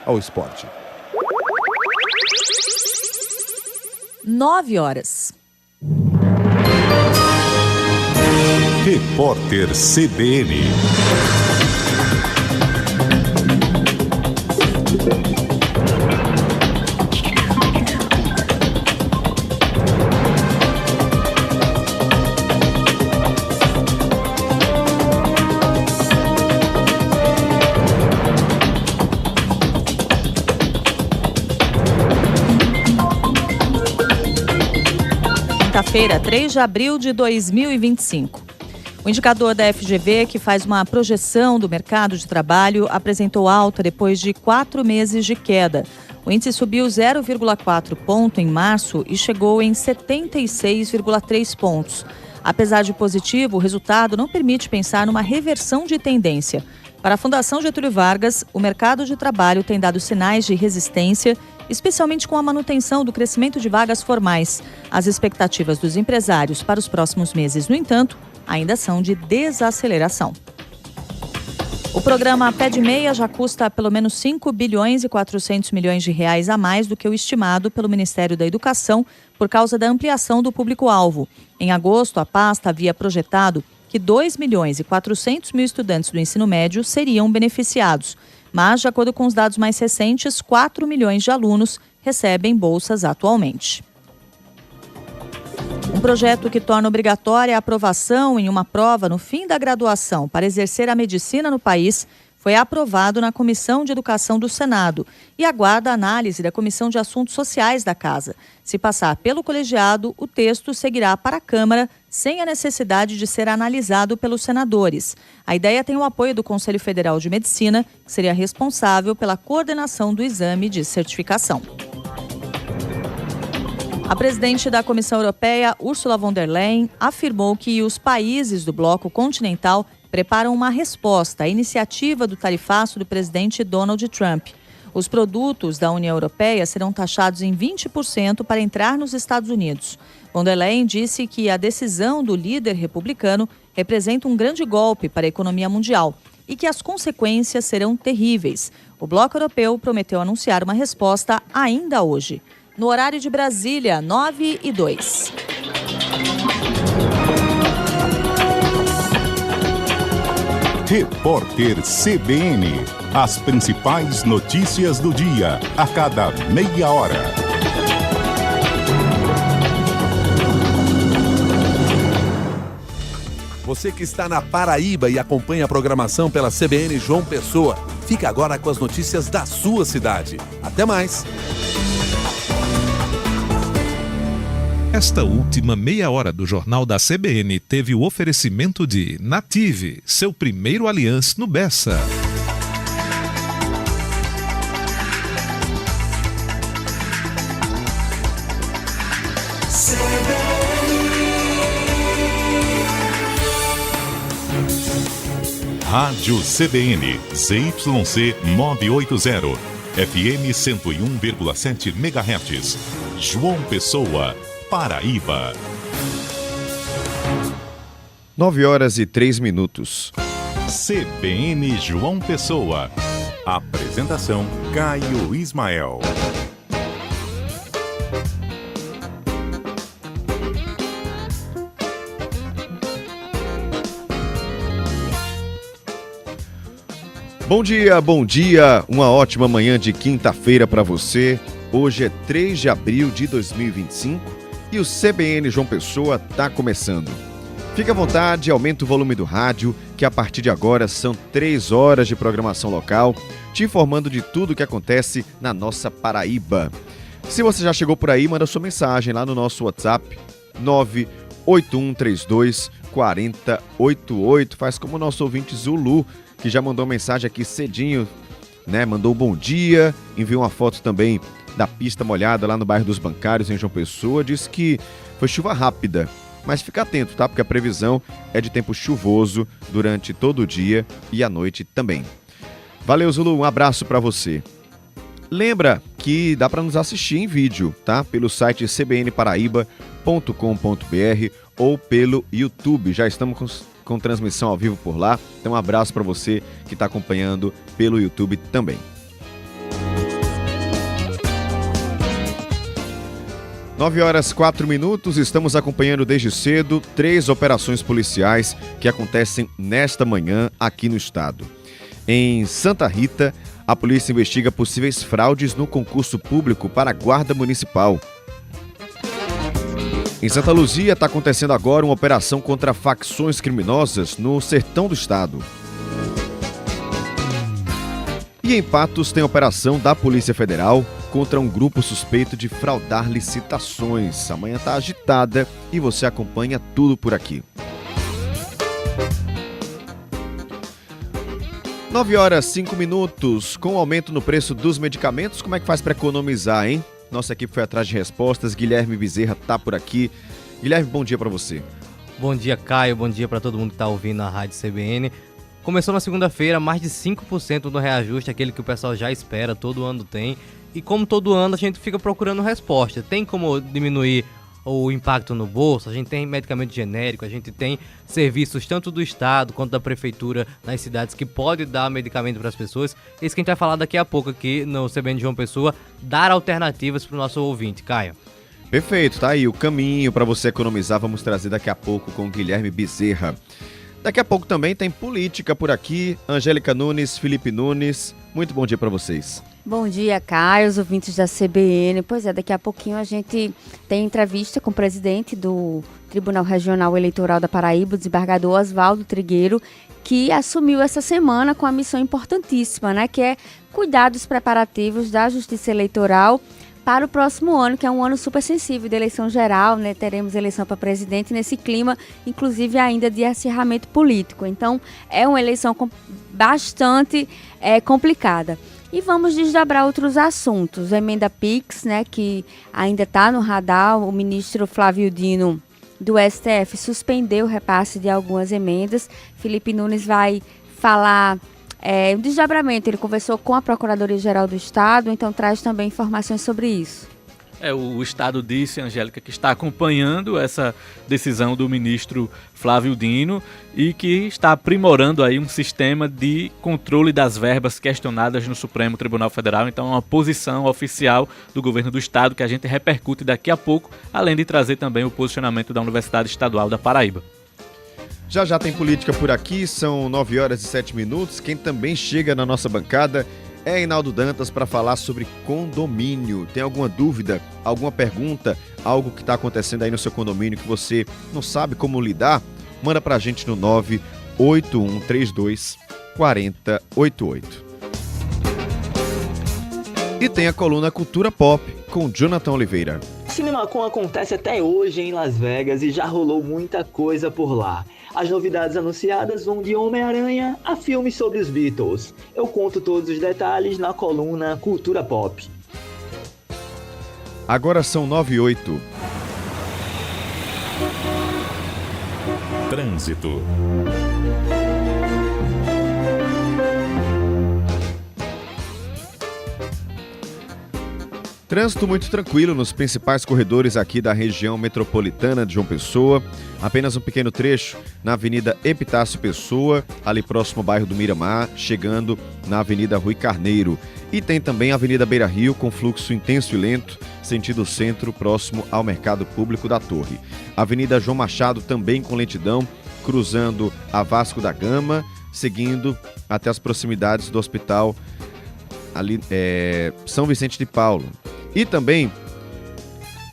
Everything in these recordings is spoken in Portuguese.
ao esporte. 9h. Repórter CBN. Quinta-feira, 3 de abril de 2025. O indicador da FGV, que faz uma projeção do mercado de trabalho, apresentou alta depois de 4 meses de queda. O índice subiu 0,4 ponto em março e chegou em 76,3 pontos. Apesar de positivo, o resultado não permite pensar numa reversão de tendência. Para a Fundação Getúlio Vargas, o mercado de trabalho tem dado sinais de resistência, especialmente com a manutenção do crescimento de vagas formais. As expectativas dos empresários para os próximos meses, no entanto, ainda são de desaceleração. O programa Pé de Meia já custa pelo menos 5 bilhões e 400 milhões de reais a mais do que o estimado pelo Ministério da Educação por causa da ampliação do público-alvo. Em agosto, a pasta havia projetado que 2 milhões e 400 mil estudantes do ensino médio seriam beneficiados. Mas, de acordo com os dados mais recentes, 4 milhões de alunos recebem bolsas atualmente. Um projeto que torna obrigatória a aprovação em uma prova no fim da graduação para exercer a medicina no país foi aprovado na Comissão de Educação do Senado e aguarda a análise da Comissão de Assuntos Sociais da Casa. Se passar pelo colegiado, o texto seguirá para a Câmara sem a necessidade de ser analisado pelos senadores. A ideia tem o apoio do Conselho Federal de Medicina, que seria responsável pela coordenação do exame de certificação. A presidente da Comissão Europeia, Ursula von der Leyen, afirmou que os países do bloco continental preparam uma resposta à iniciativa do tarifaço do presidente Donald Trump. Os produtos da União Europeia serão taxados em 20% para entrar nos Estados Unidos. Von der Leyen disse que a decisão do líder republicano representa um grande golpe para a economia mundial e que as consequências serão terríveis. O bloco europeu prometeu anunciar uma resposta ainda hoje. No horário de Brasília, 9h02. Repórter CBN. As principais notícias do dia, a cada meia hora. Você que está na Paraíba e acompanha a programação pela CBN João Pessoa, fica agora com as notícias da sua cidade. Até mais! Esta última meia hora do Jornal da CBN teve o oferecimento de Native, seu primeiro Allianz no Bessa. Rádio CBN, ZYC 980, FM 101,7 MHz, João Pessoa, Paraíba. 9h03. CBN João Pessoa. Apresentação Caio Ismael. Bom dia, uma ótima manhã de quinta-feira para você. Hoje é 3 de abril de 2025 e o CBN João Pessoa está começando. Fique à vontade, aumente o volume do rádio, que a partir de agora são 3 horas de programação local, te informando de tudo o que acontece na nossa Paraíba. Se você já chegou por aí, manda sua mensagem lá no nosso WhatsApp, 98132 4088. Faz como o nosso ouvinte Zulu, que já mandou mensagem aqui cedinho, né? Mandou bom dia, enviou uma foto também da pista molhada lá no bairro dos Bancários, em João Pessoa. Diz que foi chuva rápida, mas fica atento, tá? Porque a previsão é de tempo chuvoso durante todo o dia e à noite também. Valeu, Zulu, um abraço para você. Lembra que dá para nos assistir em vídeo, tá? Pelo site cbnparaíba.com.br ou pelo YouTube. Já estamos com transmissão ao vivo por lá. Então um abraço para você que está acompanhando pelo YouTube também. 9h04, estamos acompanhando desde cedo 3 operações policiais que acontecem nesta manhã aqui no estado. Em Santa Rita, a polícia investiga possíveis fraudes no concurso público para a Guarda Municipal. Em Santa Luzia, está acontecendo agora uma operação contra facções criminosas no sertão do estado. E em Patos tem operação da Polícia Federal contra um grupo suspeito de fraudar licitações. A manhã está agitada e você acompanha tudo por aqui. 9h05, com o aumento no preço dos medicamentos, como é que faz para economizar, hein? Nossa equipe foi atrás de respostas, Guilherme Bezerra está por aqui. Guilherme, bom dia para você. Bom dia, Caio, bom dia para todo mundo que está ouvindo a Rádio CBN. Começou na segunda-feira, mais de 5% do reajuste, aquele que o pessoal já espera, todo ano tem. E como todo ano a gente fica procurando resposta. Tem como diminuir o impacto no bolso? A gente tem medicamento genérico, a gente tem serviços tanto do Estado quanto da Prefeitura nas cidades que pode dar medicamento para as pessoas. Isso que a gente vai falar daqui a pouco aqui no CBN de João Pessoa, dar alternativas para o nosso ouvinte. Caio. Perfeito, tá aí o caminho para você economizar, vamos trazer daqui a pouco com o Guilherme Bezerra. Daqui a pouco também tem política por aqui. Angélica Nunes, Felipe Nunes, muito bom dia para vocês. Bom dia, Caio, os ouvintes da CBN. Pois é, daqui a pouquinho a gente tem entrevista com o presidente do Tribunal Regional Eleitoral da Paraíba, o desembargador Oswaldo Trigueiro, que assumiu essa semana com a missão importantíssima, né, que é cuidar dos preparativos da Justiça Eleitoral para o próximo ano, que é um ano super sensível de eleição geral, né? Teremos eleição para presidente nesse clima, inclusive ainda de acirramento político. Então, é uma eleição bastante complicada. E vamos desdobrar outros assuntos. A emenda PIX, né, que ainda está no radar, o ministro Flávio Dino do STF suspendeu o repasse de algumas emendas. Felipe Nunes vai falar um desdobramento. Ele conversou com a Procuradoria-Geral do Estado, então traz também informações sobre isso. O Estado disse, Angélica, que está acompanhando essa decisão do ministro Flávio Dino e que está aprimorando aí um sistema de controle das verbas questionadas no Supremo Tribunal Federal. Então é uma posição oficial do governo do Estado que a gente repercute daqui a pouco, além de trazer também o posicionamento da Universidade Estadual da Paraíba. Já já tem política por aqui, são 9h07. Quem também chega na nossa bancada é Hinaldo Dantas para falar sobre condomínio. Tem alguma dúvida, alguma pergunta, algo que está acontecendo aí no seu condomínio que você não sabe como lidar? Manda pra gente no 98132 4088. E tem a coluna Cultura Pop com Jonathan Oliveira. CinemaCon acontece até hoje em Las Vegas e já rolou muita coisa por lá. As novidades anunciadas vão de Homem-Aranha a filmes sobre os Beatles. Eu conto todos os detalhes na coluna Cultura Pop. Agora são 9h08. Trânsito. Trânsito muito tranquilo nos principais corredores aqui da região metropolitana de João Pessoa. Apenas um pequeno trecho na Avenida Epitácio Pessoa, ali próximo ao bairro do Miramar, chegando na Avenida Rui Carneiro. E tem também a Avenida Beira Rio, com fluxo intenso e lento, sentido centro, próximo ao Mercado Público da Torre. Avenida João Machado também com lentidão, cruzando a Vasco da Gama, seguindo até as proximidades do Hospital ali, São Vicente de Paulo. E também,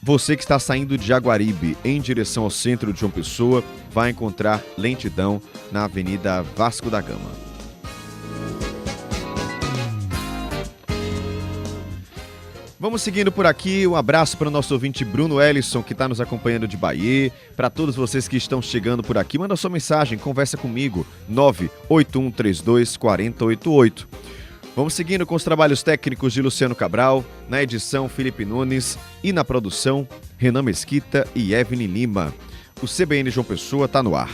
você que está saindo de Jaguaribe em direção ao centro de João Pessoa, vai encontrar lentidão na Avenida Vasco da Gama. Vamos seguindo por aqui, um abraço para o nosso ouvinte Bruno Ellison, que está nos acompanhando de Bahia. Para todos vocês que estão chegando por aqui, manda sua mensagem, conversa comigo, 98132 4088. Vamos seguindo com os trabalhos técnicos de Luciano Cabral, na edição Felipe Nunes e na produção Renan Mesquita e Evelyn Lima. O CBN João Pessoa está no ar.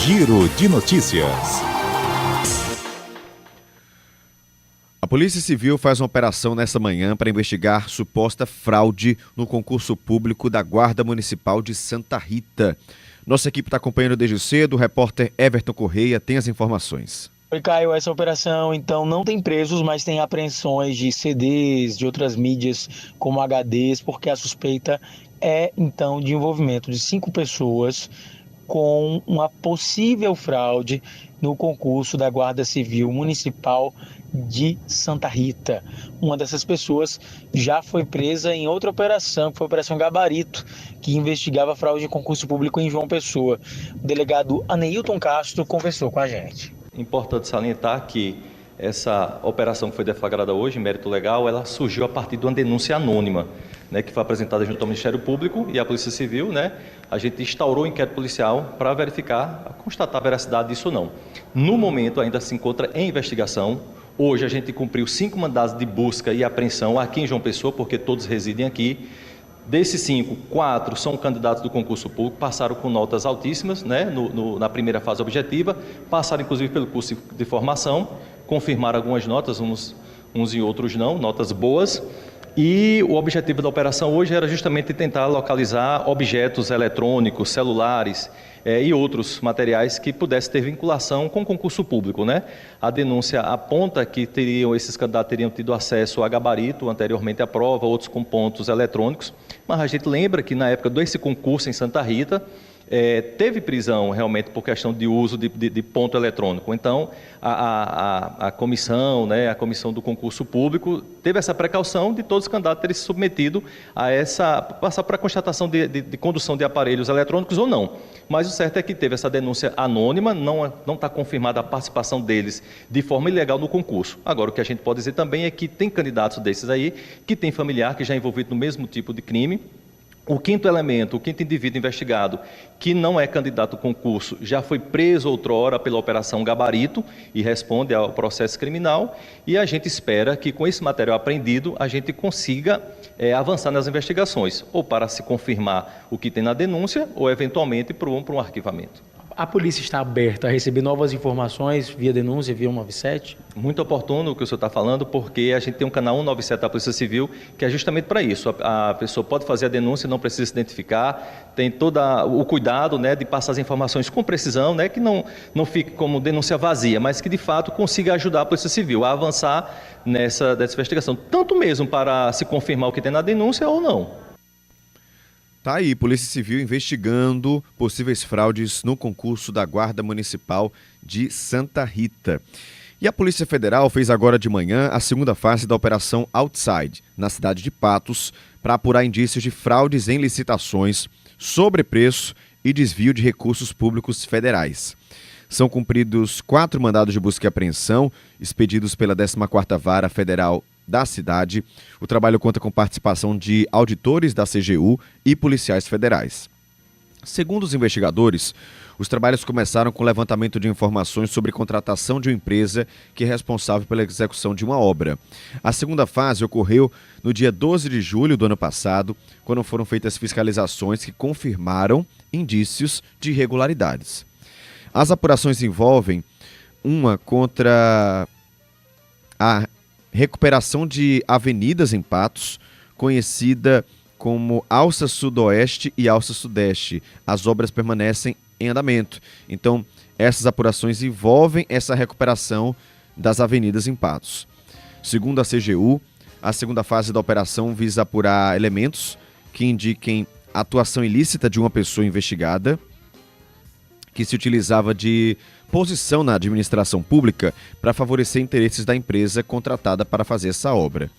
Giro de notícias. A Polícia Civil faz uma operação nessa manhã para investigar suposta fraude no concurso público da Guarda Municipal de Santa Rita. Nossa equipe está acompanhando desde cedo, o repórter Everton Correia tem as informações. Oi, Caio, essa operação então não tem presos, mas tem apreensões de CDs, de outras mídias como HDs, porque a suspeita é então de envolvimento de 5 pessoas com uma possível fraude no concurso da Guarda Civil Municipal de Santa Rita. Uma dessas pessoas já foi presa em outra operação, que foi a Operação Gabarito, que investigava a fraude de concurso público em João Pessoa. O delegado Aneilton Castro conversou com a gente. Importante salientar que essa operação que foi deflagrada hoje, em mérito legal, ela surgiu a partir de uma denúncia anônima, né, que foi apresentada junto ao Ministério Público e à Polícia Civil, né? A gente instaurou o inquérito policial para verificar, constatar a veracidade disso ou não. No momento ainda se encontra em investigação. Hoje a gente cumpriu 5 mandados de busca e apreensão aqui em João Pessoa, porque todos residem aqui. Desses 5, 4 são candidatos do concurso público, passaram com notas altíssimas, né, na primeira fase objetiva, passaram inclusive pelo curso de formação, confirmaram algumas notas, uns e outros não, notas boas. E o objetivo da operação hoje era justamente tentar localizar objetos eletrônicos, celulares e outros materiais que pudessem ter vinculação com o concurso público, né? A denúncia aponta que esses candidatos teriam tido acesso a gabarito anteriormente à prova, outros com pontos eletrônicos, mas a gente lembra que na época desse concurso em Santa Rita, teve prisão realmente por questão de uso de ponto eletrônico. Então, a comissão, né, a comissão do concurso público teve essa precaução de todos os candidatos terem se submetido a passar para a constatação de condução de aparelhos eletrônicos ou não. Mas o certo é que teve essa denúncia anônima, não está confirmada a participação deles de forma ilegal no concurso. Agora, o que a gente pode dizer também é que tem candidatos desses aí que tem familiar que já é envolvido no mesmo tipo de crime. O quinto elemento, o quinto indivíduo investigado, que não é candidato ao concurso, já foi preso outrora pela Operação Gabarito e responde ao processo criminal. E a gente espera que com esse material apreendido a gente consiga avançar nas investigações, ou para se confirmar o que tem na denúncia, ou eventualmente para um arquivamento. A polícia está aberta a receber novas informações via denúncia, via 197? Muito oportuno o que o senhor está falando, porque a gente tem um canal 197 da Polícia Civil, que é justamente para isso. A pessoa pode fazer a denúncia, não precisa se identificar, tem todo o cuidado, né, de passar as informações com precisão, né, que não fique como denúncia vazia, mas que de fato consiga ajudar a Polícia Civil a avançar dessa investigação, tanto mesmo para se confirmar o que tem na denúncia ou não. Tá aí, Polícia Civil investigando possíveis fraudes no concurso da Guarda Municipal de Santa Rita. E a Polícia Federal fez agora de manhã a segunda fase da Operação Outside, na cidade de Patos, para apurar indícios de fraudes em licitações, sobrepreço e desvio de recursos públicos federais. São cumpridos 4 mandados de busca e apreensão, expedidos pela 14ª Vara Federal da cidade. O trabalho conta com participação de auditores da CGU e policiais federais. Segundo os investigadores, os trabalhos começaram com o levantamento de informações sobre contratação de uma empresa que é responsável pela execução de uma obra. A segunda fase ocorreu no dia 12 de julho do ano passado, quando foram feitas fiscalizações que confirmaram indícios de irregularidades. As apurações envolvem uma contra a recuperação de avenidas em Patos, conhecida como Alça Sudoeste e Alça Sudeste. As obras permanecem em andamento. Então, essas apurações envolvem essa recuperação das avenidas em Patos. Segundo a CGU, a segunda fase da operação visa apurar elementos que indiquem a atuação ilícita de uma pessoa investigada, que se utilizava de posição na administração pública para favorecer interesses da empresa contratada para fazer essa obra.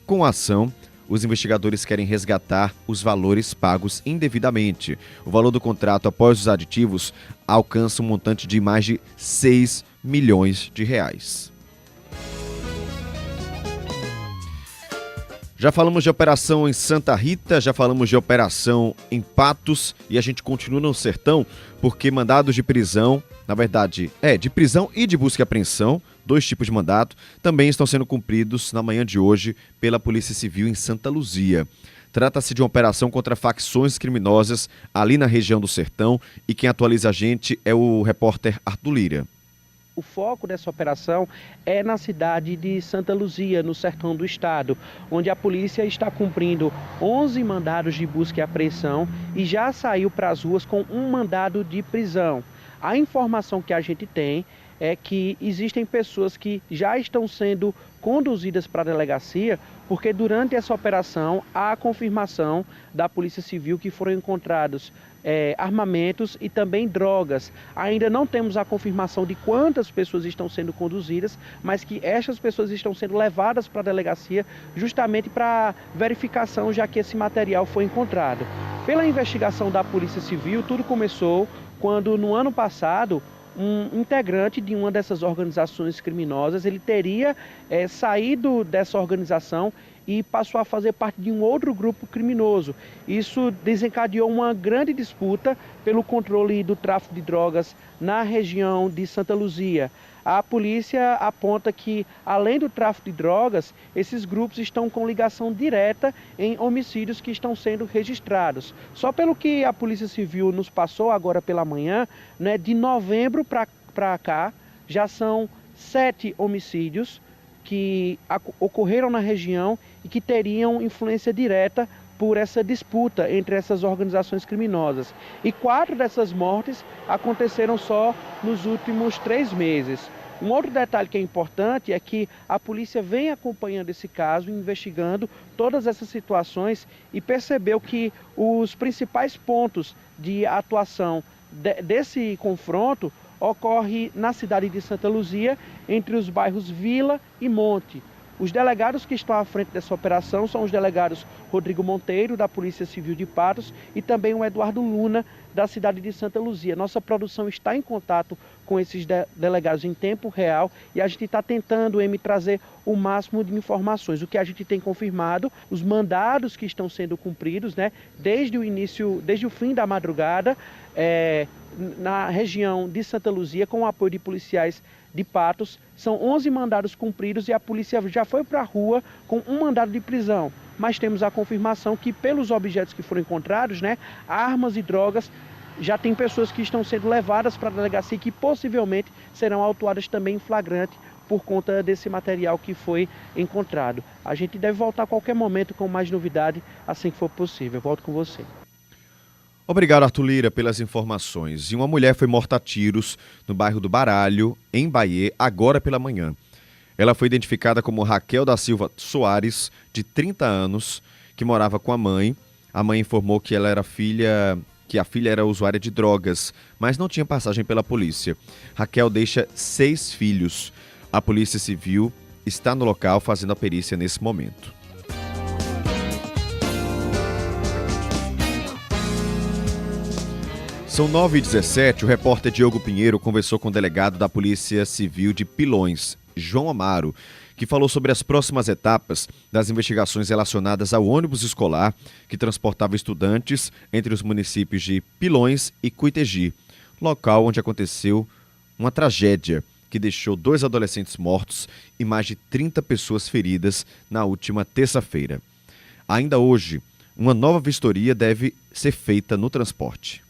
Com a ação, os investigadores querem resgatar os valores pagos indevidamente. O valor do contrato após os aditivos alcança um montante de mais de 6 milhões de reais. Já falamos de operação em Santa Rita, já falamos de operação em Patos e a gente continua no Sertão porque mandados de prisão, na verdade, de prisão e de busca e apreensão, 2 tipos de mandato, também estão sendo cumpridos na manhã de hoje pela Polícia Civil em Santa Luzia. Trata-se de uma operação contra facções criminosas ali na região do Sertão e quem atualiza a gente é o repórter Arthur Lira. O foco dessa operação é na cidade de Santa Luzia, no sertão do estado, onde a polícia está cumprindo 11 mandados de busca e apreensão e já saiu para as ruas com um mandado de prisão. A informação que a gente tem é que existem pessoas que já estão sendo conduzidas para a delegacia, porque durante essa operação há a confirmação da Polícia Civil que foram encontrados armamentos e também drogas. Ainda não temos a confirmação de quantas pessoas estão sendo conduzidas, mas que estas pessoas estão sendo levadas para a delegacia justamente para verificação, já que esse material foi encontrado. Pela investigação da Polícia Civil, tudo começou quando no ano passado um integrante de uma dessas organizações criminosas, ele teria saído dessa organização e passou a fazer parte de um outro grupo criminoso. Isso desencadeou uma grande disputa pelo controle do tráfico de drogas na região de Santa Luzia. A polícia aponta que, além do tráfico de drogas, esses grupos estão com ligação direta em homicídios que estão sendo registrados. Só pelo que a Polícia Civil nos passou agora pela manhã, né, de novembro para cá, já são 7 homicídios que ocorreram na região e que teriam influência direta por essa disputa entre essas organizações criminosas. E 4 dessas mortes aconteceram só nos últimos 3 meses. Um outro detalhe que é importante é que a polícia vem acompanhando esse caso, investigando todas essas situações e percebeu que os principais pontos de atuação desse confronto ocorre na cidade de Santa Luzia, entre os bairros Vila e Monte. Os delegados que estão à frente dessa operação são os delegados Rodrigo Monteiro, da Polícia Civil de Patos, e também o Eduardo Luna, da cidade de Santa Luzia. Nossa produção está em contato com esses delegados em tempo real e a gente está tentando trazer o máximo de informações. O que a gente tem confirmado, os mandados que estão sendo cumpridos, né, desde o fim da madrugada, na região de Santa Luzia, com o apoio de policiais de Patos, são 11 mandados cumpridos e a polícia já foi para a rua com um mandado de prisão. Mas temos a confirmação que, pelos objetos que foram encontrados, né, armas e drogas, já tem pessoas que estão sendo levadas para a delegacia e que possivelmente serão autuadas também em flagrante por conta desse material que foi encontrado. A gente deve voltar a qualquer momento com mais novidade assim que for possível. Volto com você. Obrigado, Arthur Lira, pelas informações. E uma mulher foi morta a tiros no bairro do Baralho, em Bahia, agora pela manhã. Ela foi identificada como Raquel da Silva Soares, de 30 anos, que morava com a mãe. A mãe informou que a filha era usuária de drogas, mas não tinha passagem pela polícia. Raquel deixa 6 filhos. A Polícia Civil está no local fazendo a perícia nesse momento. São 9h17, o repórter Diogo Pinheiro conversou com o delegado da Polícia Civil de Pilões, João Amaro, que falou sobre as próximas etapas das investigações relacionadas ao ônibus escolar que transportava estudantes entre os municípios de Pilões e Cuitegi, local onde aconteceu uma tragédia que deixou 2 adolescentes mortos e mais de 30 pessoas feridas na última terça-feira. Ainda hoje, uma nova vistoria deve ser feita no transporte.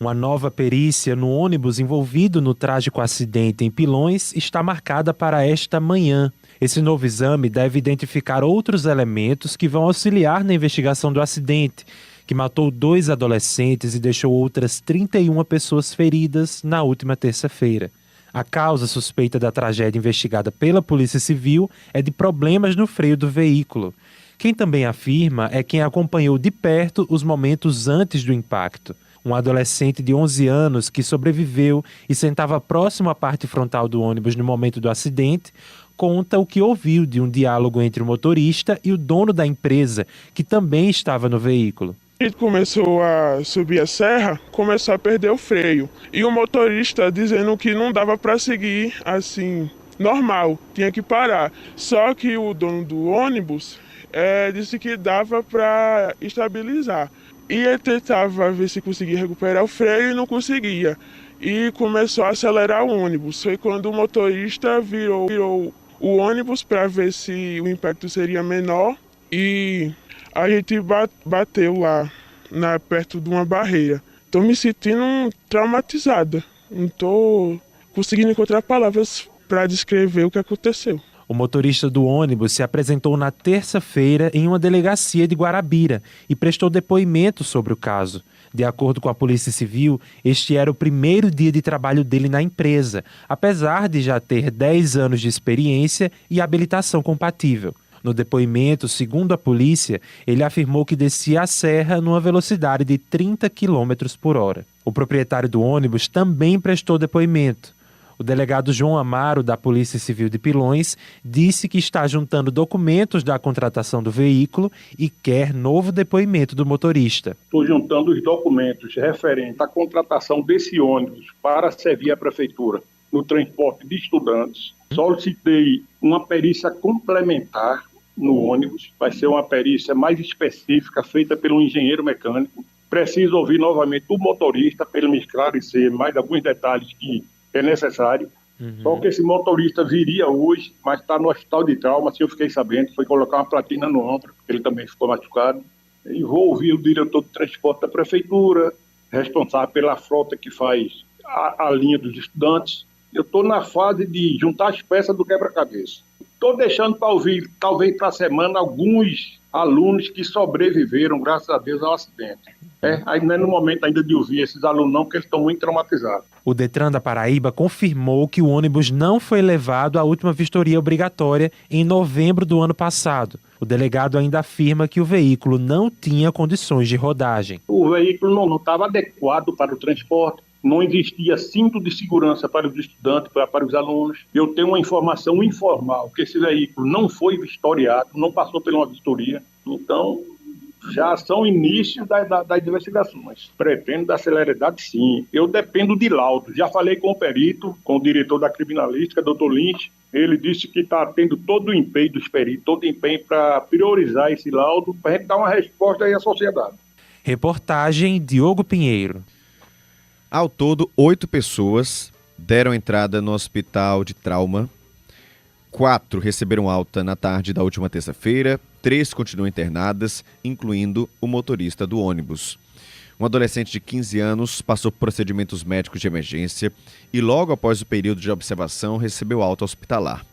Uma nova perícia no ônibus envolvido no trágico acidente em Pilões está marcada para esta manhã. Esse novo exame deve identificar outros elementos que vão auxiliar na investigação do acidente, que matou 2 adolescentes e deixou outras 31 pessoas feridas na última terça-feira. A causa suspeita da tragédia investigada pela Polícia Civil é de problemas no freio do veículo. Quem também afirma é quem acompanhou de perto os momentos antes do impacto. Um adolescente de 11 anos que sobreviveu e sentava próximo à parte frontal do ônibus no momento do acidente, conta o que ouviu de um diálogo entre o motorista e o dono da empresa, que também estava no veículo. A gente começou a subir a serra, começou a perder o freio. E o motorista dizendo que não dava para seguir assim, normal, tinha que parar. Só que o dono do ônibus disse que dava para estabilizar. E ele tentava ver se conseguia recuperar o freio e não conseguia. E começou a acelerar o ônibus. Foi quando o motorista virou o ônibus para ver se o impacto seria menor. E a gente bateu lá, perto de uma barreira. Estou me sentindo traumatizada. Não estou conseguindo encontrar palavras para descrever o que aconteceu. O motorista do ônibus se apresentou na terça-feira em uma delegacia de Guarabira e prestou depoimento sobre o caso. De acordo com a Polícia Civil, este era o primeiro dia de trabalho dele na empresa, apesar de já ter 10 anos de experiência e habilitação compatível. No depoimento, segundo a polícia, ele afirmou que descia a serra numa velocidade de 30 km por hora. O proprietário do ônibus também prestou depoimento. O delegado João Amaro, da Polícia Civil de Pilões, disse que está juntando documentos da contratação do veículo e quer novo depoimento do motorista. Estou juntando os documentos referentes à contratação desse ônibus para servir à prefeitura no transporte de estudantes. Solicitei uma perícia complementar no ônibus, vai ser uma perícia mais específica, feita pelo engenheiro mecânico. Preciso ouvir novamente o motorista para ele me esclarecer mais alguns detalhes que é necessário. Só que esse motorista viria hoje, mas está no hospital de trauma, se eu fiquei sabendo, foi colocar uma platina no ombro, ele também ficou machucado. E vou ouvir o diretor de transporte da prefeitura, responsável pela frota que faz a linha dos estudantes. Eu estou na fase de juntar as peças do quebra-cabeça. Estou deixando para ouvir, talvez para a semana, alguns alunos que sobreviveram, graças a Deus, ao acidente. Aí não é no momento ainda de ouvir esses alunos não, porque eles estão muito traumatizados. O Detran da Paraíba confirmou que o ônibus não foi levado à última vistoria obrigatória em novembro do ano passado. O delegado ainda afirma que o veículo não tinha condições de rodagem. O veículo não estava adequado para o transporte, não existia cinto de segurança para os estudantes, para os alunos. Eu tenho uma informação informal que esse veículo não foi vistoriado, não passou por uma vistoria. Então, já são inícios das investigações. Pretendo dar celeridade, sim. Eu dependo de laudos. Já falei com o perito, com o diretor da criminalística, doutor Lynch. Ele disse que está tendo todo o empenho dos peritos, todo o empenho para priorizar esse laudo, para a gente dar uma resposta aí à sociedade. Reportagem Diogo Pinheiro. Ao todo, 8 pessoas deram entrada no hospital de trauma. 4 receberam alta na tarde da última terça-feira, 3 continuam internadas, incluindo o motorista do ônibus. Um adolescente de 15 anos passou por procedimentos médicos de emergência e logo após o período de observação recebeu alta hospitalar.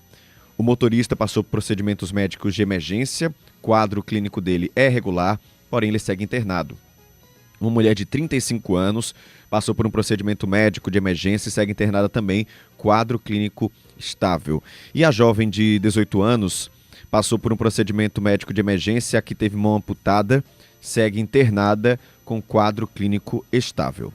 O motorista passou por procedimentos médicos de emergência, quadro clínico dele é regular, porém ele segue internado. Uma mulher de 35 anos passou por um procedimento médico de emergência e segue internada também, quadro clínico estável. E a jovem de 18 anos passou por um procedimento médico de emergência que teve mão amputada, segue internada com quadro clínico estável.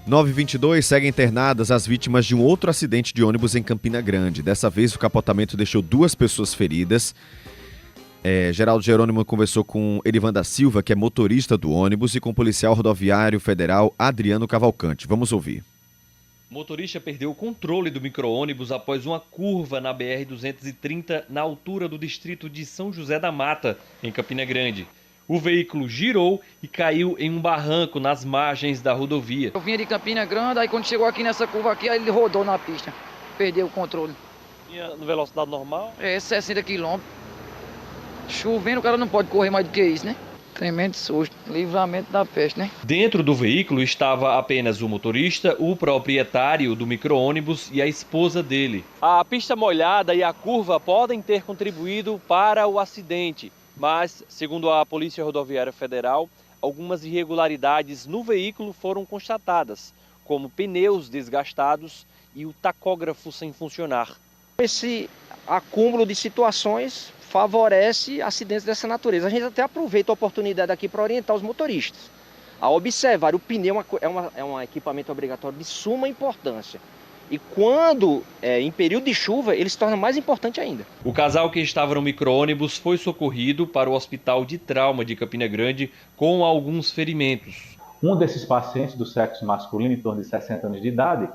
(9h22) 9h22 seguem internadas as vítimas de um outro acidente de ônibus em Campina Grande. Dessa vez, o capotamento deixou 2 pessoas feridas. Geraldo Jerônimo conversou com Erivan da Silva, que é motorista do ônibus, e com o policial rodoviário federal Adriano Cavalcante. Vamos ouvir. O motorista perdeu o controle do micro-ônibus após uma curva na BR-230 na altura do distrito de São José da Mata, em Campina Grande. O veículo girou e caiu em um barranco nas margens da rodovia. Eu vinha de Campina Grande, aí quando chegou aqui nessa curva aqui, aí ele rodou na pista, perdeu o controle. Tinha velocidade normal? 60 km. Chovendo, o cara não pode correr mais do que isso, né? Tremendo susto, livramento da peste, né? Dentro do veículo estava apenas o motorista, o proprietário do micro-ônibus e a esposa dele. A pista molhada e a curva podem ter contribuído para o acidente. Mas, segundo a Polícia Rodoviária Federal, algumas irregularidades no veículo foram constatadas, como pneus desgastados e o tacógrafo sem funcionar. Esse acúmulo de situações favorece acidentes dessa natureza. A gente até aproveita a oportunidade aqui para orientar os motoristas a observar. O pneu é um equipamento obrigatório de suma importância. E quando, em período de chuva, ele se torna mais importante ainda. O casal que estava no micro-ônibus foi socorrido para o Hospital de Trauma de Campina Grande com alguns ferimentos. Um desses pacientes do sexo masculino, em torno de 60 anos de idade,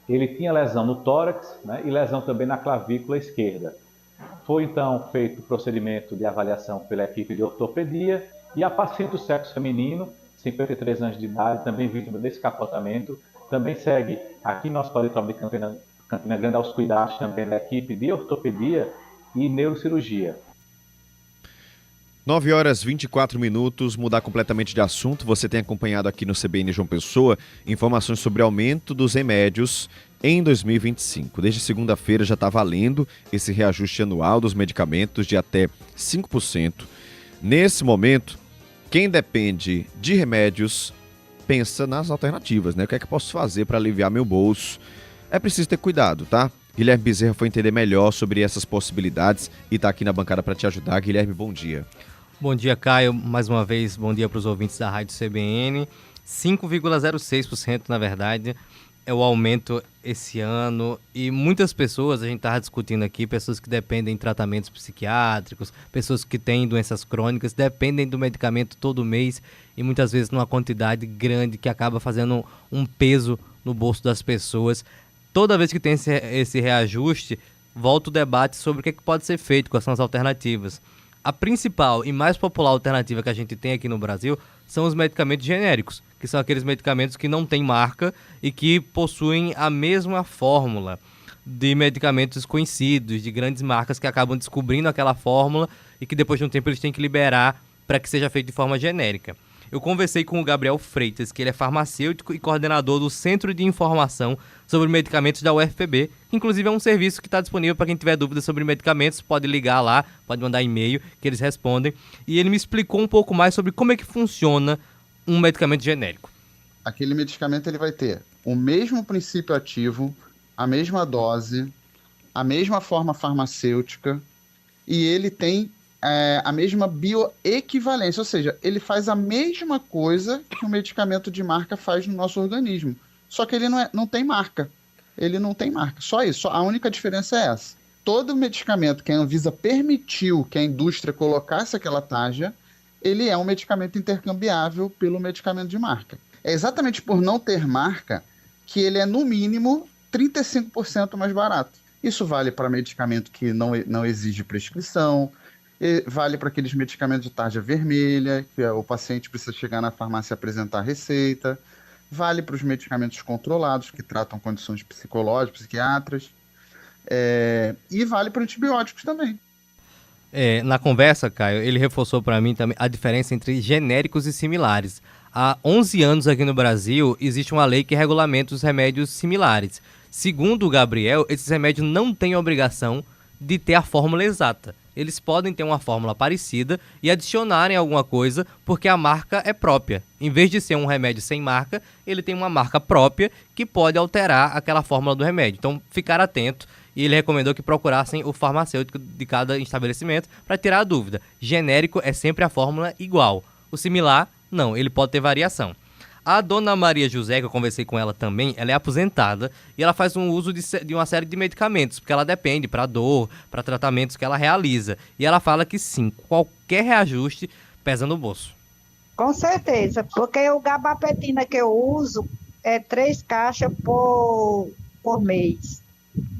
ele tinha lesão no tórax, né, e lesão também na clavícula esquerda. Foi então feito o procedimento de avaliação pela equipe de ortopedia e a paciente do sexo feminino, 53 anos de idade, também vítima desse capotamento, também segue aqui no Hospital de Trauma de Campina Grande aos cuidados também da equipe de ortopedia e neurocirurgia. 9h24, mudar completamente de assunto. Você tem acompanhado aqui no CBN João Pessoa informações sobre aumento dos remédios em 2025. Desde segunda-feira já está valendo esse reajuste anual dos medicamentos de até 5%. Nesse momento, quem depende de remédios pensa nas alternativas, né? O que é que eu posso fazer para aliviar meu bolso? É preciso ter cuidado, tá? Guilherme Bezerra foi entender melhor sobre essas possibilidades e está aqui na bancada para te ajudar. Guilherme, bom dia. Bom dia, Caio. Mais uma vez, bom dia para os ouvintes da Rádio CBN. 5,06%, na verdade, é o aumento esse ano. E muitas pessoas, a gente estava discutindo aqui, pessoas que dependem de tratamentos psiquiátricos, pessoas que têm doenças crônicas, dependem do medicamento todo mês e muitas vezes numa quantidade grande que acaba fazendo um peso no bolso das pessoas. Toda vez que tem esse reajuste, volta o debate sobre o que pode ser feito, quais são as alternativas. A principal e mais popular alternativa que a gente tem aqui no Brasil são os medicamentos genéricos, que são aqueles medicamentos que não têm marca e que possuem a mesma fórmula de medicamentos conhecidos, de grandes marcas que acabam descobrindo aquela fórmula e que depois de um tempo eles têm que liberar para que seja feito de forma genérica. Eu conversei com o Gabriel Freitas, que ele é farmacêutico e coordenador do Centro de Informação sobre Medicamentos da UFPB, que inclusive é um serviço que está disponível para quem tiver dúvidas sobre medicamentos, pode ligar lá, pode mandar e-mail, que eles respondem. E ele me explicou um pouco mais sobre como é que funciona um medicamento genérico. Aquele medicamento ele vai ter o mesmo princípio ativo, a mesma dose, a mesma forma farmacêutica e ele tem a mesma bioequivalência, ou seja, ele faz a mesma coisa que o medicamento de marca faz no nosso organismo, só que ele não tem marca. Ele não tem marca, só isso. A única diferença é essa. Todo medicamento que a Anvisa permitiu que a indústria colocasse aquela taxa, ele é um medicamento intercambiável pelo medicamento de marca. É exatamente por não ter marca que ele é, no mínimo, 35% mais barato. Isso vale para medicamento que não exige prescrição, vale para aqueles medicamentos de tarja vermelha, que o paciente precisa chegar na farmácia e apresentar a receita, vale para os medicamentos controlados, que tratam condições psicológicas, psiquiátricas, e vale para antibióticos também. Na conversa, Caio, ele reforçou para mim também a diferença entre genéricos e similares. Há 11 anos aqui no Brasil, existe uma lei que regulamenta os remédios similares. Segundo o Gabriel, esses remédios não têm obrigação de ter a fórmula exata. Eles podem ter uma fórmula parecida e adicionarem alguma coisa porque a marca é própria. Em vez de ser um remédio sem marca, ele tem uma marca própria que pode alterar aquela fórmula do remédio. Então, ficar atento. E ele recomendou que procurassem o farmacêutico de cada estabelecimento para tirar a dúvida. Genérico é sempre a fórmula igual. O similar, não, ele pode ter variação. A dona Maria José, que eu conversei com ela também, ela é aposentada e ela faz um uso de uma série de medicamentos, porque ela depende para dor, para tratamentos que ela realiza. E ela fala que sim, qualquer reajuste pesa no bolso. Com certeza, porque o gabapentina que eu uso é 3 caixas por mês.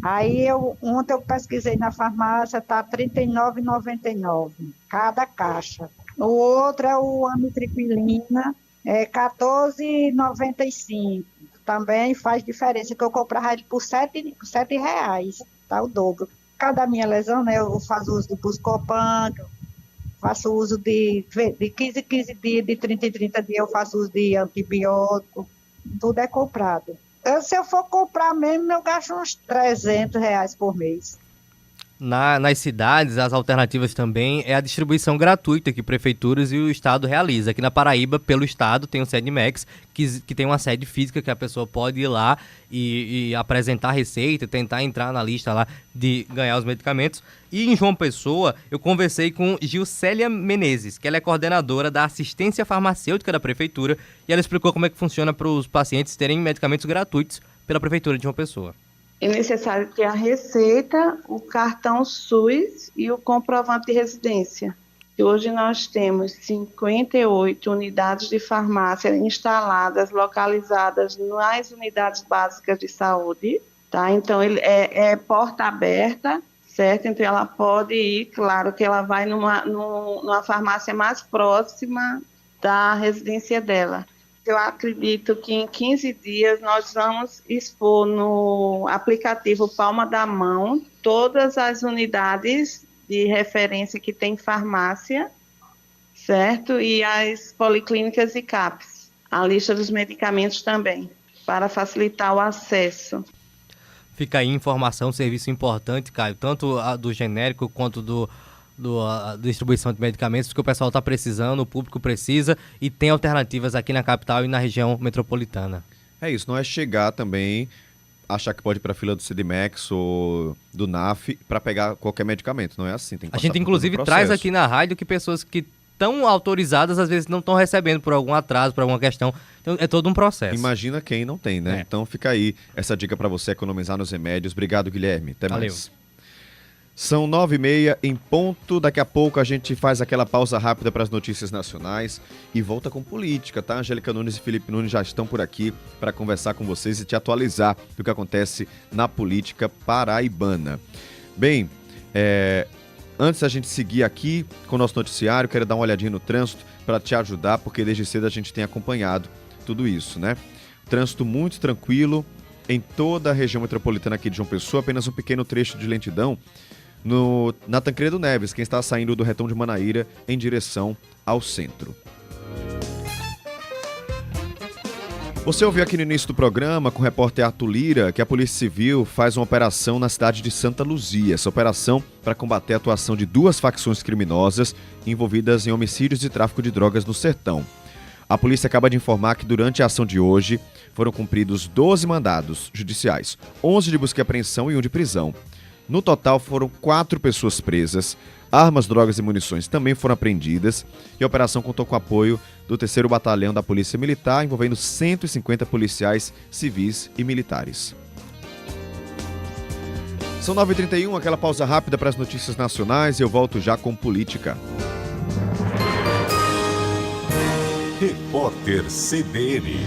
Aí ontem eu pesquisei na farmácia, tá R$ 39,99 cada caixa. O outro é o amitriptilina, é R$ 14,95. Também faz diferença, que eu comprava ele por R$ 7,00, tá o dobro. Cada minha lesão, né, eu faço uso do Buscopan, faço uso de 15 dias, de 30 em 30 dias eu faço uso de antibiótico, tudo é comprado. Se eu for comprar mesmo, eu gasto uns R$300 por mês. Nas cidades, as alternativas também é a distribuição gratuita que prefeituras e o Estado realiza. Aqui na Paraíba, pelo Estado, tem o Sedmex, que tem uma sede física que a pessoa pode ir lá e apresentar a receita, tentar entrar na lista lá de ganhar os medicamentos. E em João Pessoa, eu conversei com Gilcélia Menezes, que ela é coordenadora da assistência farmacêutica da prefeitura, e ela explicou como é que funciona para os pacientes terem medicamentos gratuitos pela prefeitura de João Pessoa. É necessário ter a receita, o cartão SUS e o comprovante de residência. E hoje nós temos 58 unidades de farmácia instaladas, localizadas nas unidades básicas de saúde, tá? Então, ele é porta aberta, certo? Então, ela pode ir, claro que ela vai numa farmácia mais próxima da residência dela. Eu acredito que em 15 dias nós vamos expor no aplicativo Palma da Mão todas as unidades de referência que tem farmácia, certo? E as policlínicas e CAPs, a lista dos medicamentos também, para facilitar o acesso. Fica aí informação, serviço importante, Caio, tanto do genérico quanto a distribuição de medicamentos, porque o pessoal está precisando, o público precisa e tem alternativas aqui na capital e na região metropolitana. É isso, não é chegar também, achar que pode ir para a fila do CDMEX ou do NAF para pegar qualquer medicamento, não é assim. Tem que a gente inclusive todo traz aqui na rádio que pessoas que estão autorizadas às vezes não estão recebendo por algum atraso, por alguma questão, então é todo um processo. Imagina quem não tem, né? Então fica aí essa dica para você economizar nos remédios. Obrigado, Guilherme. Até Valeu. mais. São 9h30 em ponto. Daqui a pouco a gente faz aquela pausa rápida para as notícias nacionais e volta com política, tá? Angélica Nunes e Felipe Nunes já estão por aqui para conversar com vocês e te atualizar do que acontece na política paraibana. Bem, antes da gente seguir aqui com o nosso noticiário, quero dar uma olhadinha no trânsito para te ajudar, porque desde cedo a gente tem acompanhado tudo isso, né? Trânsito muito tranquilo em toda a região metropolitana aqui de João Pessoa, apenas um pequeno trecho de lentidão na Tancredo Neves, quem está saindo do retão de Manaíra em direção ao centro. Você ouviu aqui no início do programa, com o repórter Arthur Lira, que a Polícia Civil faz uma operação na cidade de Santa Luzia. Essa operação para combater a atuação de 2 facções criminosas envolvidas em homicídios e tráfico de drogas no sertão. A polícia acaba de informar que durante a ação de hoje foram cumpridos 12 mandados judiciais, 11 de busca e apreensão e 1 de prisão. No total foram 4 pessoas presas, armas, drogas e munições também foram apreendidas e a operação contou com o apoio do 3º Batalhão da Polícia Militar, envolvendo 150 policiais civis e militares. São 9h31, aquela pausa rápida para as notícias nacionais e eu volto já com política. Repórter CBN.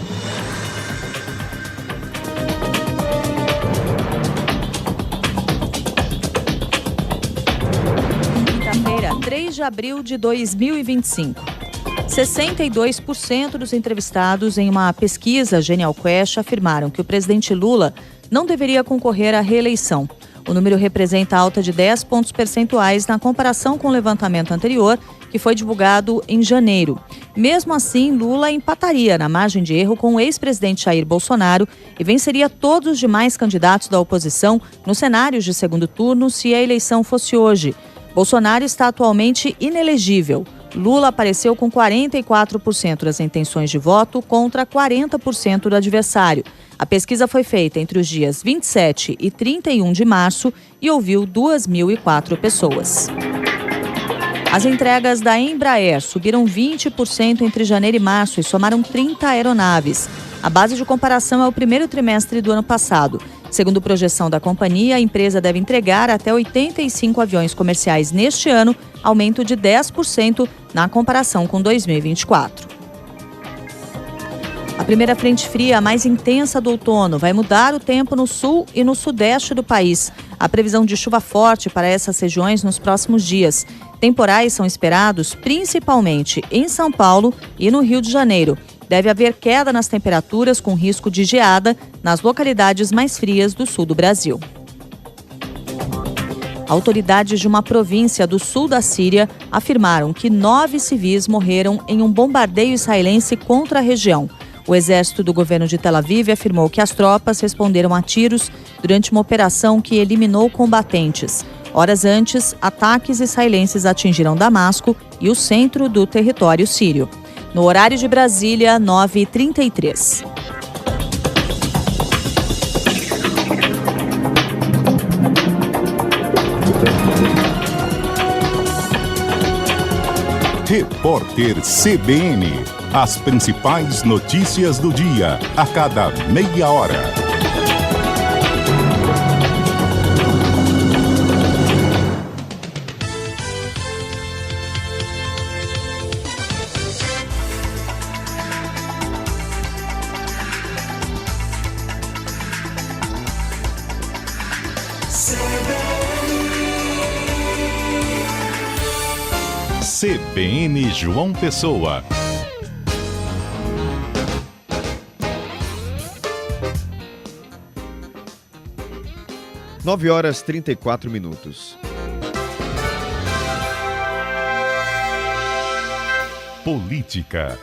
Quinta-feira, 3 de abril de 2025. 62% dos entrevistados em uma pesquisa Genial Quest afirmaram que o presidente Lula não deveria concorrer à reeleição. O número representa alta de 10 pontos percentuais na comparação com o levantamento anterior, que foi divulgado em janeiro. Mesmo assim, Lula empataria na margem de erro com o ex-presidente Jair Bolsonaro e venceria todos os demais candidatos da oposição nos cenários de segundo turno se a eleição fosse hoje. Bolsonaro está atualmente inelegível. Lula apareceu com 44% das intenções de voto contra 40% do adversário. A pesquisa foi feita entre os dias 27 e 31 de março e ouviu 2.004 pessoas. As entregas da Embraer subiram 20% entre janeiro e março e somaram 30 aeronaves. A base de comparação é o primeiro trimestre do ano passado. Segundo projeção da companhia, a empresa deve entregar até 85 aviões comerciais neste ano, aumento de 10% na comparação com 2024. A primeira frente fria, a mais intensa do outono, vai mudar o tempo no sul e no sudeste do país. Há previsão de chuva forte para essas regiões nos próximos dias. Temporais são esperados principalmente em São Paulo e no Rio de Janeiro. Deve haver queda nas temperaturas com risco de geada nas localidades mais frias do sul do Brasil. Autoridades de uma província do sul da Síria afirmaram que 9 civis morreram em um bombardeio israelense contra a região. O exército do governo de Tel Aviv afirmou que as tropas responderam a tiros durante uma operação que eliminou combatentes. Horas antes, ataques israelenses atingiram Damasco e o centro do território sírio. No horário de Brasília, 9h33. Repórter CBN. As principais notícias do dia, a cada meia hora. CBN João Pessoa. – 9h34. Política.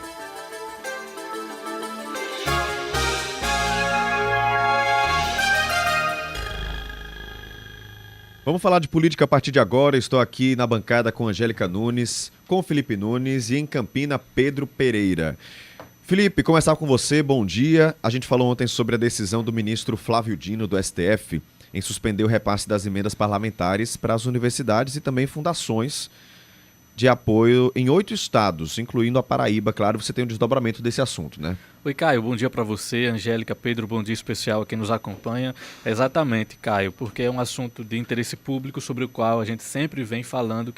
Vamos falar de política a partir de agora. Estou aqui na bancada com Angélica Nunes, com Felipe Nunes e em Campina, Pedro Pereira. Felipe, começar com você, bom dia. A gente falou ontem sobre a decisão do ministro Flávio Dino, do STF, em suspender o repasse das emendas parlamentares para as universidades e também fundações de apoio em 8 estados, incluindo a Paraíba. Claro, você tem um desdobramento desse assunto, né? Oi, Caio, bom dia para você, Angélica, Pedro, bom dia especial a quem nos acompanha. Exatamente, Caio, porque é um assunto de interesse público sobre o qual a gente sempre vem falando,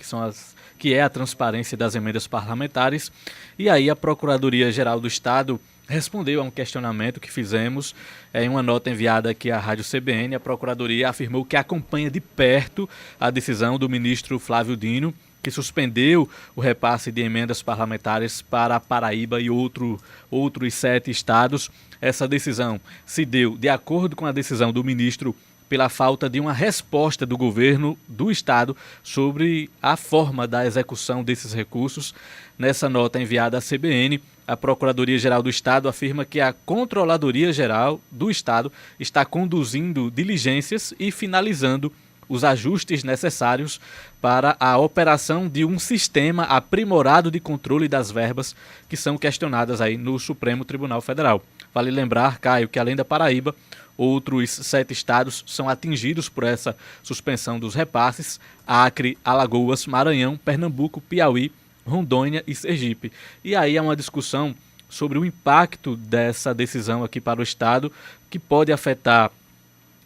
que é a transparência das emendas parlamentares. E aí a Procuradoria-Geral do Estado respondeu a um questionamento que fizemos em uma nota enviada aqui à Rádio CBN. A Procuradoria afirmou que acompanha de perto a decisão do ministro Flávio Dino, que suspendeu o repasse de emendas parlamentares para a Paraíba e outros 7 estados. Essa decisão se deu de acordo com a decisão do ministro pela falta de uma resposta do governo do estado sobre a forma da execução desses recursos. Nessa nota enviada à CBN, a Procuradoria-Geral do Estado afirma que a Controladoria-Geral do Estado está conduzindo diligências e finalizando os ajustes necessários para a operação de um sistema aprimorado de controle das verbas que são questionadas aí no Supremo Tribunal Federal. Vale lembrar, Caio, que além da Paraíba, outros 7 estados são atingidos por essa suspensão dos repasses: Acre, Alagoas, Maranhão, Pernambuco, Piauí, Rondônia e Sergipe. E aí há uma discussão sobre o impacto dessa decisão aqui para o estado, que pode afetar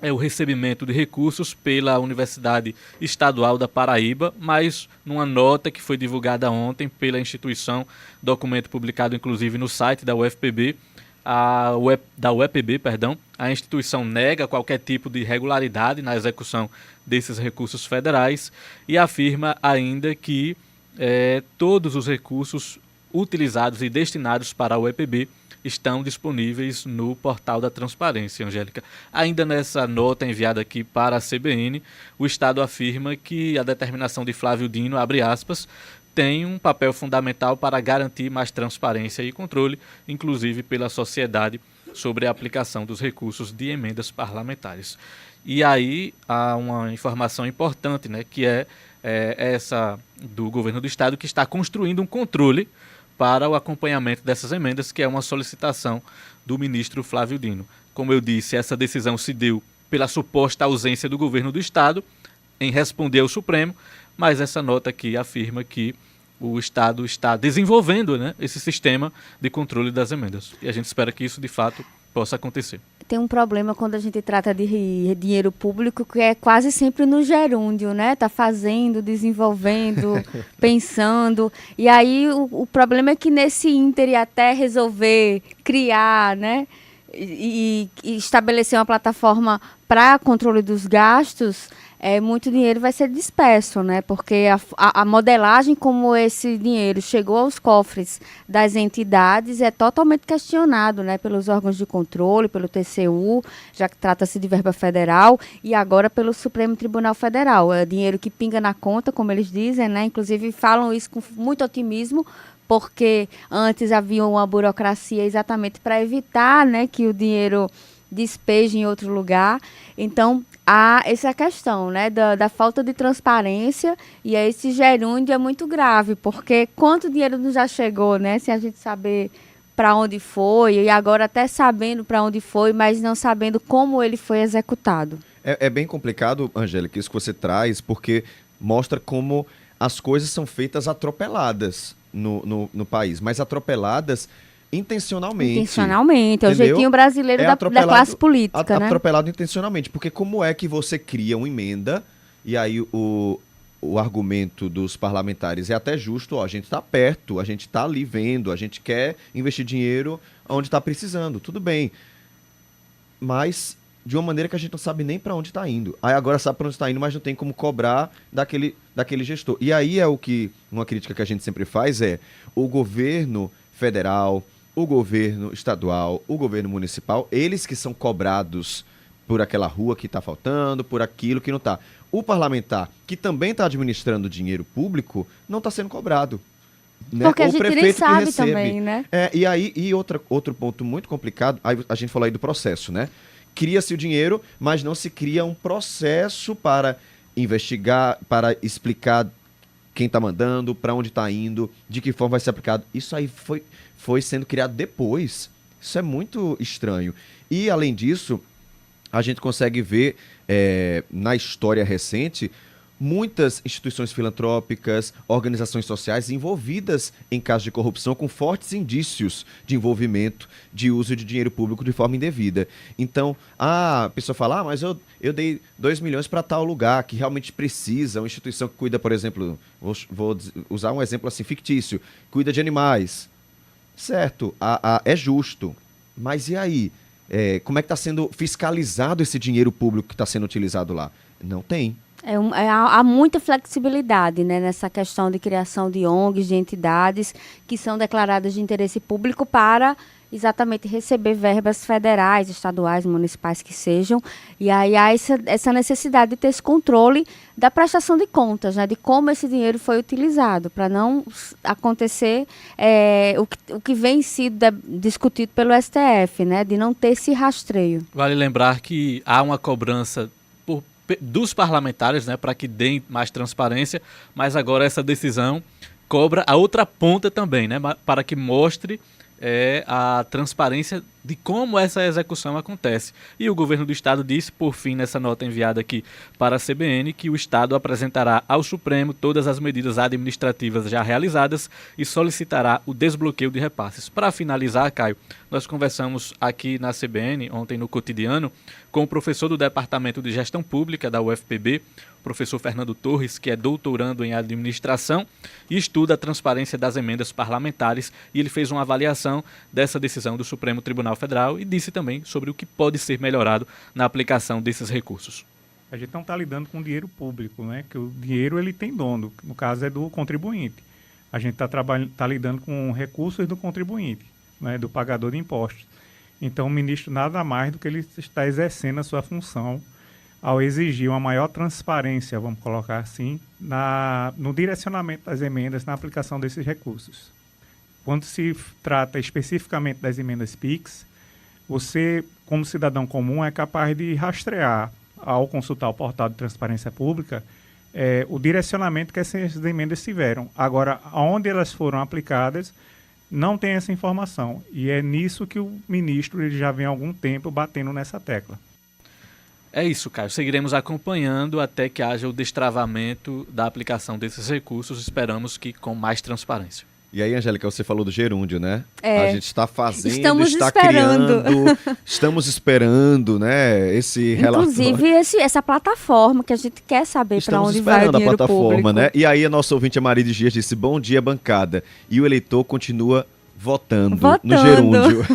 o recebimento de recursos pela Universidade Estadual da Paraíba, mas numa nota que foi divulgada ontem pela instituição, documento publicado inclusive no site da UFPB, a instituição nega qualquer tipo de irregularidade na execução desses recursos federais e afirma ainda que todos os recursos utilizados e destinados para a UEPB estão disponíveis no portal da transparência, Angélica. Ainda nessa nota enviada aqui para a CBN, o Estado afirma que a determinação de Flávio Dino, abre aspas, tem um papel fundamental para garantir mais transparência e controle, inclusive pela sociedade, sobre a aplicação dos recursos de emendas parlamentares. E aí há uma informação importante, né, que é essa do governo do Estado, que está construindo um controle para o acompanhamento dessas emendas, que é uma solicitação do ministro Flávio Dino. Como eu disse, essa decisão se deu pela suposta ausência do governo do Estado em responder ao Supremo, mas essa nota aqui afirma que o Estado está desenvolvendo, né, esse sistema de controle das emendas. E a gente espera que isso, de fato, possa acontecer. Tem um problema quando a gente trata de dinheiro público, que é quase sempre no gerúndio, né? Tá fazendo, desenvolvendo, pensando. E aí o problema é que nesse ínterim até resolver criar, né? E estabelecer uma plataforma para controle dos gastos, muito dinheiro vai ser disperso, né? Porque a modelagem como esse dinheiro chegou aos cofres das entidades é totalmente questionado, né? Pelos órgãos de controle, pelo TCU, já que trata-se de verba federal, e agora pelo Supremo Tribunal Federal. É dinheiro que pinga na conta, como eles dizem, né? Inclusive falam isso com muito otimismo, porque antes havia uma burocracia exatamente para evitar, né, que o dinheiro despeje em outro lugar. Então, há essa questão, né, da falta de transparência, e esse gerúndio é muito grave, porque quanto dinheiro não já chegou, né, sem a gente saber para onde foi, e agora até sabendo para onde foi, mas não sabendo como ele foi executado. É bem complicado, Angélica, isso que você traz, porque mostra como as coisas são feitas atropeladas no país, mas atropeladas intencionalmente. Intencionalmente, é o jeitinho brasileiro da classe política, né? Atropelado intencionalmente, porque como é que você cria uma emenda e aí o argumento dos parlamentares é até justo, a gente está perto, a gente está ali vendo, a gente quer investir dinheiro onde está precisando, tudo bem, mas de uma maneira que a gente não sabe nem para onde está indo. Aí agora sabe para onde está indo, mas não tem como cobrar daquele gestor. E aí uma crítica que a gente sempre faz é o governo federal, o governo estadual, o governo municipal, eles que são cobrados por aquela rua que está faltando, por aquilo que não está. O parlamentar, que também está administrando dinheiro público, não está sendo cobrado. Né? Porque a gente nem sabe também, né? E outro ponto muito complicado, aí a gente falou aí do processo, né? Cria-se o dinheiro, mas não se cria um processo para investigar, para explicar quem está mandando, para onde está indo, de que forma vai ser aplicado. Isso aí foi sendo criado depois. Isso é muito estranho. E, além disso, a gente consegue ver na história recente muitas instituições filantrópicas, organizações sociais envolvidas em casos de corrupção com fortes indícios de envolvimento, de uso de dinheiro público de forma indevida. Então, a pessoa fala, mas eu dei 2 milhões para tal lugar que realmente precisa, uma instituição que cuida, por exemplo, vou usar um exemplo assim fictício, cuida de animais. Certo, é justo, mas e aí? Como é que está sendo fiscalizado esse dinheiro público que está sendo utilizado lá? Não tem. Há muita flexibilidade, né, nessa questão de criação de ONGs, de entidades que são declaradas de interesse público para exatamente receber verbas federais, estaduais, municipais que sejam. E aí há essa necessidade de ter esse controle da prestação de contas, né, de como esse dinheiro foi utilizado, para não acontecer o que vem sido discutido pelo STF, né, de não ter esse rastreio. Vale lembrar que há uma cobrança dos parlamentares, né, para que deem mais transparência, mas agora essa decisão cobra a outra ponta também, né, para que mostre a transparência de como essa execução acontece. E o governo do estado disse, por fim, nessa nota enviada aqui para a CBN, que o estado apresentará ao Supremo todas as medidas administrativas já realizadas e solicitará o desbloqueio de repasses. Para finalizar, Caio, nós conversamos aqui na CBN, ontem no Cotidiano, com o professor do Departamento de Gestão Pública da UFPB, o professor Fernando Torres, que é doutorando em administração e estuda a transparência das emendas parlamentares, e ele fez uma avaliação dessa decisão do Supremo Tribunal Federal e disse também sobre o que pode ser melhorado na aplicação desses recursos. A gente não está lidando com dinheiro público, né? Que o dinheiro ele tem dono, no caso é do contribuinte. A gente está lidando com recursos do contribuinte, né? Do pagador de impostos. Então o ministro nada mais do que ele está exercendo a sua função ao exigir uma maior transparência, vamos colocar assim, no direcionamento das emendas, na aplicação desses recursos. Quando se trata especificamente das emendas PIX, você, como cidadão comum, é capaz de rastrear, ao consultar o portal de transparência pública, o direcionamento que essas emendas tiveram. Agora, onde elas foram aplicadas, não tem essa informação. E é nisso que o ministro ele já vem há algum tempo batendo nessa tecla. É isso, Caio. Seguiremos acompanhando até que haja o destravamento da aplicação desses recursos. Esperamos que com mais transparência. E aí, Angélica, você falou do gerúndio, né? A gente está fazendo, estamos esperando. Criando, estamos esperando, né, esse relatório. Inclusive, essa plataforma que a gente quer saber para onde vai o dinheiro público. Estamos esperando a plataforma, né? E aí, a nossa ouvinte, a Maria de Dias, disse, bom dia, bancada. E o eleitor continua votando. No gerúndio.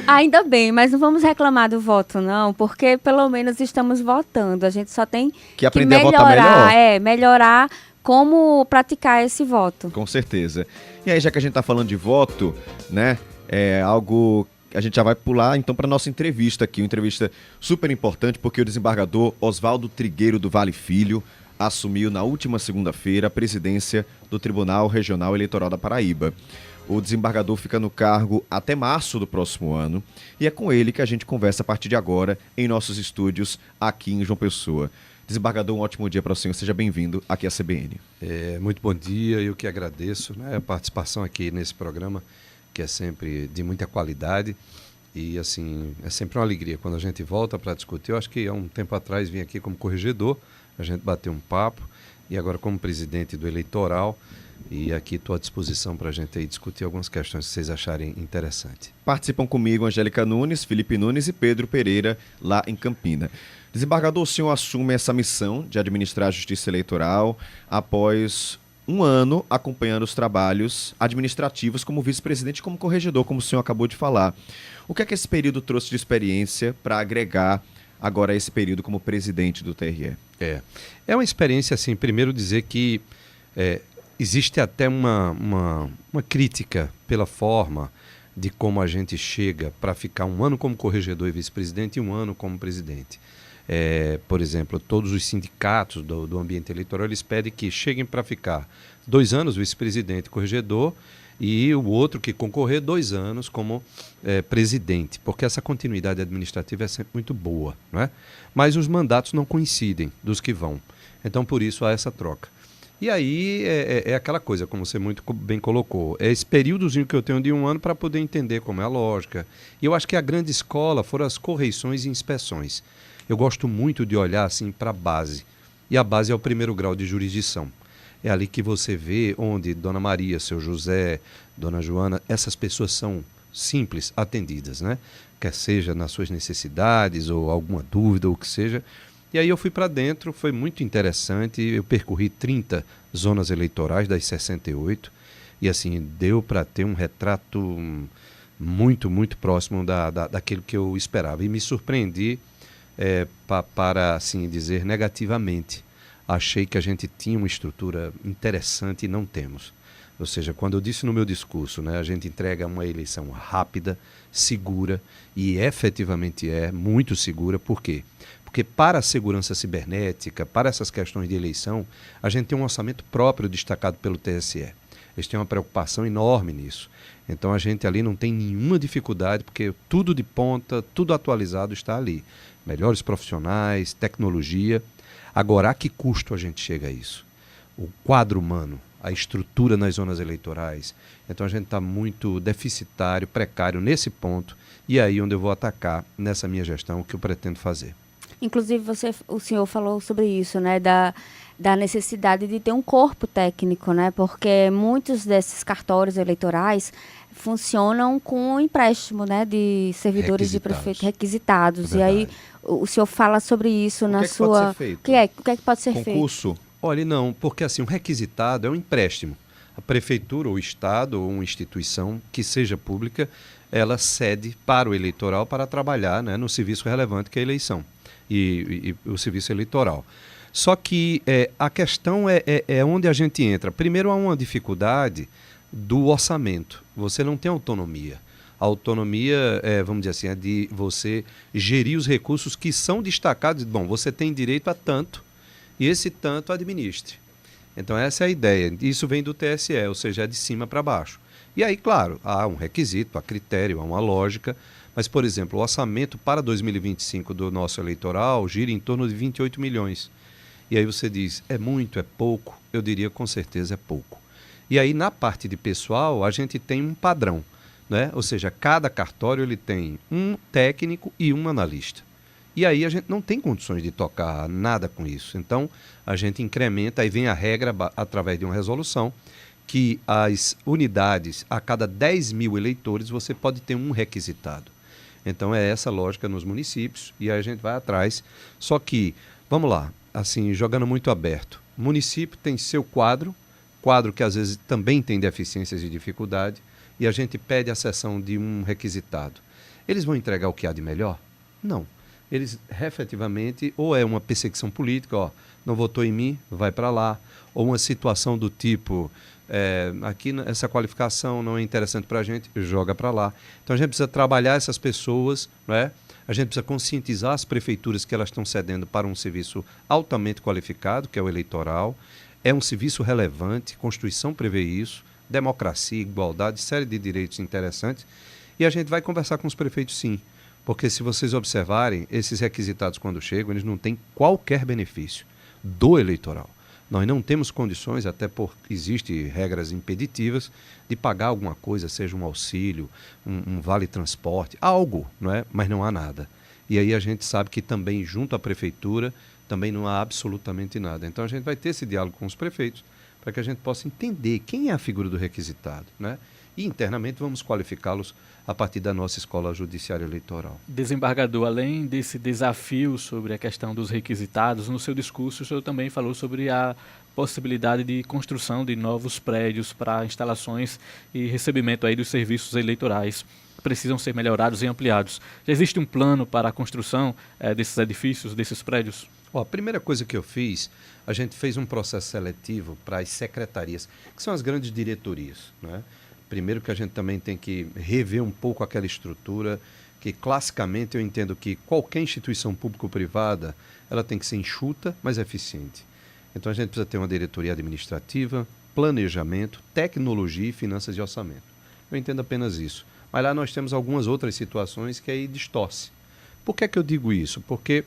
Ainda bem, mas não vamos reclamar do voto, não, porque pelo menos estamos votando. A gente só tem que aprender a votar melhor. Melhorar como praticar esse voto. Com certeza. E aí, já que a gente está falando de voto, né, algo... A gente já vai pular, então, para nossa entrevista aqui. Uma entrevista super importante, porque o desembargador Oswaldo Trigueiro do Vale Filho assumiu na última segunda-feira a presidência do Tribunal Regional Eleitoral da Paraíba. O desembargador fica no cargo até março do próximo ano e é com ele que a gente conversa a partir de agora em nossos estúdios aqui em João Pessoa. Desembargador, um ótimo dia para o senhor. Seja bem-vindo aqui à CBN. Muito bom dia, eu que agradeço, né, a participação aqui nesse programa, que é sempre de muita qualidade e, assim, é sempre uma alegria quando a gente volta para discutir. Eu acho que há um tempo atrás vim aqui como corregedor, a gente bateu um papo e agora como presidente do eleitoral. E aqui estou à disposição para a gente aí discutir algumas questões que vocês acharem interessantes. Participam comigo Angélica Nunes, Felipe Nunes e Pedro Pereira, lá em Campina. Desembargador, o senhor assume essa missão de administrar a justiça eleitoral após um ano acompanhando os trabalhos administrativos como vice-presidente e como corregedor, como o senhor acabou de falar. O que é que esse período trouxe de experiência para agregar agora esse período como presidente do TRE? É uma experiência, assim, primeiro dizer que... existe até uma crítica pela forma de como a gente chega para ficar um ano como corregedor e vice-presidente e um ano como presidente. Por exemplo, todos os sindicatos do ambiente eleitoral, eles pedem que cheguem para ficar 2 anos vice-presidente e corregedor E o outro que concorrer 2 anos como presidente, porque essa continuidade administrativa é sempre muito boa, não é? Mas os mandatos não coincidem dos que vão. Então, por isso, há essa troca. E aí é aquela coisa, como você muito bem colocou, é esse períodozinho que eu tenho de 1 ano para poder entender como é a lógica. E eu acho que a grande escola foram as correições e inspeções. Eu gosto muito de olhar assim para a base. E a base é o primeiro grau de jurisdição. É ali que você vê onde Dona Maria, seu José, Dona Joana, essas pessoas são simples, atendidas, né? Quer seja nas suas necessidades ou alguma dúvida ou o que seja. E aí eu fui para dentro, foi muito interessante, eu percorri 30 zonas eleitorais das 68 e assim, deu para ter um retrato muito, muito próximo daquilo que eu esperava. E me surpreendi, para assim dizer, negativamente. Achei que a gente tinha uma estrutura interessante e não temos. Ou seja, quando eu disse no meu discurso, né, a gente entrega uma eleição rápida, segura, e efetivamente é muito segura. Por quê? Porque para a segurança cibernética, para essas questões de eleição, a gente tem um orçamento próprio destacado pelo TSE. Eles têm uma preocupação enorme nisso. Então a gente ali não tem nenhuma dificuldade, porque tudo de ponta, tudo atualizado está ali. Melhores profissionais, tecnologia. Agora, a que custo a gente chega a isso? O quadro humano, a estrutura nas zonas eleitorais. Então a gente está muito deficitário, precário nesse ponto, e é aí onde eu vou atacar nessa minha gestão, o que eu pretendo fazer. Inclusive, o senhor falou sobre isso, né, da necessidade de ter um corpo técnico, né, porque muitos desses cartórios eleitorais funcionam com empréstimo, né, de servidores de prefeito requisitados. E aí o senhor fala sobre isso na sua... Pode ser feito? O que é que pode ser feito? Concurso? Olha, não, porque assim, um requisitado é um empréstimo. A prefeitura, ou o Estado, ou uma instituição que seja pública, ela cede para o eleitoral para trabalhar, né, no serviço relevante que é a eleição e o serviço eleitoral. Só que a questão é onde a gente entra. Primeiro, há uma dificuldade do orçamento. Você não tem autonomia. A autonomia, vamos dizer assim, é de você gerir os recursos que são destacados. Bom, você tem direito a tanto, e esse tanto administre. Então essa é a ideia. Isso vem do TSE, ou seja, é de cima para baixo. E aí, claro, há um requisito, há critério, há uma lógica. Mas, por exemplo, o orçamento para 2025 do nosso eleitoral gira em torno de 28 milhões. E aí você diz, é muito, é pouco? Eu diria com certeza é pouco. E aí, na parte de pessoal, a gente tem um padrão, né? Ou seja, cada cartório ele tem um técnico e um analista. E aí a gente não tem condições de tocar nada com isso. Então, a gente incrementa, aí vem a regra através de uma resolução, que as unidades, a cada 10 mil eleitores, você pode ter um requisitado. Então, é essa lógica nos municípios, e aí a gente vai atrás. Só que, vamos lá, assim, jogando muito aberto. O município tem seu quadro que às vezes também tem deficiências e dificuldade, e a gente pede a cessão de um requisitado. Eles vão entregar o que há de melhor? Não. Eles, efetivamente, ou é uma perseguição política, ó, não votou em mim, vai para lá, ou uma situação do tipo, aqui essa qualificação não é interessante para a gente, joga para lá. Então a gente precisa trabalhar essas pessoas, né? A gente precisa conscientizar as prefeituras que elas estão cedendo para um serviço altamente qualificado, que é o eleitoral. É um serviço relevante, Constituição prevê isso, democracia, igualdade, série de direitos interessantes. E a gente vai conversar com os prefeitos, sim. Porque se vocês observarem, esses requisitados quando chegam, eles não têm qualquer benefício do eleitoral. Nós não temos condições, até porque existem regras impeditivas, de pagar alguma coisa, seja um auxílio, um vale-transporte, algo, não é? Mas não há nada. E aí a gente sabe que também, junto à prefeitura, também não há absolutamente nada. Então a gente vai ter esse diálogo com os prefeitos, para que a gente possa entender quem é a figura do requisitado, né? E internamente vamos qualificá-los a partir da nossa escola judiciária eleitoral. Desembargador, além desse desafio sobre a questão dos requisitados, no seu discurso o senhor também falou sobre a possibilidade de construção de novos prédios para instalações e recebimento aí dos serviços eleitorais. Precisam ser melhorados e ampliados. Já existe um plano para a construção desses edifícios, desses prédios? A primeira coisa que eu fiz, a gente fez um processo seletivo para as secretarias, que são as grandes diretorias, né? Primeiro que a gente também tem que rever um pouco aquela estrutura, que classicamente eu entendo que qualquer instituição pública ou privada, ela tem que ser enxuta, mas eficiente. Então a gente precisa ter uma diretoria administrativa, planejamento, tecnologia e finanças de orçamento. Eu entendo apenas isso. Mas lá nós temos algumas outras situações que aí distorce. Por que é que eu digo isso? Porque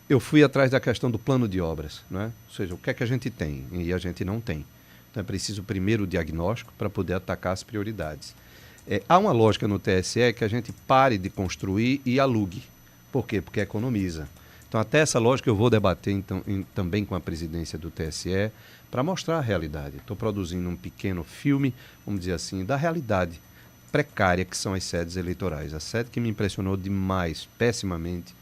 eu fui atrás da questão do plano de obras, né? Ou seja, o que é que a gente tem e a gente não tem. Então é preciso primeiro o diagnóstico para poder atacar as prioridades. Há uma lógica no TSE que a gente pare de construir e alugue. Por quê? Porque economiza. Então até essa lógica eu vou debater então, também com a presidência do TSE para mostrar a realidade. Estou produzindo um pequeno filme, vamos dizer assim, da realidade precária que são as sedes eleitorais. A sede que me impressionou demais, pessimamente,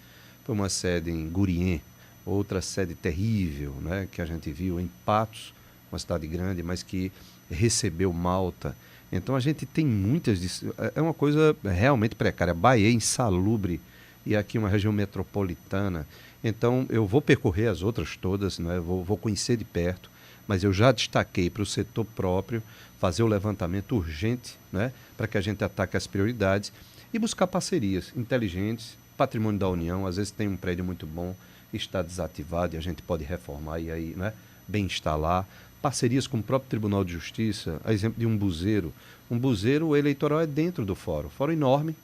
foi uma sede em Gurien, outra sede terrível, né, que a gente viu em Patos, uma cidade grande, mas que recebeu Malta. Então a gente tem muitas... É uma coisa realmente precária. Bahia, insalubre, e aqui uma região metropolitana. Então eu vou percorrer as outras todas, né, vou conhecer de perto, mas eu já destaquei para o setor próprio fazer o levantamento urgente, né, para que a gente ataque as prioridades e buscar parcerias inteligentes, patrimônio da União. Às vezes tem um prédio muito bom, está desativado e a gente pode reformar e aí, né, bem instalar. Parcerias com o próprio Tribunal de Justiça, a exemplo de um buzeiro. Um buzeiro eleitoral é dentro do fórum. Fórum enorme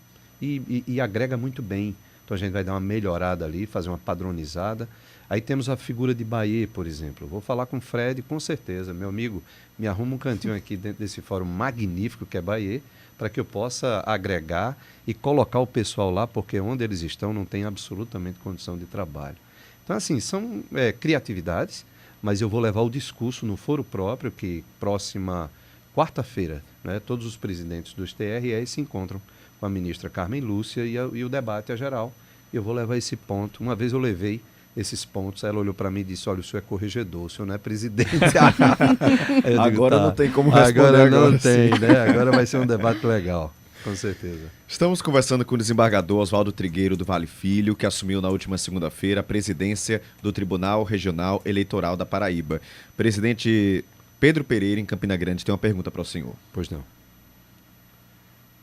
e agrega muito bem. Então a gente vai dar uma melhorada ali, fazer uma padronizada. Aí temos a figura de Bahia, por exemplo. Vou falar com o Fred, com certeza. Meu amigo, me arruma um cantinho aqui dentro desse fórum magnífico que é Bahia, para que eu possa agregar e colocar o pessoal lá, porque onde eles estão não tem absolutamente condição de trabalho. Então, assim, são criatividades, mas eu vou levar o discurso no foro próprio, que próxima quarta-feira, né, todos os presidentes dos TRE se encontram com a ministra Carmen Lúcia e o debate é geral. Eu vou levar esse ponto. Uma vez eu levei esses pontos, ela olhou para mim e disse: olha, o senhor é corregedor, o senhor não é presidente. Digo, agora tá, não tem como responder. Agora não tem, né? Agora vai ser um debate legal, com certeza. Estamos conversando com o desembargador Oswaldo Trigueiro do Vale Filho, que assumiu na última segunda-feira a presidência do Tribunal Regional Eleitoral da Paraíba. Presidente Pedro Pereira, em Campina Grande, tem uma pergunta para o senhor. Pois não.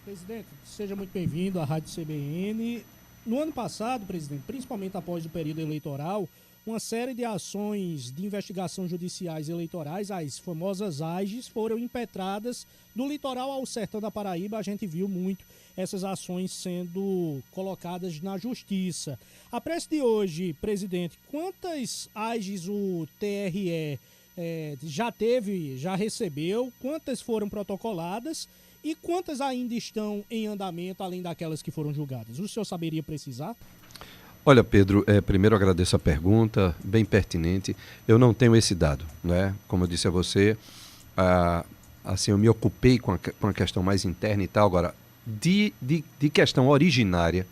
Presidente, seja muito bem-vindo à Rádio CBN. No ano passado, presidente, principalmente após o período eleitoral, uma série de ações de investigação judiciais eleitorais, as famosas AGEs, foram impetradas do litoral ao sertão da Paraíba. A gente viu muito essas ações sendo colocadas na justiça. A prece de hoje, presidente, quantas AGEs o TRE já recebeu, quantas foram protocoladas e quantas ainda estão em andamento, além daquelas que foram julgadas? O senhor saberia precisar? Olha, Pedro, primeiro agradeço a pergunta, bem pertinente. Eu não tenho esse dado, né? Como eu disse a você, assim, eu me ocupei com a questão mais interna e tal. Agora, de questão originária,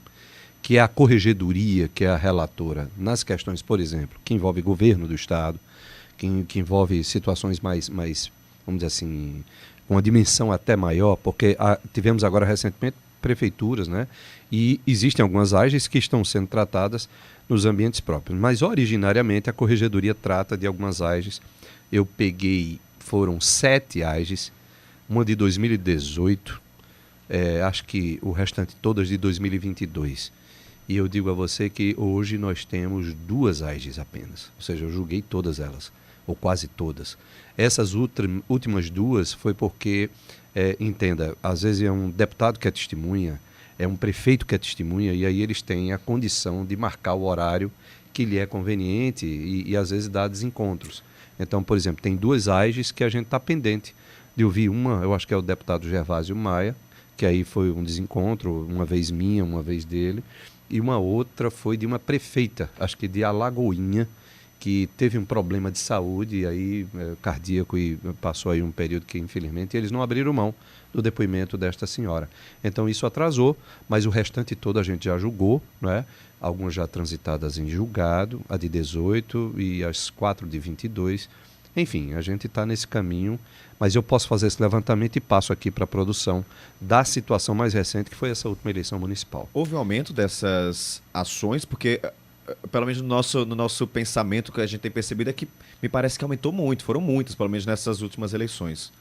que é a corregedoria, que é a relatora, nas questões, por exemplo, que envolve governo do Estado, que envolve situações mais, vamos dizer assim, com uma dimensão até maior, porque tivemos agora recentemente prefeituras, né? E existem algumas AGEs que estão sendo tratadas nos ambientes próprios, mas originariamente a corregedoria trata de algumas AGEs. Eu peguei, foram 7 AGEs, uma de 2018, acho que o restante todas de 2022. E eu digo a você que hoje nós temos 2 AGEs apenas, ou seja, eu julguei todas elas, ou quase todas. Essas últimas 2 foi porque, entenda, às vezes é um deputado que é testemunha, é um prefeito que é testemunha, e aí eles têm a condição de marcar o horário que lhe é conveniente e às vezes dá desencontros. Então, por exemplo, tem 2 AGEs que a gente está pendente de ouvir. Uma, eu acho que é o deputado Gervásio Maia, que aí foi um desencontro, uma vez minha, uma vez dele, e uma outra foi de uma prefeita, acho que de Alagoinha, que teve um problema de saúde e aí cardíaco, e passou aí um período que infelizmente eles não abriram mão do depoimento desta senhora. Então isso atrasou, mas o restante todo a gente já julgou, né? Algumas já transitadas em julgado, a de 18 e as 4 de 22. Enfim, a gente está nesse caminho, mas eu posso fazer esse levantamento e passo aqui para a produção da situação mais recente, que foi essa última eleição municipal. Houve um aumento dessas ações, porque pelo menos no nosso pensamento, que a gente tem percebido é que me parece que aumentou muito, foram muitas, pelo menos nessas últimas eleições.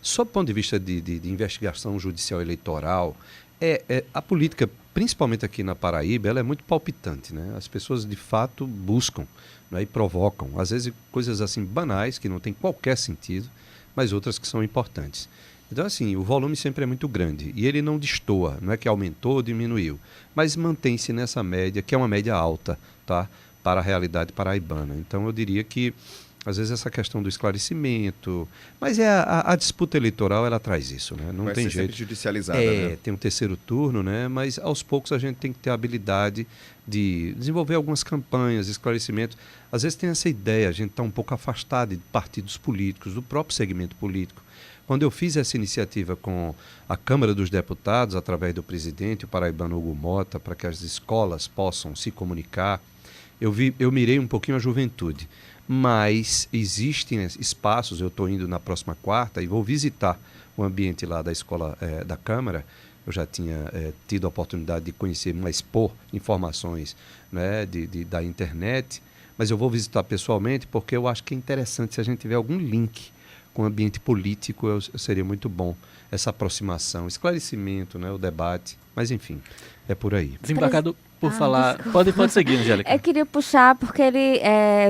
Sob o ponto de vista de investigação judicial eleitoral, a política, principalmente aqui na Paraíba, ela é muito palpitante, né? As pessoas de fato buscam, né, e provocam, às vezes coisas assim banais, que não tem qualquer sentido, mas outras que são importantes. Então, assim, o volume sempre é muito grande e ele não destoa, não é que aumentou ou diminuiu, mas mantém-se nessa média, que é uma média alta, tá? Para a realidade paraibana. Então, eu diria que, às vezes, essa questão do esclarecimento, mas a disputa eleitoral, ela traz isso, né? Não Vai tem ser jeito. sempre judicializada, né? Tem um terceiro turno, né? Mas aos poucos a gente tem que ter a habilidade de desenvolver algumas campanhas, esclarecimentos. Às vezes tem essa ideia, a gente está um pouco afastado de partidos políticos, do próprio segmento político. Quando eu fiz essa iniciativa com a Câmara dos Deputados, através do presidente, o paraibano Hugo Mota, para que as escolas possam se comunicar, eu mirei um pouquinho a juventude. Mas existem espaços, eu estou indo na próxima quarta e vou visitar o ambiente lá da escola da Câmara. Eu já tinha tido a oportunidade de conhecer, mas expor informações, né, da internet, mas eu vou visitar pessoalmente porque eu acho que é interessante se a gente tiver algum link com o ambiente político, seria muito bom essa aproximação, esclarecimento, né, o debate, mas enfim, é por aí. Desembargador, por falar... Pode seguir, Angélica. Eu queria puxar, porque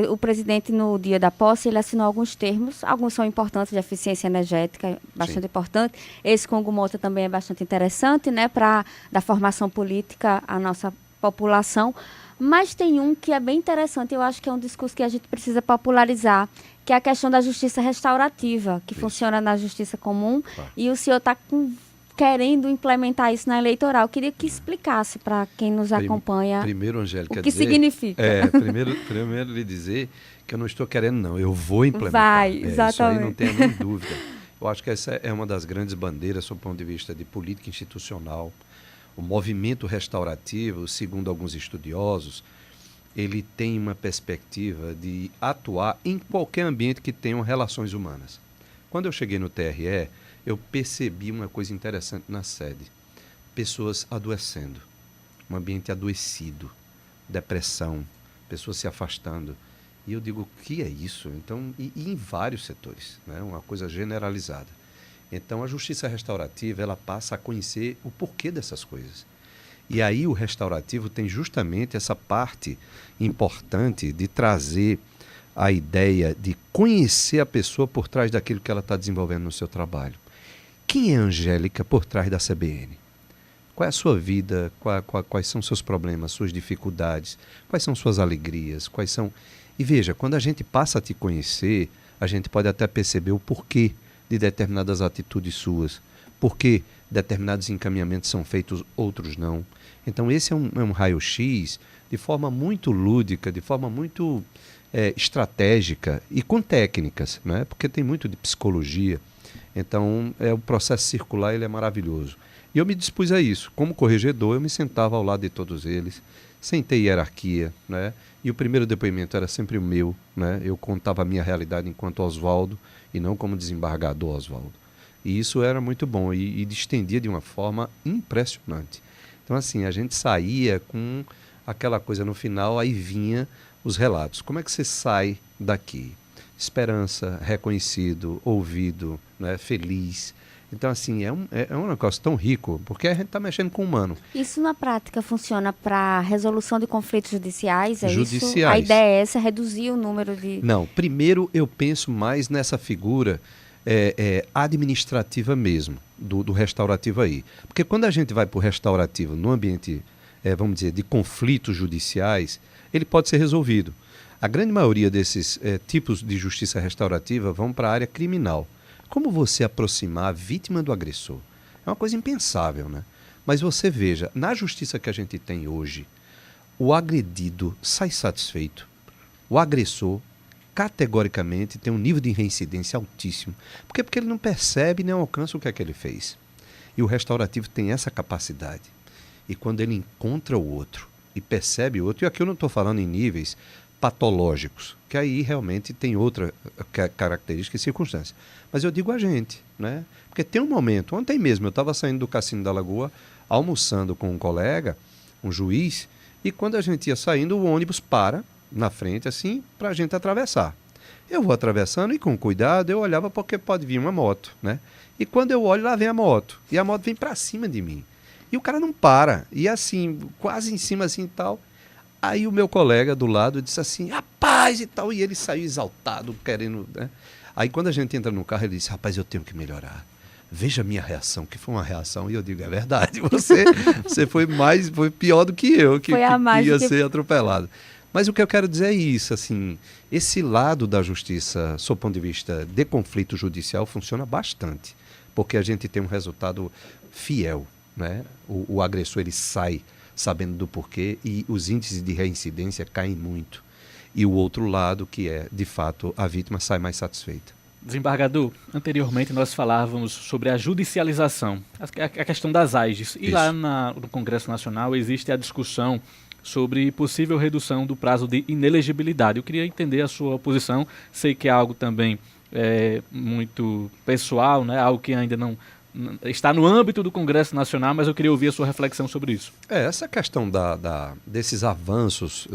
o presidente, no dia da posse, ele assinou alguns termos, alguns são importantes, de eficiência energética, bastante importante. Esse com o Hugo Mota também é bastante interessante, né, para da formação política à nossa população. Mas tem um que é bem interessante, eu acho que é um discurso que a gente precisa popularizar, que é a questão da justiça restaurativa, que funciona na justiça comum, e o senhor está querendo implementar isso na eleitoral. Eu queria que explicasse para quem nos acompanha primeiro, Angélica, o que significa. Primeiro lhe dizer que eu não estou querendo, não. Eu vou implementar. Vai, exatamente. Isso aí não tenho nem dúvida. Eu acho que essa é uma das grandes bandeiras, sob o ponto de vista de política institucional. O movimento restaurativo, segundo alguns estudiosos, ele tem uma perspectiva de atuar em qualquer ambiente que tenham relações humanas. Quando eu cheguei no TRE, eu percebi uma coisa interessante na sede. Pessoas adoecendo, um ambiente adoecido, depressão, pessoas se afastando. E eu digo, o que é isso? Então, e em vários setores, né? Uma coisa generalizada. Então, a justiça restaurativa, ela passa a conhecer o porquê dessas coisas. E aí o restaurativo tem justamente essa parte importante de trazer a ideia de conhecer a pessoa por trás daquilo que ela está desenvolvendo no seu trabalho. Quem é a Angélica por trás da CBN? Qual é a sua vida? Quais são seus problemas, suas dificuldades? Quais são suas alegrias? Quais são... E veja, quando a gente passa a te conhecer, a gente pode até perceber o porquê de determinadas atitudes suas, porque determinados encaminhamentos são feitos, outros não. Então esse é um raio-x de forma muito lúdica, de forma muito estratégica e com técnicas, né? Porque tem muito de psicologia. Então o processo circular, ele é maravilhoso. E eu me dispus a isso. Como corregedor, eu me sentava ao lado de todos eles, sem ter hierarquia, né? E o primeiro depoimento era sempre o meu, né? Eu contava a minha realidade enquanto Oswaldo e não como desembargador Oswaldo. E isso era muito bom e estendia de uma forma impressionante. Então, assim, a gente saía com aquela coisa no final, aí vinha os relatos. Como é que você sai daqui? Esperança, reconhecido, ouvido, né? Feliz. Então, assim, é um negócio tão rico, porque a gente está mexendo com o humano. Isso na prática funciona para resolução de conflitos judiciais? Judiciais. Isso? A ideia é essa, reduzir o número de... Não, primeiro eu penso mais nessa figura administrativa mesmo, do restaurativo aí. Porque quando a gente vai para o restaurativo no ambiente, vamos dizer, de conflitos judiciais, ele pode ser resolvido. A grande maioria desses tipos de justiça restaurativa vão para a área criminal. Como você aproximar a vítima do agressor? É uma coisa impensável, né? Mas você veja, na justiça que a gente tem hoje, o agredido sai satisfeito. O agressor, categoricamente, tem um nível de reincidência altíssimo. Por quê? Porque ele não percebe nem alcança o que é que ele fez. E o restaurativo tem essa capacidade. E quando ele encontra o outro e percebe o outro, e aqui eu não estou falando em níveis patológicos, que aí realmente tem outra característica e circunstância. Mas eu digo a gente, né? Porque tem um momento, ontem mesmo eu estava saindo do Cassino da Lagoa, almoçando com um colega, um juiz, e quando a gente ia saindo, o ônibus para na frente, assim, para a gente atravessar. Eu vou atravessando e com cuidado, eu olhava porque pode vir uma moto, né? E quando eu olho, lá vem a moto. E a moto vem para cima de mim. E o cara não para. E assim, quase em cima assim e tal. Aí o meu colega do lado disse assim, rapaz e tal. E ele saiu exaltado, querendo, né? Aí quando a gente entra no carro, ele disse, rapaz, eu tenho que melhorar. Veja a minha reação, que foi uma reação, e eu digo, é verdade, você foi pior do que eu, que ia ser atropelado. Mas o que eu quero dizer é isso, assim, esse lado da justiça, sob o ponto de vista de conflito judicial, funciona bastante, porque a gente tem um resultado fiel, né? O agressor, ele sai sabendo do porquê e os índices de reincidência caem muito. E o outro lado, que é, de fato, a vítima sai mais satisfeita. Desembargador, anteriormente nós falávamos sobre a judicialização, a questão das AIGs. E lá no Congresso Nacional existe a discussão sobre possível redução do prazo de inelegibilidade. Eu queria entender a sua posição, sei que é algo também muito pessoal, né? Algo que ainda não está no âmbito do Congresso Nacional, mas eu queria ouvir a sua reflexão sobre isso. Essa questão desses avanços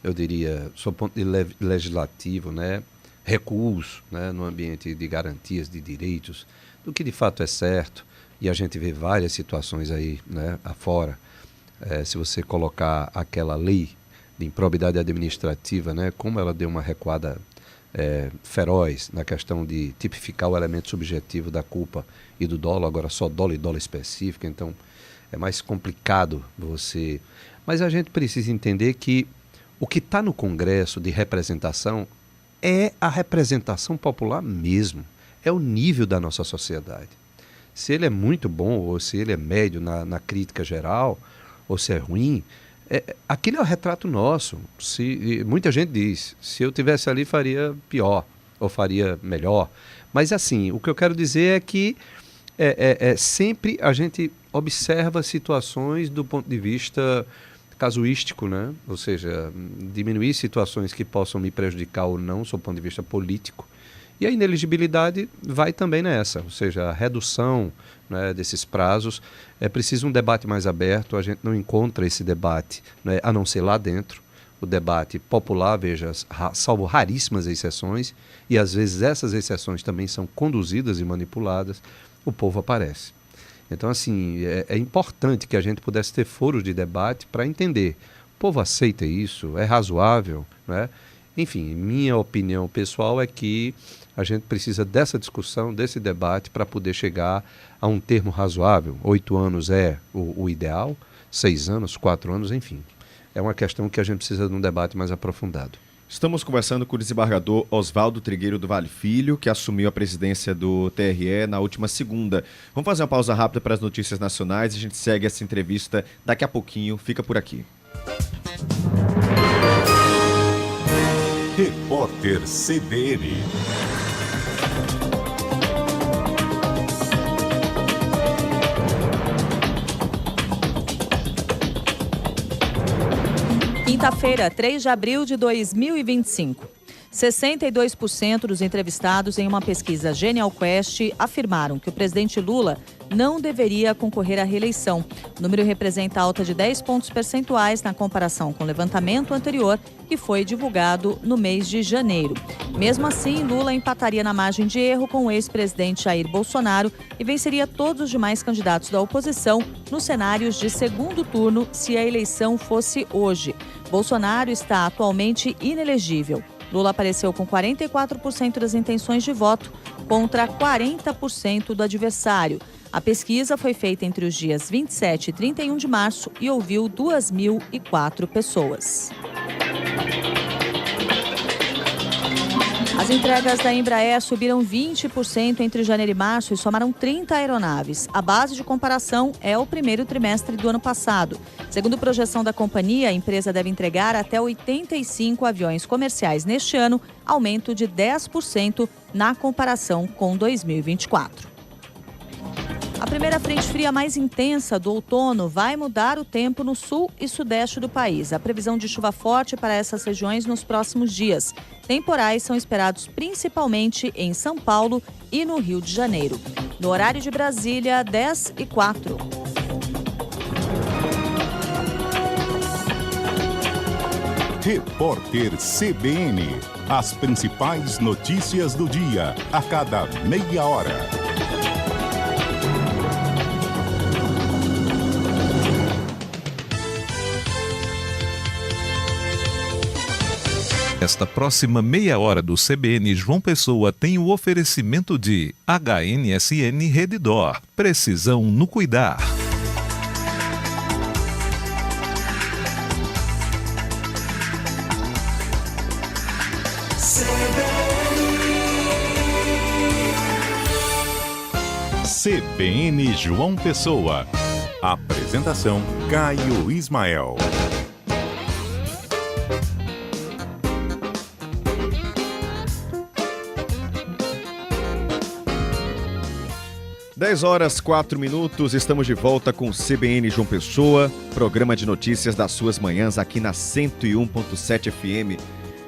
eu diria, sob o ponto de legislativo, né? Recuos, né, no ambiente de garantias de direitos, do que de fato é certo, e a gente vê várias situações aí, né, afora. Se você colocar aquela lei de improbidade administrativa, né, como ela deu uma recuada feroz na questão de tipificar o elemento subjetivo da culpa e do dolo, agora só dolo e dolo específico, então é mais complicado você... Mas a gente precisa entender que o que está no Congresso de representação é a representação popular mesmo, é o nível da nossa sociedade. Se ele é muito bom ou se ele é médio na crítica geral, ou se é ruim, aquilo é o retrato nosso. Muita gente diz, se eu tivesse ali faria pior ou faria melhor. Mas assim, o que eu quero dizer é que sempre a gente observa situações do ponto de vista casuístico, né? Ou seja, diminuir situações que possam me prejudicar ou não, sob o ponto de vista político. E a inelegibilidade vai também nessa, ou seja, a redução, né, desses prazos. É preciso um debate mais aberto, a gente não encontra esse debate, né, a não ser lá dentro. O debate popular, veja, salvo raríssimas exceções, e às vezes essas exceções também são conduzidas e manipuladas, o povo aparece. Então, assim, é importante que a gente pudesse ter foros de debate para entender. O povo aceita isso? É razoável? Né? Enfim, minha opinião pessoal é que a gente precisa dessa discussão, desse debate, para poder chegar a um termo razoável. 8 anos é o ideal, 6 anos, 4 anos, enfim. É uma questão que a gente precisa de um debate mais aprofundado. Estamos conversando com o desembargador Oswaldo Trigueiro do Vale Filho, que assumiu a presidência do TRE na última segunda. Vamos fazer uma pausa rápida para as notícias nacionais e a gente segue essa entrevista daqui a pouquinho. Fica por aqui. Repórter CBN. Quinta-feira, 3 de abril de 2025. 62% dos entrevistados em uma pesquisa Genial Quest afirmaram que o presidente Lula não deveria concorrer à reeleição. O número representa alta de 10 pontos percentuais na comparação com o levantamento anterior, que foi divulgado no mês de janeiro. Mesmo assim, Lula empataria na margem de erro com o ex-presidente Jair Bolsonaro e venceria todos os demais candidatos da oposição nos cenários de segundo turno se a eleição fosse hoje. Bolsonaro está atualmente inelegível. Lula apareceu com 44% das intenções de voto contra 40% do adversário. A pesquisa foi feita entre os dias 27 e 31 de março e ouviu 2.004 pessoas. As entregas da Embraer subiram 20% entre janeiro e março e somaram 30 aeronaves. A base de comparação é o primeiro trimestre do ano passado. Segundo projeção da companhia, a empresa deve entregar até 85 aviões comerciais neste ano, aumento de 10% na comparação com 2024. A primeira frente fria mais intensa do outono vai mudar o tempo no sul e sudeste do país. A previsão de chuva forte para essas regiões nos próximos dias. Temporais são esperados principalmente em São Paulo e no Rio de Janeiro. No horário de Brasília, 10h04. Repórter CBN. As principais notícias do dia, a cada meia hora. Esta próxima meia hora do CBN João Pessoa tem o oferecimento de HNSN Redditor. Precisão no cuidar. CBN João Pessoa. Apresentação Caio Ismael. 10h04, estamos de volta com CBN João Pessoa, programa de notícias das suas manhãs aqui na 101.7 FM.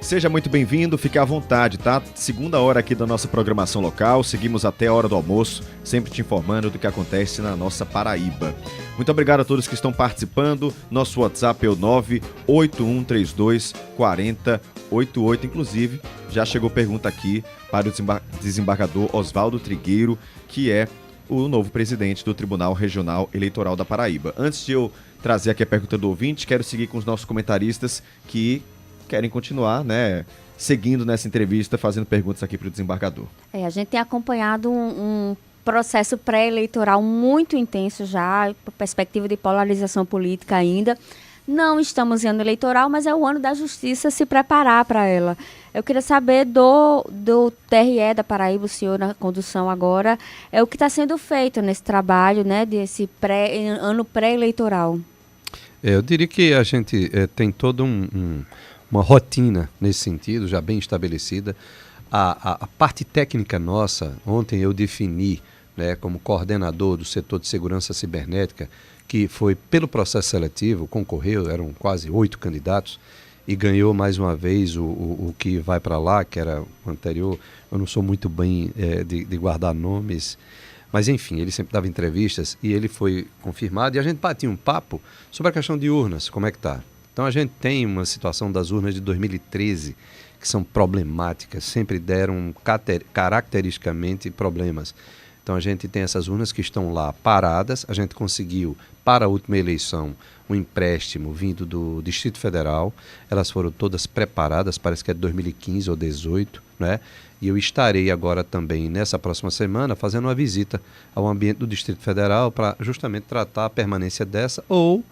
Seja muito bem-vindo, fique à vontade, tá? Segunda hora aqui da nossa programação local, seguimos até a hora do almoço, sempre te informando do que acontece na nossa Paraíba. Muito obrigado a todos que estão participando, nosso WhatsApp é o 981324088, inclusive já chegou pergunta aqui para o desembargador Oswaldo Trigueiro, que é o novo presidente do Tribunal Regional Eleitoral da Paraíba. Antes de eu trazer aqui a pergunta do ouvinte, quero seguir com os nossos comentaristas que querem continuar, né, seguindo nessa entrevista, fazendo perguntas aqui para o desembargador. A gente tem acompanhado um processo pré-eleitoral muito intenso já, perspectiva de polarização política ainda. Não estamos em ano eleitoral, mas é o ano da justiça se preparar para ela. Eu queria saber do TRE da Paraíba, o senhor na condução agora, o que está sendo feito nesse trabalho, né, desse ano pré-eleitoral. Eu diria que a gente tem toda uma rotina nesse sentido, já bem estabelecida. A parte técnica nossa, ontem eu defini, né, como coordenador do setor de segurança cibernética, que foi pelo processo seletivo, concorreu, eram quase 8 candidatos, e ganhou mais uma vez o que vai para lá, que era o anterior. Eu não sou muito bem de guardar nomes, mas enfim, ele sempre dava entrevistas e ele foi confirmado, e a gente batia um papo sobre a questão de urnas, como é que está. Então a gente tem uma situação das urnas de 2013 que são problemáticas, sempre deram caracteristicamente problemas. Então a gente tem essas urnas que estão lá paradas, a gente conseguiu para a última eleição um empréstimo vindo do Distrito Federal, elas foram todas preparadas, parece que é de 2015 ou 2018, né? E eu estarei agora também nessa próxima semana fazendo uma visita ao ambiente do Distrito Federal para justamente tratar a permanência dessa ou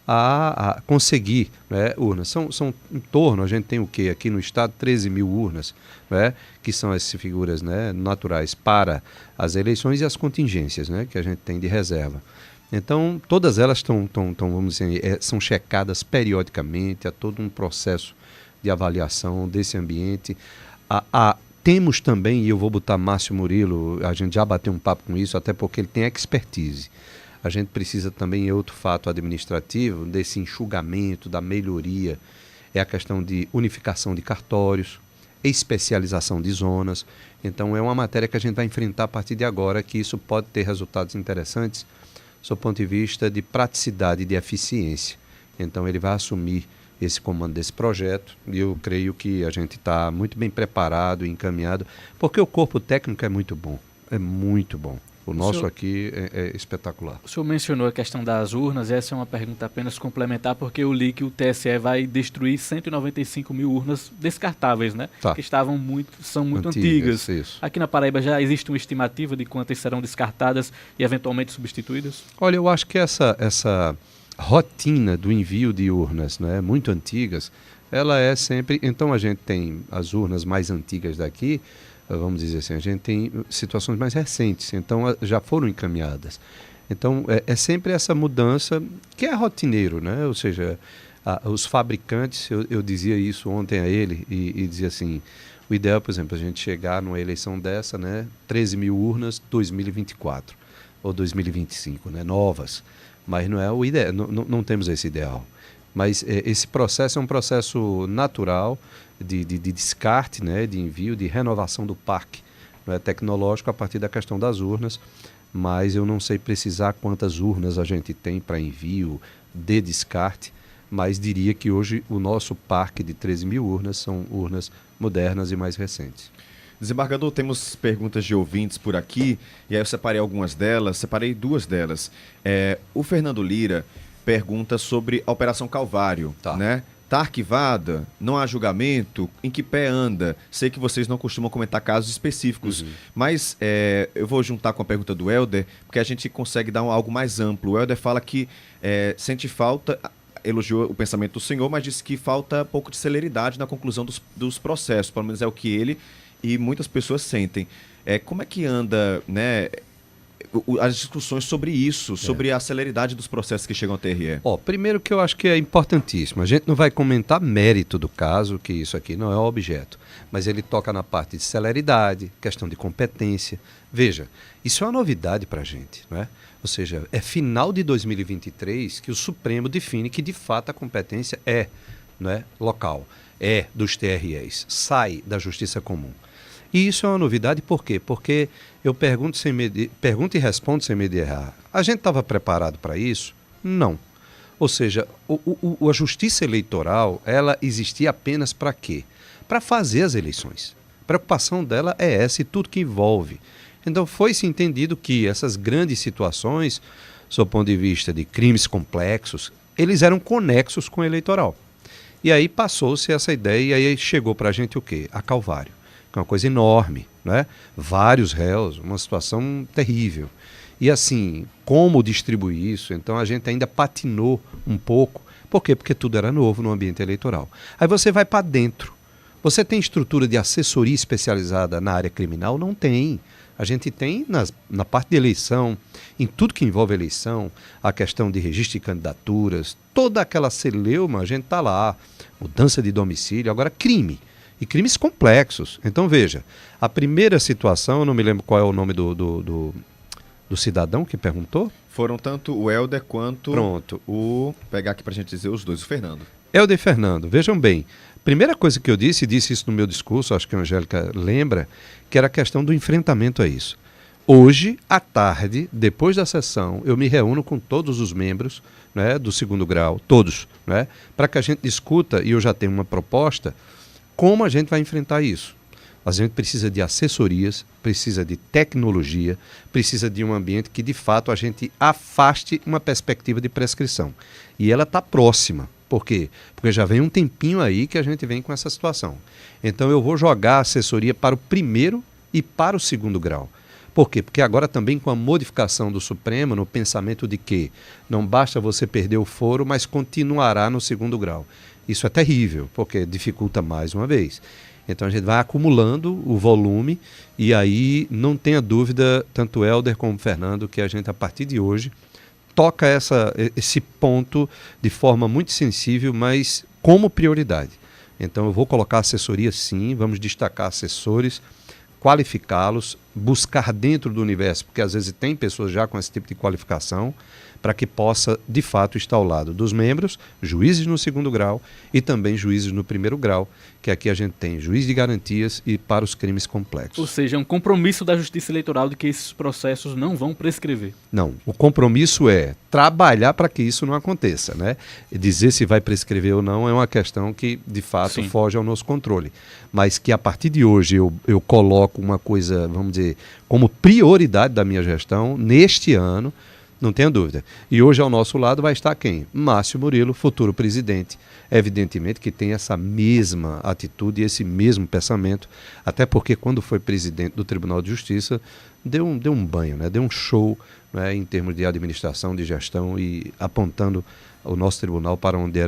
a conseguir, né, urnas. São em torno, a gente tem o quê? Aqui no estado, 13 mil urnas, né, que são essas figuras, né, naturais para as eleições e as contingências, né, que a gente tem de reserva. Então, todas elas vamos dizer, são checadas periodicamente, há todo um processo de avaliação desse ambiente. Temos também, e eu vou botar Márcio Murilo, a gente já bateu um papo com isso, até porque ele tem expertise. A gente precisa também, outro fato administrativo, desse enxugamento, da melhoria, é a questão de unificação de cartórios, especialização de zonas. Então é uma matéria que a gente vai enfrentar a partir de agora, que isso pode ter resultados interessantes, do ponto de vista de praticidade e de eficiência. Então ele vai assumir esse comando desse projeto e eu creio que a gente está muito bem preparado e encaminhado, porque o corpo técnico é muito bom, é muito bom. O nosso aqui é espetacular. O senhor mencionou a questão das urnas, essa é uma pergunta apenas complementar, porque eu li que o TSE vai destruir 195 mil urnas descartáveis, né? Tá. Que são muito antigas. Isso. Aqui na Paraíba já existe uma estimativa de quantas serão descartadas e eventualmente substituídas? Olha, eu acho que essa rotina do envio de urnas, né, muito antigas, ela é sempre... Então a gente tem as urnas mais antigas daqui, vamos dizer assim, a gente tem situações mais recentes, então já foram encaminhadas. Então é sempre essa mudança que é rotineiro, né? Ou seja, os fabricantes, eu dizia isso ontem a ele e dizia assim, o ideal, por exemplo, a gente chegar numa eleição dessa, né, 13 mil urnas 2024 ou 2025, né, novas, mas não é o ideal, não temos esse ideal. Mas esse processo é um processo natural de descarte, né, de envio, de renovação do parque, né, tecnológico a partir da questão das urnas, mas eu não sei precisar quantas urnas a gente tem para envio de descarte, mas diria que hoje o nosso parque de 13 mil urnas são urnas modernas e mais recentes. Desembargador, temos perguntas de ouvintes por aqui, e aí eu separei algumas delas, separei duas delas. O Fernando Lira pergunta sobre a Operação Calvário, né? Está arquivada? Não há julgamento? Em que pé anda? Sei que vocês não costumam comentar casos específicos, mas eu vou juntar com a pergunta do Helder, porque a gente consegue dar algo mais amplo. O Helder fala que sente falta, elogiou o pensamento do senhor, mas disse que falta pouco de celeridade na conclusão dos processos, pelo menos é o que ele e muitas pessoas sentem. Como é que anda, né, as discussões sobre isso, sobre a celeridade dos processos que chegam ao TRE? Primeiro que eu acho que é importantíssimo, a gente não vai comentar mérito do caso, que isso aqui não é o objeto, mas ele toca na parte de celeridade, questão de competência. Veja, isso é uma novidade para a gente, não é? Ou seja, é final de 2023 que o Supremo define que de fato a competência não é, local, dos TREs, sai da Justiça Comum. E isso é uma novidade por quê? Porque eu pergunto e respondo sem medo de errar. A gente estava preparado para isso? Não. Ou seja, a justiça eleitoral, ela existia apenas para quê? Para fazer as eleições. A preocupação dela é essa e tudo que envolve. Então foi-se entendido que essas grandes situações, sob o ponto de vista de crimes complexos, eles eram conexos com o eleitoral. E aí passou-se essa ideia e aí chegou para a gente o quê? A Calvário. Que é uma coisa enorme, né? Vários réus, uma situação terrível. E assim, como distribuir isso? Então a gente ainda patinou um pouco. Por quê? Porque tudo era novo no ambiente eleitoral. Aí você vai para dentro. Você tem estrutura de assessoria especializada na área criminal? Não tem. A gente tem na parte de eleição, em tudo que envolve eleição, a questão de registro de candidaturas, toda aquela celeuma, a gente está lá. Mudança de domicílio, agora crime. E crimes complexos. Então, veja, a primeira situação, eu não me lembro qual é o nome do cidadão que perguntou. Foram tanto o Helder quanto o... pegar aqui para a gente dizer os dois, o Fernando. Helder e Fernando, vejam bem. Primeira coisa que eu disse isso no meu discurso, acho que a Angélica lembra, que era a questão do enfrentamento a isso. Hoje, à tarde, depois da sessão, eu me reúno com todos os membros, né, do segundo grau, todos, né, para que a gente discuta, e eu já tenho uma proposta, como a gente vai enfrentar isso. A gente precisa de assessorias, precisa de tecnologia, precisa de um ambiente que, de fato, a gente afaste uma perspectiva de prescrição. E ela está próxima. Por quê? Porque já vem um tempinho aí que a gente vem com essa situação. Então eu vou jogar a assessoria para o primeiro e para o segundo grau. Por quê? Porque agora também com a modificação do Supremo, no pensamento de que não basta você perder o foro, mas continuará no segundo grau. Isso é terrível, porque dificulta mais uma vez. Então a gente vai acumulando o volume e aí não tenha dúvida, tanto o Helder como o Fernando, que a gente a partir de hoje toca esse ponto de forma muito sensível, mas como prioridade. Então eu vou colocar assessoria sim, vamos destacar assessores, qualificá-los, buscar dentro do universo, porque às vezes tem pessoas já com esse tipo de qualificação, para que possa, de fato, estar ao lado dos membros, juízes no segundo grau e também juízes no primeiro grau, que aqui a gente tem juiz de garantias e para os crimes complexos. Ou seja, é um compromisso da Justiça Eleitoral de que esses processos não vão prescrever. Não, o compromisso é trabalhar para que isso não aconteça, né? Dizer se vai prescrever ou não é uma questão que, de fato, foge ao nosso controle. Mas que a partir de hoje eu coloco uma coisa, vamos dizer, como prioridade da minha gestão, neste ano, não tenha dúvida. E hoje ao nosso lado vai estar quem? Márcio Murilo, futuro presidente. Evidentemente que tem essa mesma atitude e esse mesmo pensamento, até porque quando foi presidente do Tribunal de Justiça, deu um banho, né? Deu um show, né? Em termos de administração, de gestão e apontando o nosso tribunal para onde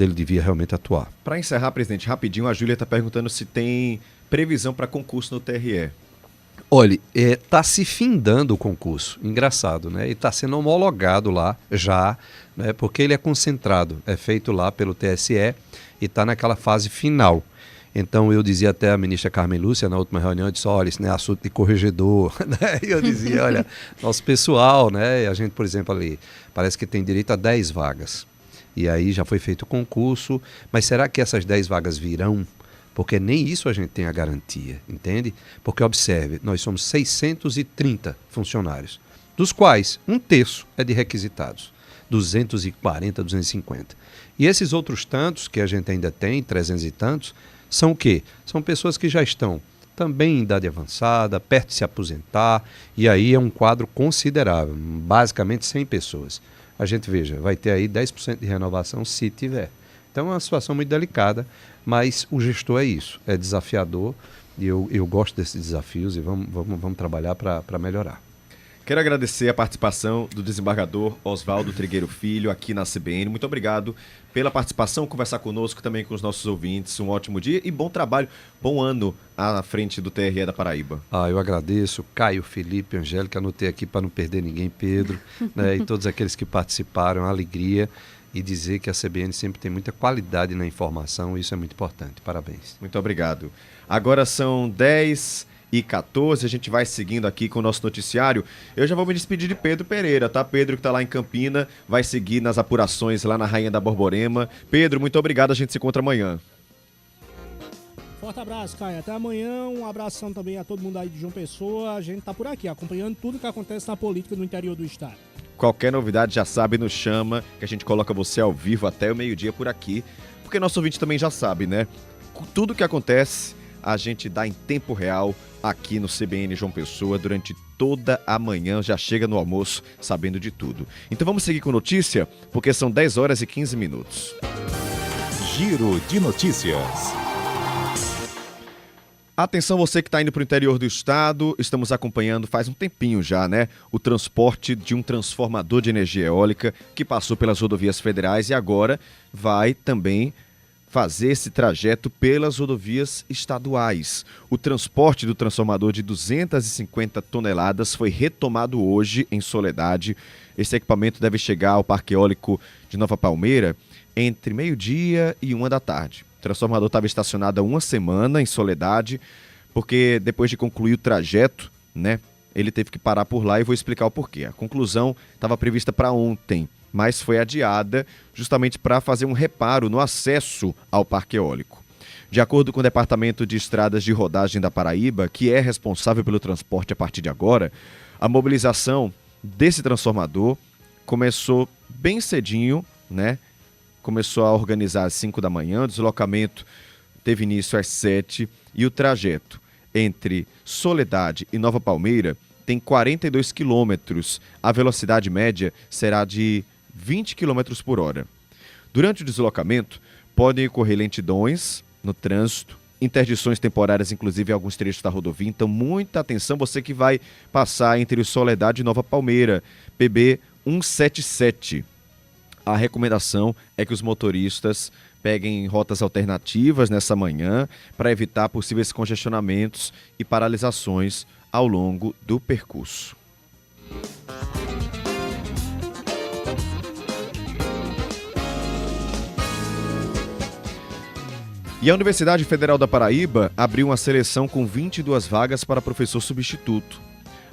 ele devia realmente atuar. Para encerrar, presidente, rapidinho, a Júlia está perguntando se tem previsão para concurso no TRE. Olha, está se findando o concurso, engraçado, né? E está sendo homologado lá já, né? Porque ele é concentrado, é feito lá pelo TSE e está naquela fase final. Então eu dizia até à ministra Carmen Lúcia na última reunião, eu disse, olha, isso não é assunto de corregedor, né? E eu dizia, olha, nosso pessoal, né? A gente, por exemplo, ali, parece que tem direito a 10 vagas. E aí já foi feito o concurso, mas será que essas 10 vagas virão? Porque nem isso a gente tem a garantia, entende? Porque, observe, nós somos 630 funcionários, dos quais 1/3 é de requisitados, 240, 250. E esses outros tantos que a gente ainda tem, 300 e tantos, são o quê? São pessoas que já estão também em idade avançada, perto de se aposentar, e aí é um quadro considerável, basicamente 100 pessoas. A gente veja, vai ter aí 10% de renovação se tiver. Então é uma situação muito delicada, mas o gestor é isso, é desafiador, e eu gosto desses desafios e vamos trabalhar para melhorar. Quero agradecer a participação do desembargador Oswaldo Trigueiro Filho aqui na CBN. Muito obrigado pela participação, conversar conosco também com os nossos ouvintes. Um ótimo dia e bom trabalho, bom ano à frente do TRE da Paraíba. Eu agradeço, Caio, Felipe, Angélica, anotei aqui para não perder ninguém, Pedro, né, e todos aqueles que participaram, alegria, e dizer que a CBN sempre tem muita qualidade na informação, isso é muito importante. Parabéns. Muito obrigado. Agora são 10h14, a gente vai seguindo aqui com o nosso noticiário. Eu já vou me despedir de Pedro Pereira, tá? Pedro, que está lá em Campina, vai seguir nas apurações lá na Rainha da Borborema. Pedro, muito obrigado, a gente se encontra amanhã. Forte abraço, Caio. Até amanhã. Um abração também a todo mundo aí de João Pessoa. A gente tá por aqui, acompanhando tudo que acontece na política no interior do estado. Qualquer novidade, já sabe, nos chama, que a gente coloca você ao vivo até o meio-dia por aqui. Porque nosso ouvinte também já sabe, né? Tudo que acontece, a gente dá em tempo real aqui no CBN João Pessoa durante toda a manhã, já chega no almoço sabendo de tudo. Então vamos seguir com notícia, porque são 10h15. Giro de notícias. Atenção você que está indo para o interior do estado, estamos acompanhando faz um tempinho já, né? O transporte de um transformador de energia eólica que passou pelas rodovias federais e agora vai também fazer esse trajeto pelas rodovias estaduais. O transporte do transformador de 250 toneladas foi retomado hoje em Soledade. Esse equipamento deve chegar ao Parque Eólico de Nova Palmeira entre meio-dia e 13h. O transformador estava estacionado há uma semana em Soledade, porque depois de concluir o trajeto, né, ele teve que parar por lá e vou explicar o porquê. A conclusão estava prevista para ontem, mas foi adiada justamente para fazer um reparo no acesso ao Parque Eólico. De acordo com o Departamento de Estradas de Rodagem da Paraíba, que é responsável pelo transporte a partir de agora, a mobilização desse transformador começou bem cedinho, né? Começou a organizar às 5 da manhã, o deslocamento teve início às 7 e o trajeto entre Soledade e Nova Palmeira tem 42 quilômetros. A velocidade média será de 20 km por hora. Durante o deslocamento, podem ocorrer lentidões no trânsito, interdições temporárias, inclusive em alguns trechos da rodovia. Então, muita atenção, você que vai passar entre o Soledade e Nova Palmeira, PB 177. A recomendação é que os motoristas peguem rotas alternativas nessa manhã para evitar possíveis congestionamentos e paralisações ao longo do percurso. E a Universidade Federal da Paraíba abriu uma seleção com 22 vagas para professor substituto.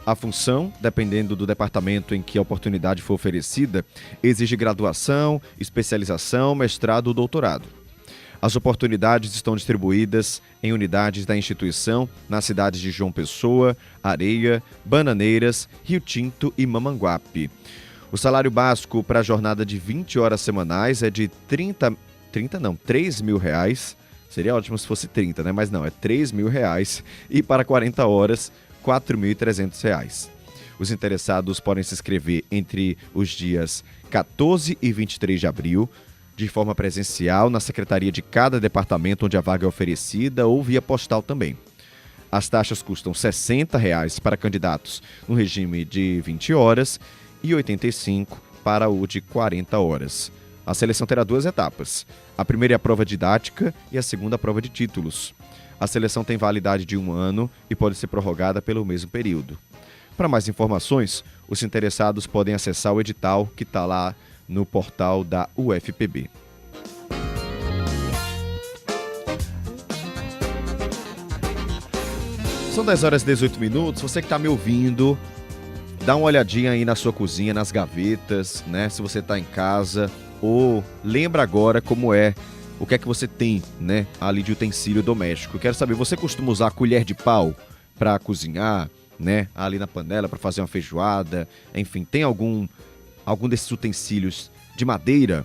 A função, dependendo do departamento em que a oportunidade for oferecida, exige graduação, especialização, mestrado ou doutorado. As oportunidades estão distribuídas em unidades da instituição nas cidades de João Pessoa, Areia, Bananeiras, Rio Tinto e Mamanguape. O salário básico para a jornada de 20 horas semanais é de R$3.000. Seria ótimo se fosse 30, né? Mas não, é R$3.000. E para 40 horas, R$4.300. Os interessados podem se inscrever entre os dias 14 e 23 de abril, de forma presencial na secretaria de cada departamento onde a vaga é oferecida ou via postal também. As taxas custam R$ 60 para candidatos no regime de 20 horas e R$ 85 para o de 40 horas. A seleção terá 2 etapas. A primeira é a prova didática e a segunda a prova de títulos. A seleção tem validade de 1 ano e pode ser prorrogada pelo mesmo período. Para mais informações, os interessados podem acessar o edital que está lá no portal da UFPB. São 10h18. Você que está me ouvindo, dá uma olhadinha aí na sua cozinha, nas gavetas, né? Se você está em casa, ou lembra agora como é, o que é que você tem, né, ali de utensílio doméstico. Quero saber, você costuma usar colher de pau para cozinhar, né, ali na panela para fazer uma feijoada? Enfim, tem algum desses utensílios de madeira?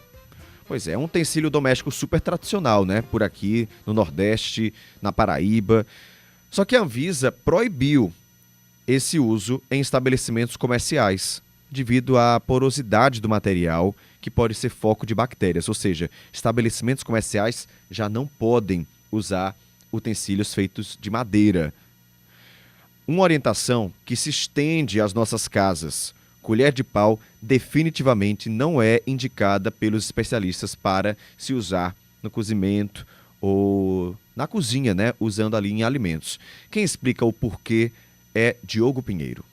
Pois é um utensílio doméstico super tradicional, né, por aqui no Nordeste, na Paraíba. Só que a Anvisa proibiu esse uso em estabelecimentos comerciais. devido à porosidade do material, que pode ser foco de bactérias, ou seja, estabelecimentos comerciais já não podem usar utensílios feitos de madeira. Uma orientação que se estende às nossas casas. Colher de pau definitivamente não é indicada pelos especialistas para se usar no cozimento ou na cozinha, né? Usando ali em alimentos. Quem explica o porquê é Diogo Pinheiro.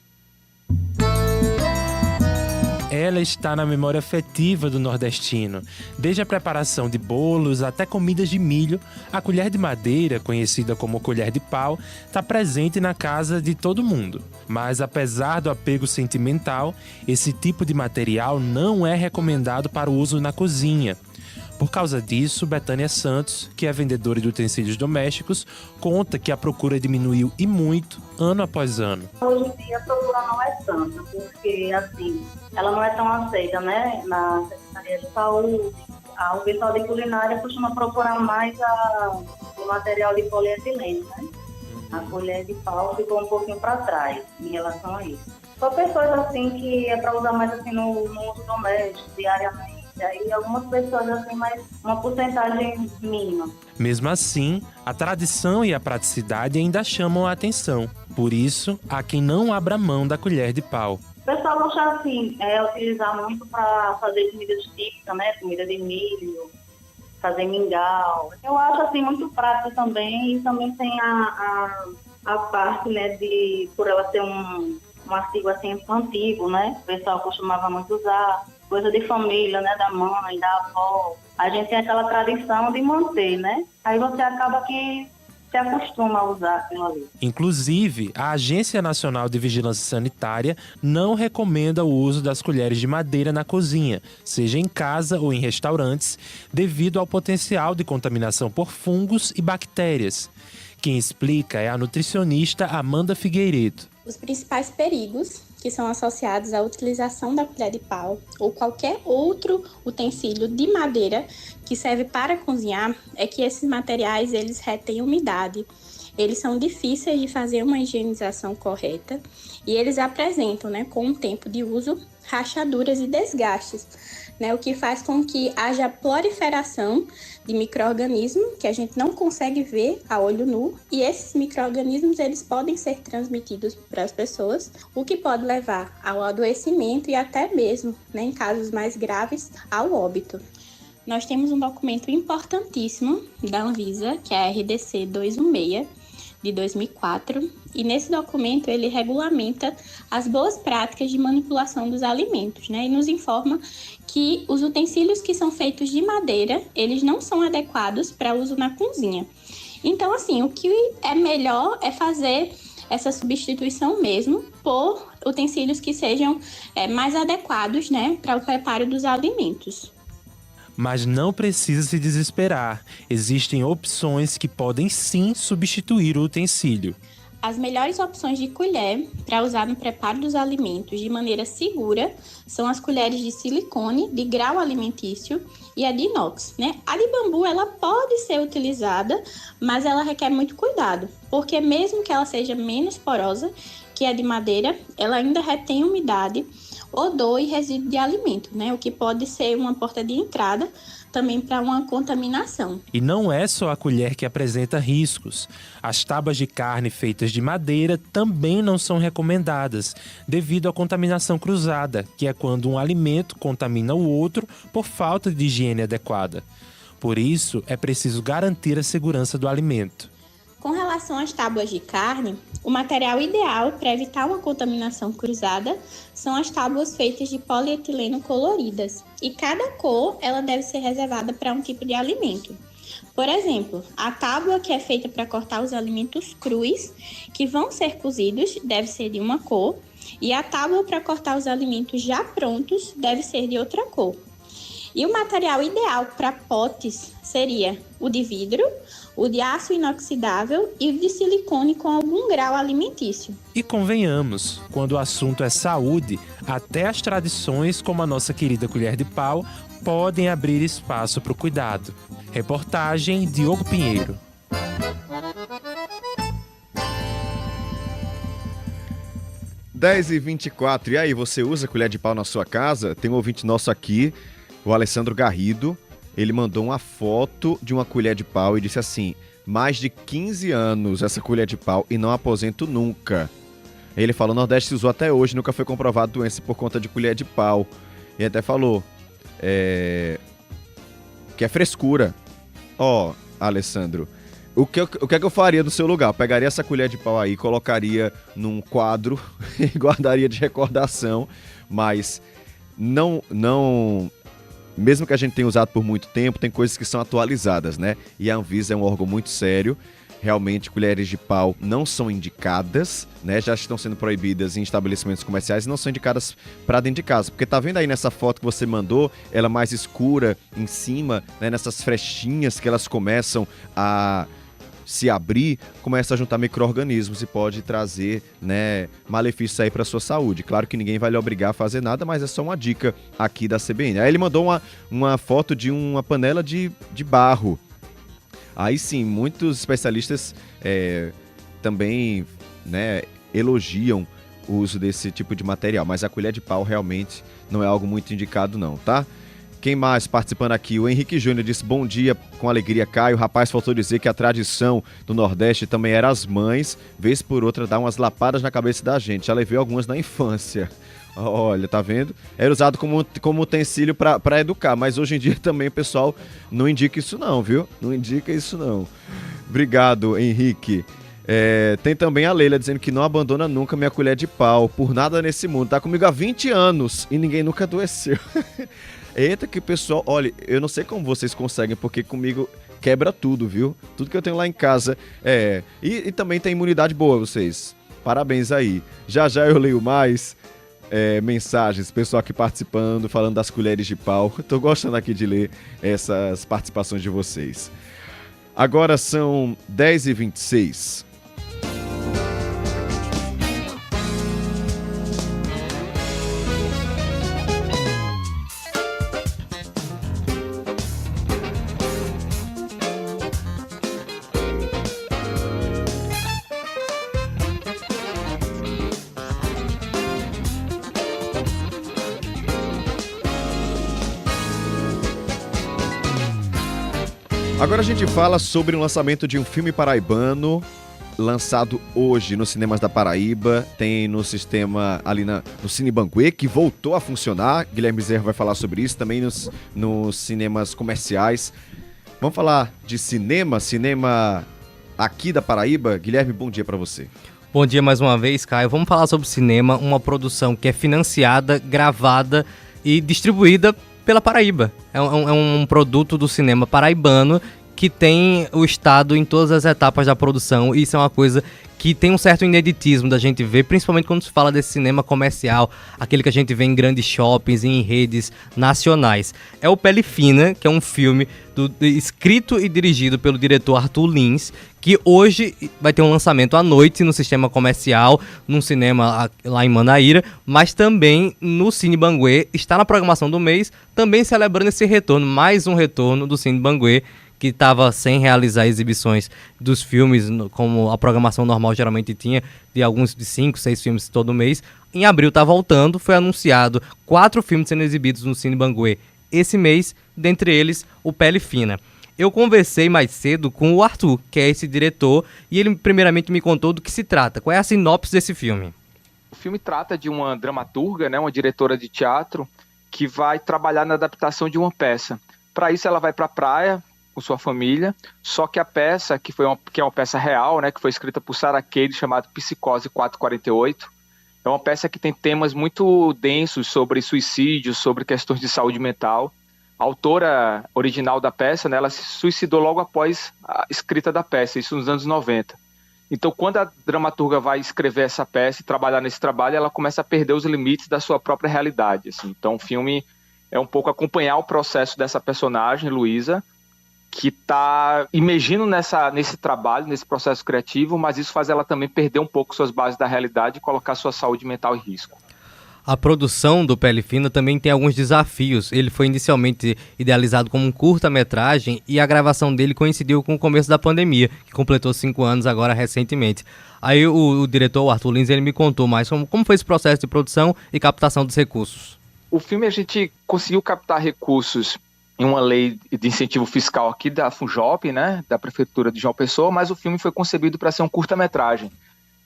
Ela está na memória afetiva do nordestino. Desde a preparação de bolos até comidas de milho, a colher de madeira, conhecida como colher de pau, está presente na casa de todo mundo. Mas apesar do apego sentimental, esse tipo de material não é recomendado para o uso na cozinha. Por causa disso, Betânia Santos, que é vendedora de utensílios domésticos, conta que a procura diminuiu e muito, ano após ano. Hoje em dia a procura não é tanta, porque assim, ela não é tão aceita, né? Na Secretaria de Saúde, o pessoal de culinária costuma procurar mais o material de polietileno, né? A colher de pau ficou um pouquinho para trás em relação a isso. Só pessoas assim que é para usar mais assim no uso doméstico, diariamente. E algumas pessoas assim, mas uma porcentagem mínima. Mesmo assim, a tradição e a praticidade ainda chamam a atenção. Por isso, há quem não abra mão da colher de pau. O pessoal gosta assim, utilizar muito para fazer comidas típicas, né? Comida de milho, fazer mingau. Eu acho assim muito prático também, e também tem a parte, né, de por ela ser um artigo assim antigo, né? O pessoal costumava muito usar. Coisa de família, né, da mãe, da avó. A gente tem aquela tradição de manter, né? Aí você acaba que se acostuma a usar aquilo ali. Inclusive, a Agência Nacional de Vigilância Sanitária não recomenda o uso das colheres de madeira na cozinha, seja em casa ou em restaurantes, devido ao potencial de contaminação por fungos e bactérias. Quem explica é a nutricionista Amanda Figueiredo. Os principais perigos que são associados à utilização da colher de pau ou qualquer outro utensílio de madeira que serve para cozinhar é que esses materiais eles retêm umidade, eles são difíceis de fazer uma higienização correta e eles apresentam, né, com o tempo de uso, rachaduras e desgastes, né, o que faz com que haja proliferação de micro-organismos que a gente não consegue ver a olho nu, e esses micro-organismos eles podem ser transmitidos para as pessoas, o que pode levar ao adoecimento e até mesmo, né, em casos mais graves, ao óbito. Nós temos um documento importantíssimo da Anvisa, que é a RDC 216, de 2004, e nesse documento ele regulamenta as boas práticas de manipulação dos alimentos, né, e nos informa que os utensílios que são feitos de madeira, eles não são adequados para uso na cozinha. Então, assim, o que é melhor é fazer essa substituição mesmo por utensílios que sejam mais adequados, né, para o preparo dos alimentos. Mas não precisa se desesperar. Existem opções que podem sim substituir o utensílio. As melhores opções de colher para usar no preparo dos alimentos de maneira segura são as colheres de silicone, de grau alimentício e a de inox, né? A de bambu ela pode ser utilizada, mas ela requer muito cuidado, porque mesmo que ela seja menos porosa que a de madeira, ela ainda retém umidade, odor e resíduo de alimento, né? O que pode ser uma porta de entrada também para uma contaminação. E não é só a colher que apresenta riscos. As tábuas de carne feitas de madeira também não são recomendadas, devido à contaminação cruzada, que é quando um alimento contamina o outro por falta de higiene adequada. Por isso, é preciso garantir a segurança do alimento. Com relação às tábuas de carne, o material ideal para evitar uma contaminação cruzada são as tábuas feitas de polietileno coloridas, e cada cor ela deve ser reservada para um tipo de alimento. Por exemplo, a tábua que é feita para cortar os alimentos crus, que vão ser cozidos, deve ser de uma cor, e a tábua para cortar os alimentos já prontos deve ser de outra cor. E o material ideal para potes seria o de vidro, o de aço inoxidável e o de silicone com algum grau alimentício. E convenhamos, quando o assunto é saúde, até as tradições como a nossa querida colher de pau podem abrir espaço para o cuidado. Reportagem Diogo Pinheiro. 10h24. E aí, você usa colher de pau na sua casa? Tem um ouvinte nosso aqui, o Alessandro Garrido. Ele mandou uma foto de uma colher de pau e disse assim: mais de 15 anos essa colher de pau e não aposento nunca. Ele falou: Nordeste se usou até hoje, nunca foi comprovado doença por conta de colher de pau. E até falou que é frescura. Ó, Alessandro, o que é que eu faria no seu lugar? Eu pegaria essa colher de pau aí, colocaria num quadro e guardaria de recordação, mas não, mesmo que a gente tenha usado por muito tempo, tem coisas que são atualizadas, né? E a Anvisa é um órgão muito sério. Realmente, colheres de pau não são indicadas, né? Já estão sendo proibidas em estabelecimentos comerciais e não são indicadas para dentro de casa. Porque tá vendo aí nessa foto que você mandou, ela mais escura em cima, né? Nessas frechinhas que elas começam a se abrir, começa a juntar micro-organismos e pode trazer, né, malefícios aí para sua saúde. Claro que ninguém vai lhe obrigar a fazer nada, mas é só uma dica aqui da CBN. Aí ele mandou uma foto de uma panela de barro. Aí sim, muitos especialistas também, né, elogiam o uso desse tipo de material, mas a colher de pau realmente não é algo muito indicado não, tá? Quem mais participando aqui? O Henrique Júnior disse: bom dia, com alegria, Caio. O rapaz faltou dizer que a tradição do Nordeste também era as mães, vez por outra, dar umas lapadas na cabeça da gente. Já levei algumas na infância. Olha, tá vendo? Era usado como utensílio para educar, mas hoje em dia também o pessoal não indica isso não, viu? Não indica isso não. Obrigado, Henrique. Tem também a Leila dizendo que não abandona nunca minha colher de pau, por nada nesse mundo. Tá comigo há 20 anos e ninguém nunca adoeceu. Eita que pessoal, olha, eu não sei como vocês conseguem, porque comigo quebra tudo, viu? Tudo que eu tenho lá em casa. E também tem imunidade boa, vocês. Parabéns aí. Já eu leio mais mensagens, pessoal aqui participando, falando das colheres de pau. Tô gostando aqui de ler essas participações de vocês. Agora são 10h26. Agora a gente fala sobre o lançamento de um filme paraibano lançado hoje nos cinemas da Paraíba. Tem no sistema ali no Cine Banguê, que voltou a funcionar. Guilherme Bezerra vai falar sobre isso. Também nos cinemas comerciais. Vamos falar de cinema aqui da Paraíba. Guilherme, bom dia para você. Bom dia mais uma vez, Caio. Vamos falar sobre cinema, uma produção que é financiada, gravada e distribuída pela Paraíba. É um produto do cinema paraibano que tem o Estado em todas as etapas da produção. E isso é uma coisa que tem um certo ineditismo da gente ver, principalmente quando se fala desse cinema comercial, aquele que a gente vê em grandes shoppings e em redes nacionais. É o Pele Fina, que é um filme escrito e dirigido pelo diretor Arthur Lins, que hoje vai ter um lançamento à noite no sistema comercial, num cinema lá em Manaíra, mas também no Cine Banguê. Está na programação do mês, também celebrando esse retorno, mais um retorno do Cine Banguê, que estava sem realizar exibições dos filmes, como a programação normal geralmente tinha, de 5, 6 filmes todo mês. Em abril está voltando, foi anunciado 4 filmes sendo exibidos no Cine Banguê esse mês, dentre eles o Pele Fina. Eu conversei mais cedo com o Arthur, que é esse diretor, e ele primeiramente me contou do que se trata. Qual é a sinopse desse filme? O filme trata de uma dramaturga, né, uma diretora de teatro, que vai trabalhar na adaptação de uma peça. Para isso ela vai para a praia com sua família, só que a peça, que é uma peça real, né, que foi escrita por Sarah Cade, chamada Psicose 448, é uma peça que tem temas muito densos sobre suicídio, sobre questões de saúde mental. A autora original da peça, né, ela se suicidou logo após a escrita da peça, isso nos anos 90. Então, quando a dramaturga vai escrever essa peça e trabalhar nesse trabalho, ela começa a perder os limites da sua própria realidade. Assim. Então, o filme é um pouco acompanhar o processo dessa personagem, Luísa, que está imergindo nesse trabalho, nesse processo criativo, mas isso faz ela também perder um pouco suas bases da realidade e colocar sua saúde mental em risco. A produção do Pele Fina também tem alguns desafios. Ele foi inicialmente idealizado como um curta-metragem e a gravação dele coincidiu com o começo da pandemia, que completou 5 anos agora recentemente. Aí o diretor, o Arthur Lins, ele me contou mais como foi esse processo de produção e captação dos recursos. O filme a gente conseguiu captar recursos em uma lei de incentivo fiscal aqui da FUNJOP, né, da Prefeitura de João Pessoa, mas o filme foi concebido para ser um curta-metragem.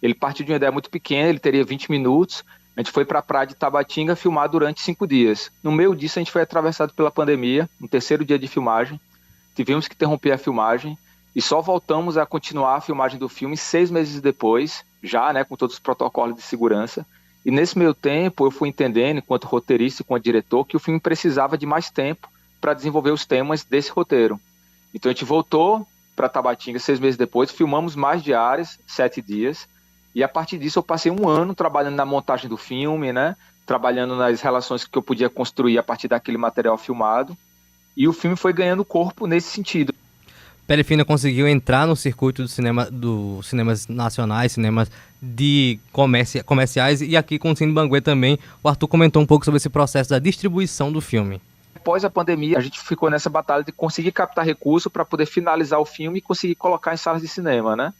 Ele partiu de uma ideia muito pequena, ele teria 20 minutos, a gente foi para a praia de Tabatinga filmar durante 5 dias. No meio disso a gente foi atravessado pela pandemia, no 3º dia de filmagem, tivemos que interromper a filmagem e só voltamos a continuar a filmagem do filme 6 meses depois, já, né, com todos os protocolos de segurança. E nesse meio tempo eu fui entendendo, enquanto roteirista e enquanto diretor, que o filme precisava de mais tempo para desenvolver os temas desse roteiro. Então a gente voltou para Tabatinga 6 meses depois, filmamos mais diárias, 7 dias, e a partir disso eu passei 1 ano trabalhando na montagem do filme, né, trabalhando nas relações que eu podia construir a partir daquele material filmado, e o filme foi ganhando corpo nesse sentido. Pele Fina conseguiu entrar no circuito dos cinemas nacionais, cinemas de comerciais, e aqui com o Cine Banguê também, o Arthur comentou um pouco sobre esse processo da distribuição do filme. Após a pandemia, a gente ficou nessa batalha de conseguir captar recurso para poder finalizar o filme e conseguir colocar em salas de cinema, né?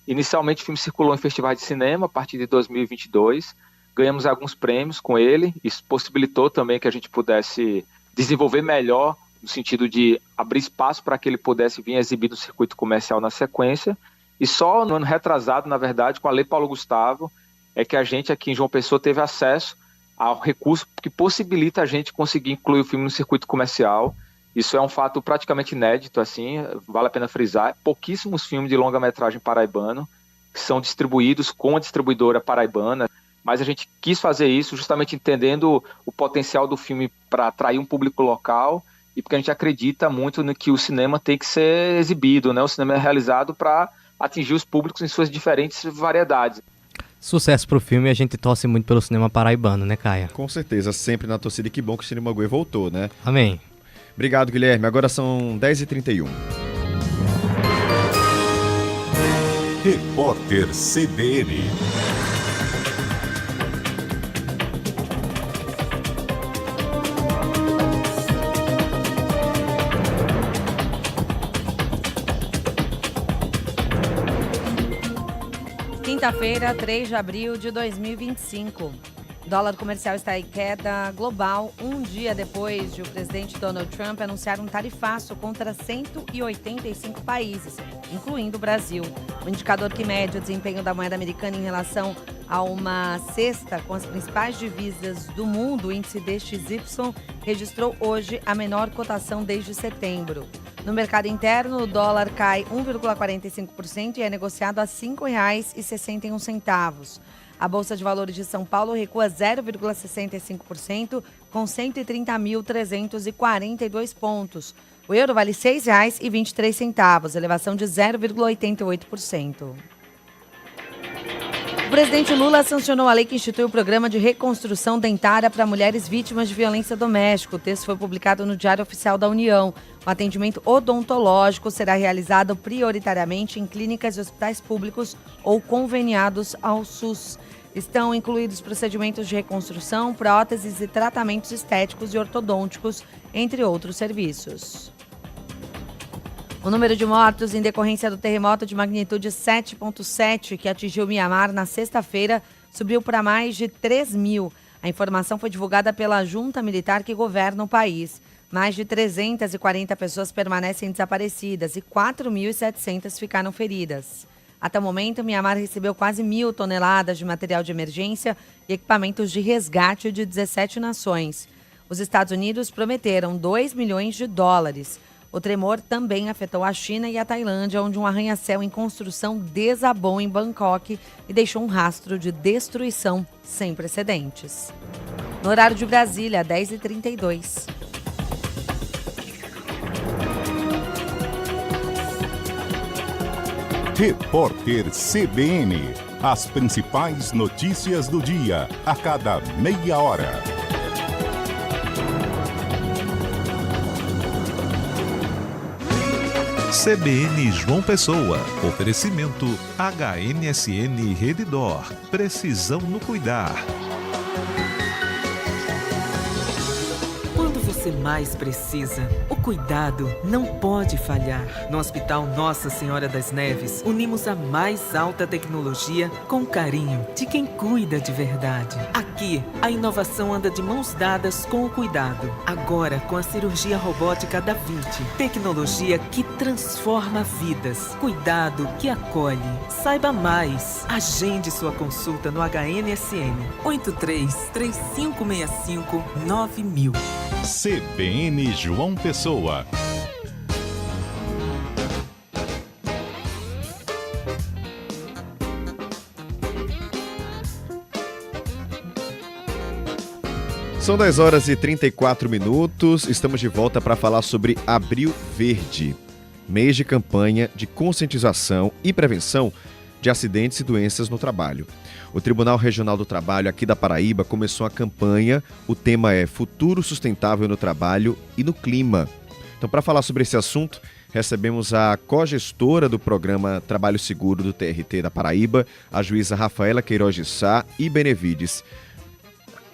Inicialmente o filme circulou em festivais de cinema a partir de 2022, ganhamos alguns prêmios com ele, isso possibilitou também que a gente pudesse desenvolver melhor no sentido de abrir espaço para que ele pudesse vir exibir no circuito comercial na sequência. E só no ano retrasado, na verdade, com a Lei Paulo Gustavo, é que a gente aqui em João Pessoa teve acesso ao recurso que possibilita a gente conseguir incluir o filme no circuito comercial. Isso é um fato praticamente inédito, assim, vale a pena frisar. Pouquíssimos filmes de longa-metragem paraibano que são distribuídos com a distribuidora paraibana, mas a gente quis fazer isso justamente entendendo o potencial do filme para atrair um público local e porque a gente acredita muito no que o cinema tem que ser exibido, né? O cinema é realizado para atingir os públicos em suas diferentes variedades. Sucesso pro filme e a gente torce muito pelo cinema paraibano, né, Caia? Com certeza, sempre na torcida, e que bom que o Cine Banguê voltou, né? Amém. Obrigado, Guilherme. Agora são 10h31. Repórter CBN. Quinta-feira, 3 de abril de 2025. O dólar comercial está em queda global, um dia depois de o presidente Donald Trump anunciar um tarifaço contra 185 países, incluindo o Brasil. O indicador que mede o desempenho da moeda americana em relação a uma cesta com as principais divisas do mundo, o índice DXY, registrou hoje a menor cotação desde setembro. No mercado interno, o dólar cai 1,45% e é negociado a R$ 5,61. A Bolsa de Valores de São Paulo recua 0,65%, com 130.342 pontos. O euro vale R$ 6,23, elevação de 0,88%. O presidente Lula sancionou a lei que institui o programa de reconstrução dentária para mulheres vítimas de violência doméstica. O texto foi publicado no Diário Oficial da União. O atendimento odontológico será realizado prioritariamente em clínicas e hospitais públicos ou conveniados ao SUS. Estão incluídos procedimentos de reconstrução, próteses e tratamentos estéticos e ortodônticos, entre outros serviços. O número de mortos em decorrência do terremoto de magnitude 7,7 que atingiu Mianmar na sexta-feira subiu para mais de 3.000. A informação foi divulgada pela junta militar que governa o país. Mais de 340 pessoas permanecem desaparecidas e 4.700 ficaram feridas. Até o momento, Mianmar recebeu quase 1.000 toneladas de material de emergência e equipamentos de resgate de 17 nações. Os Estados Unidos prometeram $2 milhões. O tremor também afetou a China e a Tailândia, onde um arranha-céu em construção desabou em Bangkok e deixou um rastro de destruição sem precedentes. No horário de Brasília, 10h32. Repórter CBN. As principais notícias do dia, a cada meia hora. CBN João Pessoa. Oferecimento HNSN Redditor. Precisão no cuidar. você mais precisa. O cuidado não pode falhar. No Hospital Nossa Senhora das Neves, unimos a mais alta tecnologia com o carinho de quem cuida de verdade. Aqui, a inovação anda de mãos dadas com o cuidado. Agora, com a cirurgia robótica da Vinci. Tecnologia que transforma vidas. Cuidado que acolhe. Saiba mais. Agende sua consulta no HNSN 83-3565-9000. CBN João Pessoa. São 10 horas e 34 minutos. Estamos de volta para falar sobre Abril Verde, mês de campanha de conscientização e prevenção de acidentes e doenças no trabalho. O Tribunal Regional do Trabalho aqui da Paraíba começou a campanha. O tema é Futuro Sustentável no Trabalho e no Clima. Então, para falar sobre esse assunto, recebemos a cogestora do programa Trabalho Seguro do TRT da Paraíba, a juíza Rafaela Queiroz de Sá e Benevides.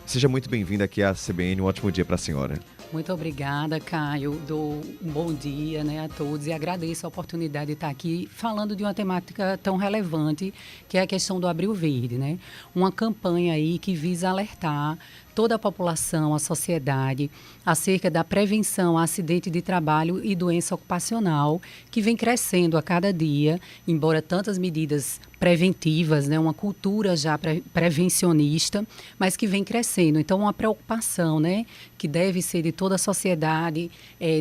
Seja muito bem-vinda aqui à CBN, um ótimo dia para a senhora. Muito obrigada, Caio. Dou um bom dia, a todos e agradeço a oportunidade de estar aqui falando de uma temática tão relevante que é a questão do Abril Verde, Uma campanha aí que visa alertar toda a população, a sociedade, acerca da prevenção a acidente de trabalho e doença ocupacional, que vem crescendo a cada dia, embora tantas medidas preventivas, uma cultura já prevencionista, mas que vem crescendo. Então, uma preocupação, que deve ser de toda a sociedade,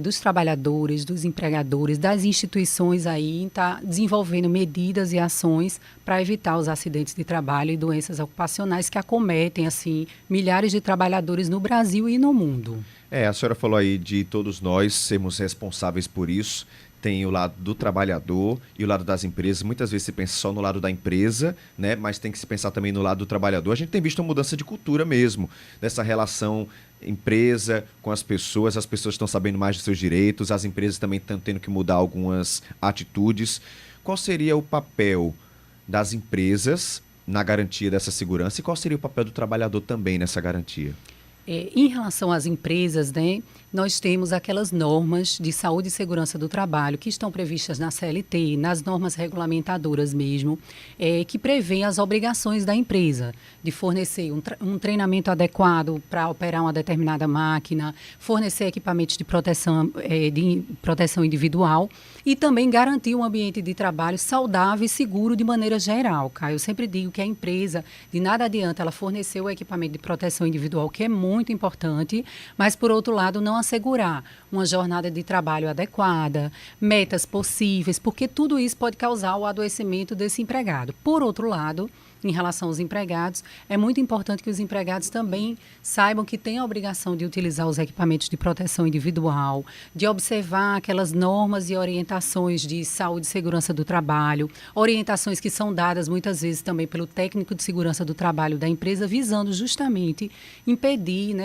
dos trabalhadores, dos empregadores, das instituições aí, está desenvolvendo medidas e ações para evitar os acidentes de trabalho e doenças ocupacionais que acometem, assim, milhares de trabalhadores no Brasil e no mundo. A senhora falou aí de todos nós sermos responsáveis por isso. Tem o lado do trabalhador e o lado das empresas. Muitas vezes se pensa só no lado da empresa, mas tem que se pensar também no lado do trabalhador. A gente tem visto uma mudança de cultura mesmo, dessa relação empresa com as pessoas estão sabendo mais dos seus direitos, as empresas também estão tendo que mudar algumas atitudes. Qual seria o papel das empresas na garantia dessa segurança e qual seria o papel do trabalhador também nessa garantia? Em relação às empresas, nós temos aquelas normas de saúde e segurança do trabalho que estão previstas na CLT, nas normas regulamentadoras mesmo, que prevêem as obrigações da empresa de fornecer um treinamento adequado para operar uma determinada máquina, fornecer equipamentos de proteção individual e também garantir um ambiente de trabalho saudável e seguro de maneira geral. Caio, eu sempre digo que a empresa, de nada adianta ela fornecer o equipamento de proteção individual, que é muito importante, mas, por outro lado, não assegurar uma jornada de trabalho adequada, metas possíveis, porque tudo isso pode causar o adoecimento desse empregado. Por outro lado, em relação aos empregados, é muito importante que os empregados também saibam que têm a obrigação de utilizar os equipamentos de proteção individual, de observar aquelas normas e orientações de saúde e segurança do trabalho, orientações que são dadas muitas vezes também pelo técnico de segurança do trabalho da empresa, visando justamente impedir,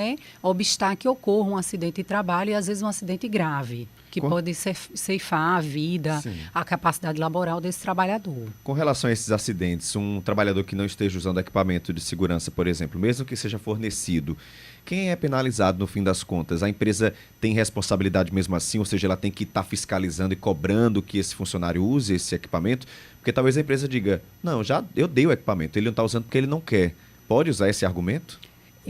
obstar que ocorra um acidente de trabalho e às vezes um acidente grave, que pode ceifar a vida, a capacidade laboral desse trabalhador. Com relação a esses acidentes, um trabalhador que não esteja usando equipamento de segurança, por exemplo, mesmo que seja fornecido, quem é penalizado no fim das contas? A empresa tem responsabilidade mesmo assim, ou seja, ela tem que estar fiscalizando e cobrando que esse funcionário use esse equipamento? Porque talvez a empresa diga, não, eu dei o equipamento, ele não está usando porque ele não quer. Pode usar esse argumento?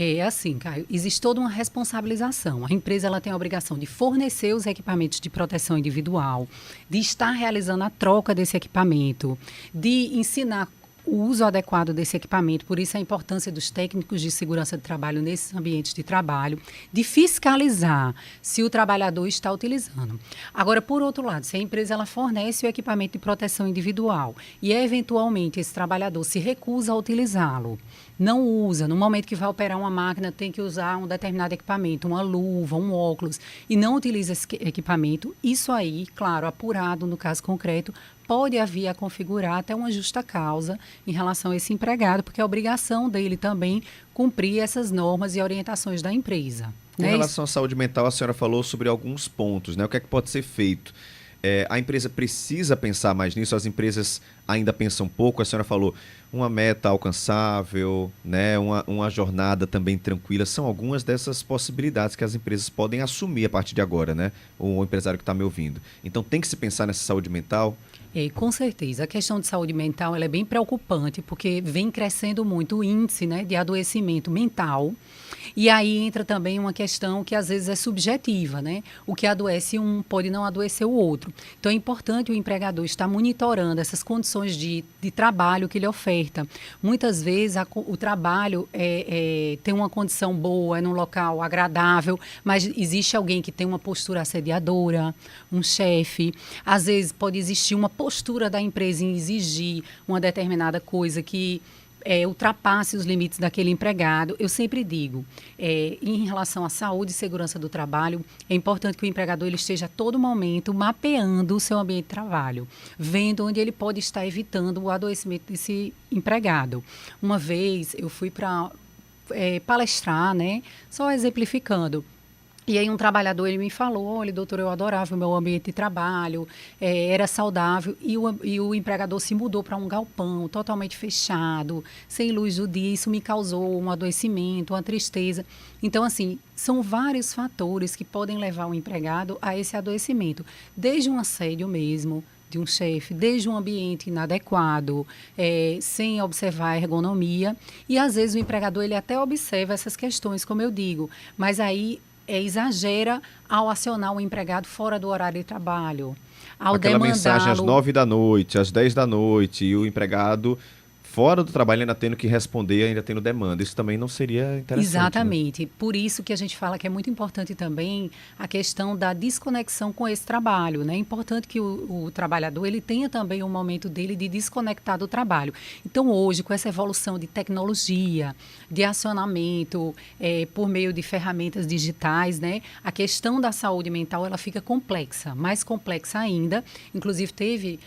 É assim, Caio, existe toda uma responsabilização. A empresa ela tem a obrigação de fornecer os equipamentos de proteção individual, de estar realizando a troca desse equipamento, de ensinar o uso adequado desse equipamento, por isso a importância dos técnicos de segurança de trabalho nesses ambientes de trabalho, de fiscalizar se o trabalhador está utilizando. Agora, por outro lado, se a empresa ela fornece o equipamento de proteção individual e eventualmente esse trabalhador se recusa a utilizá-lo, não usa, no momento que vai operar uma máquina tem que usar um determinado equipamento, uma luva, um óculos, e não utiliza esse equipamento, isso aí, claro, apurado no caso concreto, pode haver a configurar até uma justa causa em relação a esse empregado, porque é obrigação dele também cumprir essas normas e orientações da empresa. Com relação à saúde mental, a senhora falou sobre alguns pontos, o que é que pode ser feito? A empresa precisa pensar mais nisso, as empresas ainda pensa um pouco? A senhora falou uma meta alcançável, né? Uma jornada também tranquila. São algumas dessas possibilidades que as empresas podem assumir a partir de agora, né? O empresário que está me ouvindo. Então tem que se pensar nessa saúde mental. Com certeza. A questão de saúde mental ela é bem preocupante, porque vem crescendo muito o índice, né, de adoecimento mental. E aí entra também uma questão que às vezes é subjetiva, né? O que adoece um pode não adoecer o outro. Então é importante o empregador estar monitorando essas condições de trabalho que ele oferta. Muitas vezes o trabalho tem uma condição boa, é num local agradável, mas existe alguém que tem uma postura assediadora, um chefe. Às vezes pode existir uma postura da empresa em exigir uma determinada coisa que ultrapasse os limites daquele empregado. Eu sempre digo, em relação à saúde e segurança do trabalho, é importante que o empregador ele esteja a todo momento mapeando o seu ambiente de trabalho, vendo onde ele pode estar evitando o adoecimento desse empregado. Uma vez eu fui para palestrar, né, só exemplificando. E aí um trabalhador ele me falou, olha, doutor, eu adorava o meu ambiente de trabalho, era saudável, e o empregador se mudou para um galpão totalmente fechado, sem luz do dia, isso me causou um adoecimento, uma tristeza. Então, assim, são vários fatores que podem levar o empregado a esse adoecimento, desde um assédio mesmo, de um chefe, desde um ambiente inadequado, sem observar a ergonomia, e às vezes o empregador ele até observa essas questões, como eu digo, mas aí exagera ao acionar o empregado fora do horário de trabalho, ao aquela mensagem às 9 da noite, às 10 da noite, e o empregado fora do trabalho ainda tendo que responder, ainda tendo demanda. Isso também não seria interessante. Exatamente. Né? Por isso que a gente fala que é muito importante também a questão da desconexão com esse trabalho, né? É importante que o trabalhador ele tenha também um momento dele de desconectar do trabalho. Então, hoje, com essa evolução de tecnologia, de acionamento, por meio de ferramentas digitais, né? A questão da saúde mental, ela fica complexa, mais complexa ainda. Inclusive, teve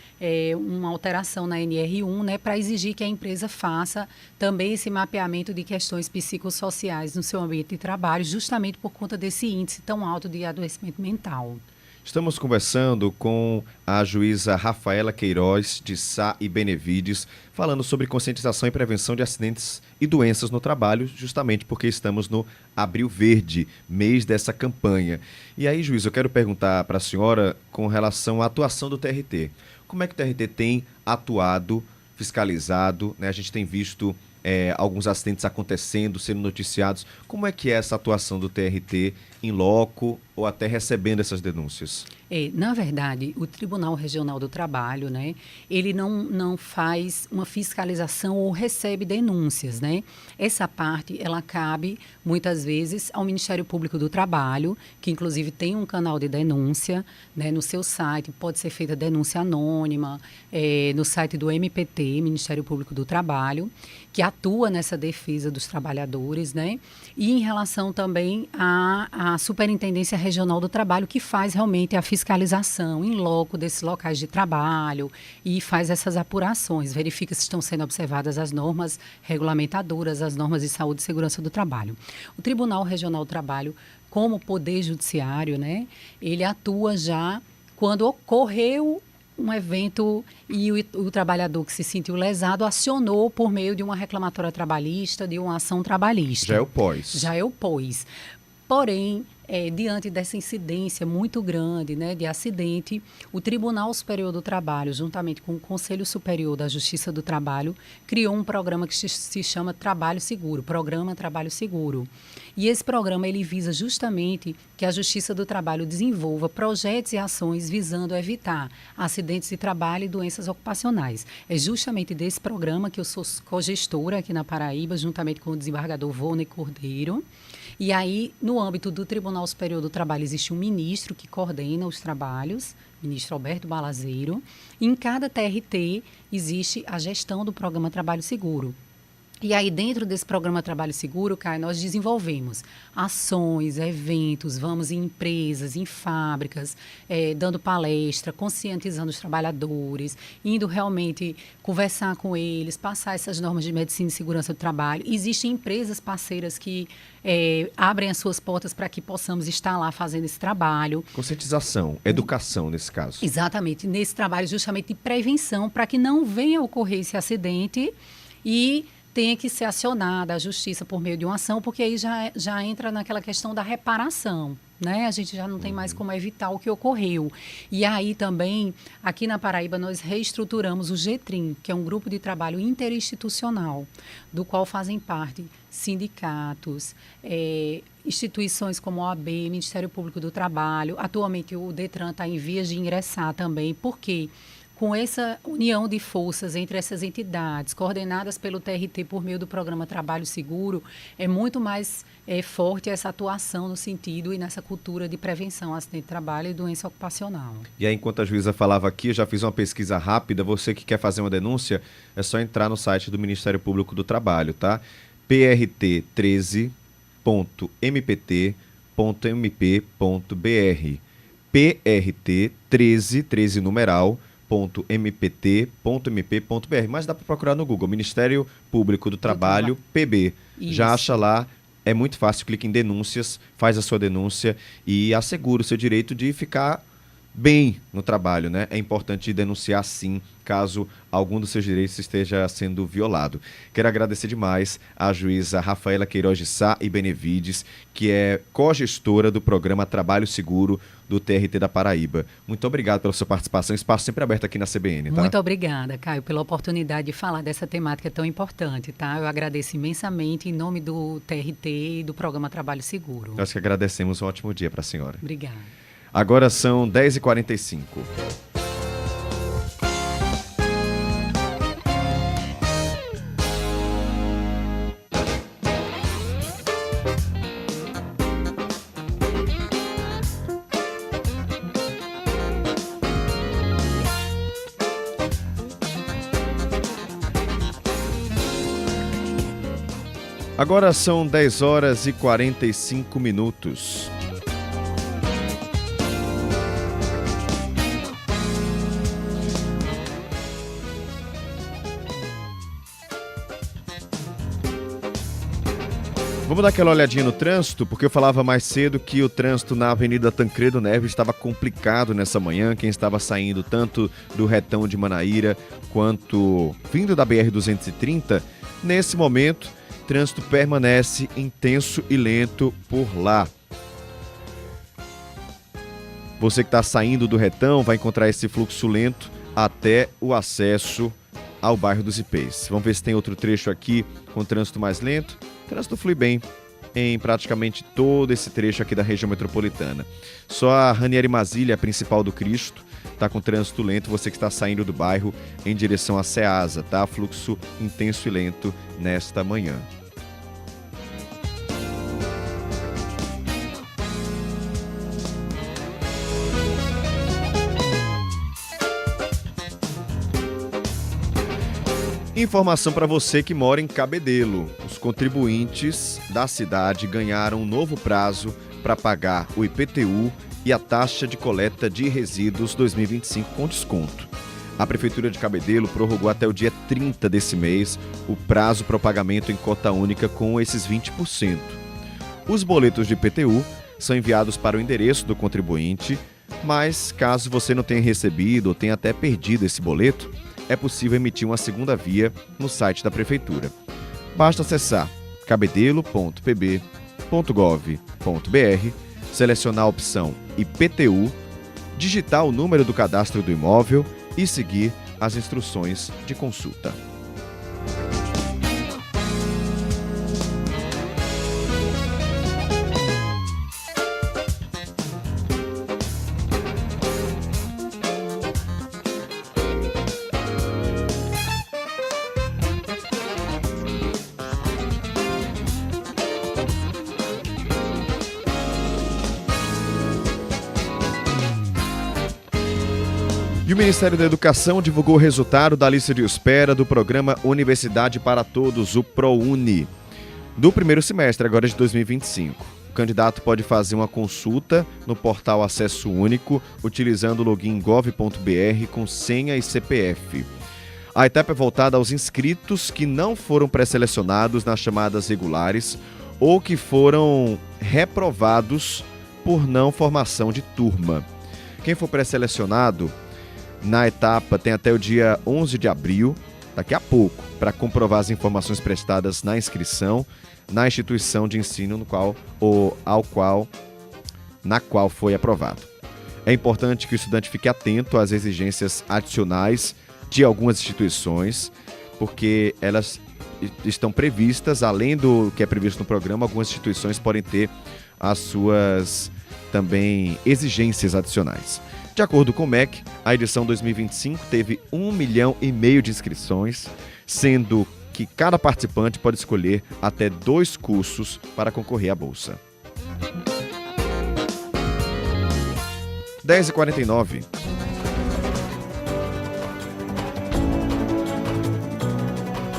uma alteração na NR1, né? Para exigir que a empresa faça também esse mapeamento de questões psicossociais no seu ambiente de trabalho, justamente por conta desse índice tão alto de adoecimento mental. Estamos conversando com a juíza Rafaela Queiroz, de Sá e Benevides, falando sobre conscientização e prevenção de acidentes e doenças no trabalho, justamente porque estamos no Abril Verde, mês dessa campanha. E aí, juíza, eu quero perguntar para a senhora com relação à atuação do TRT. Como é que o TRT tem atuado, fiscalizado, né? A gente tem visto alguns acidentes acontecendo, sendo noticiados. Como é que é essa atuação do TRT em loco ou até recebendo essas denúncias? Na verdade, o Tribunal Regional do Trabalho, né, ele não faz uma fiscalização ou recebe denúncias, né? Essa parte, ela cabe, muitas vezes, ao Ministério Público do Trabalho, que inclusive tem um canal de denúncia, né, no seu site, pode ser feita denúncia anônima, no site do MPT, Ministério Público do Trabalho, que atua nessa defesa dos trabalhadores, né? E em relação também à Superintendência Regional do Trabalho, que faz realmente a fiscalização em loco desses locais de trabalho e faz essas apurações, verifica se estão sendo observadas as normas regulamentadoras, as normas de saúde e segurança do trabalho. O Tribunal Regional do Trabalho, como poder judiciário, né? Ele atua já quando ocorreu um evento e o trabalhador que se sentiu lesado acionou por meio de uma reclamatória trabalhista, de uma ação trabalhista. Já é o pós. Já é o pós. Porém, diante dessa incidência muito grande, né, de acidente, o Tribunal Superior do Trabalho, juntamente com o Conselho Superior da Justiça do Trabalho, criou um programa que se chama Trabalho Seguro, Programa Trabalho Seguro. E esse programa ele visa justamente que a Justiça do Trabalho desenvolva projetos e ações visando evitar acidentes de trabalho e doenças ocupacionais. É justamente desse programa que eu sou cogestora aqui na Paraíba, juntamente com o desembargador Volney Cordeiro. E aí, no âmbito do Tribunal Superior do Trabalho, existe um ministro que coordena os trabalhos, ministro Alberto Balazeiro. E em cada TRT existe a gestão do Programa Trabalho Seguro. E aí, dentro desse programa Trabalho Seguro, Caio, nós desenvolvemos ações, eventos, vamos em empresas, em fábricas, dando palestra, conscientizando os trabalhadores, indo realmente conversar com eles, passar essas normas de medicina e segurança do trabalho. Existem empresas parceiras que abrem as suas portas para que possamos estar lá fazendo esse trabalho. Conscientização, educação nesse caso. Exatamente, nesse trabalho justamente de prevenção, para que não venha a ocorrer esse acidente e tenha que ser acionada a justiça por meio de uma ação, porque aí já entra naquela questão da reparação, né? A gente já não tem mais como evitar o que ocorreu. E aí também, aqui na Paraíba, nós reestruturamos o GTRIM, que é um grupo de trabalho interinstitucional, do qual fazem parte sindicatos, instituições como a OAB, Ministério Público do Trabalho. Atualmente o DETRAN está em vias de ingressar também, porque com essa união de forças entre essas entidades, coordenadas pelo TRT por meio do programa Trabalho Seguro, é muito mais forte essa atuação no sentido e nessa cultura de prevenção ao acidente de trabalho e doença ocupacional. E aí, enquanto a juíza falava aqui, eu já fiz uma pesquisa rápida. Você que quer fazer uma denúncia, é só entrar no site do Ministério Público do Trabalho, tá? prt13.mpt.mp.br prt13 numeral .mpt.mp.br, mas dá para procurar no Google, Ministério Público do Trabalho, PB. Isso. Já acha lá, é muito fácil, clica em denúncias, faz a sua denúncia e assegura o seu direito de ficar bem no trabalho, né? É importante denunciar sim, caso algum dos seus direitos esteja sendo violado. Quero agradecer demais à juíza Rafaela Queiroz de Sá e Benevides, que é cogestora do programa Trabalho Seguro do TRT da Paraíba. Muito obrigado pela sua participação, espaço sempre aberto aqui na CBN, tá? Muito obrigada, Caio, pela oportunidade de falar dessa temática tão importante, tá? Eu agradeço imensamente em nome do TRT e do programa Trabalho Seguro. Nós que agradecemos, um ótimo dia para a senhora. Obrigada. Agora são 10h45. Agora são 10h45. Vamos dar aquela olhadinha no trânsito, porque eu falava mais cedo que o trânsito na Avenida Tancredo Neves estava complicado nessa manhã. Quem estava saindo tanto do retão de Manaíra quanto vindo da BR-230, nesse momento, o trânsito permanece intenso e lento por lá. Você que está saindo do retão vai encontrar esse fluxo lento até o acesso ao bairro dos Ipês. Vamos ver se tem outro trecho aqui com trânsito mais lento. O trânsito flui bem em praticamente todo esse trecho aqui da região metropolitana. Só a Ranieri Mazília, a principal do Cristo, está com trânsito lento. Você que está saindo do bairro em direção à Ceasa, tá? Fluxo intenso e lento nesta manhã. Informação para você que mora em Cabedelo. Os contribuintes da cidade ganharam um novo prazo para pagar o IPTU e a taxa de coleta de resíduos 2025 com desconto. A Prefeitura de Cabedelo prorrogou até o dia 30 desse mês o prazo para o pagamento em cota única com esses 20%. Os boletos de IPTU são enviados para o endereço do contribuinte, mas caso você não tenha recebido ou tenha até perdido esse boleto, é possível emitir uma segunda via no site da Prefeitura. Basta acessar cabedelo.pb.gov.br, selecionar a opção IPTU, digitar o número do cadastro do imóvel e seguir as instruções de consulta. E o Ministério da Educação divulgou o resultado da lista de espera do programa Universidade para Todos, o ProUni, do primeiro semestre, agora de 2025. O candidato pode fazer uma consulta no portal Acesso Único, utilizando o login gov.br com senha e CPF. A etapa é voltada aos inscritos que não foram pré-selecionados nas chamadas regulares ou que foram reprovados por não formação de turma. Quem for pré-selecionado na etapa tem até o dia 11 de abril, daqui a pouco, para comprovar as informações prestadas na inscrição na instituição de ensino na qual foi aprovado. É importante que o estudante fique atento às exigências adicionais de algumas instituições, porque elas estão previstas, além do que é previsto no programa, algumas instituições podem ter as suas também exigências adicionais. De acordo com o MEC, a edição 2025 teve 1,5 milhão de inscrições, sendo que cada participante pode escolher até 2 cursos para concorrer à bolsa. 10h49.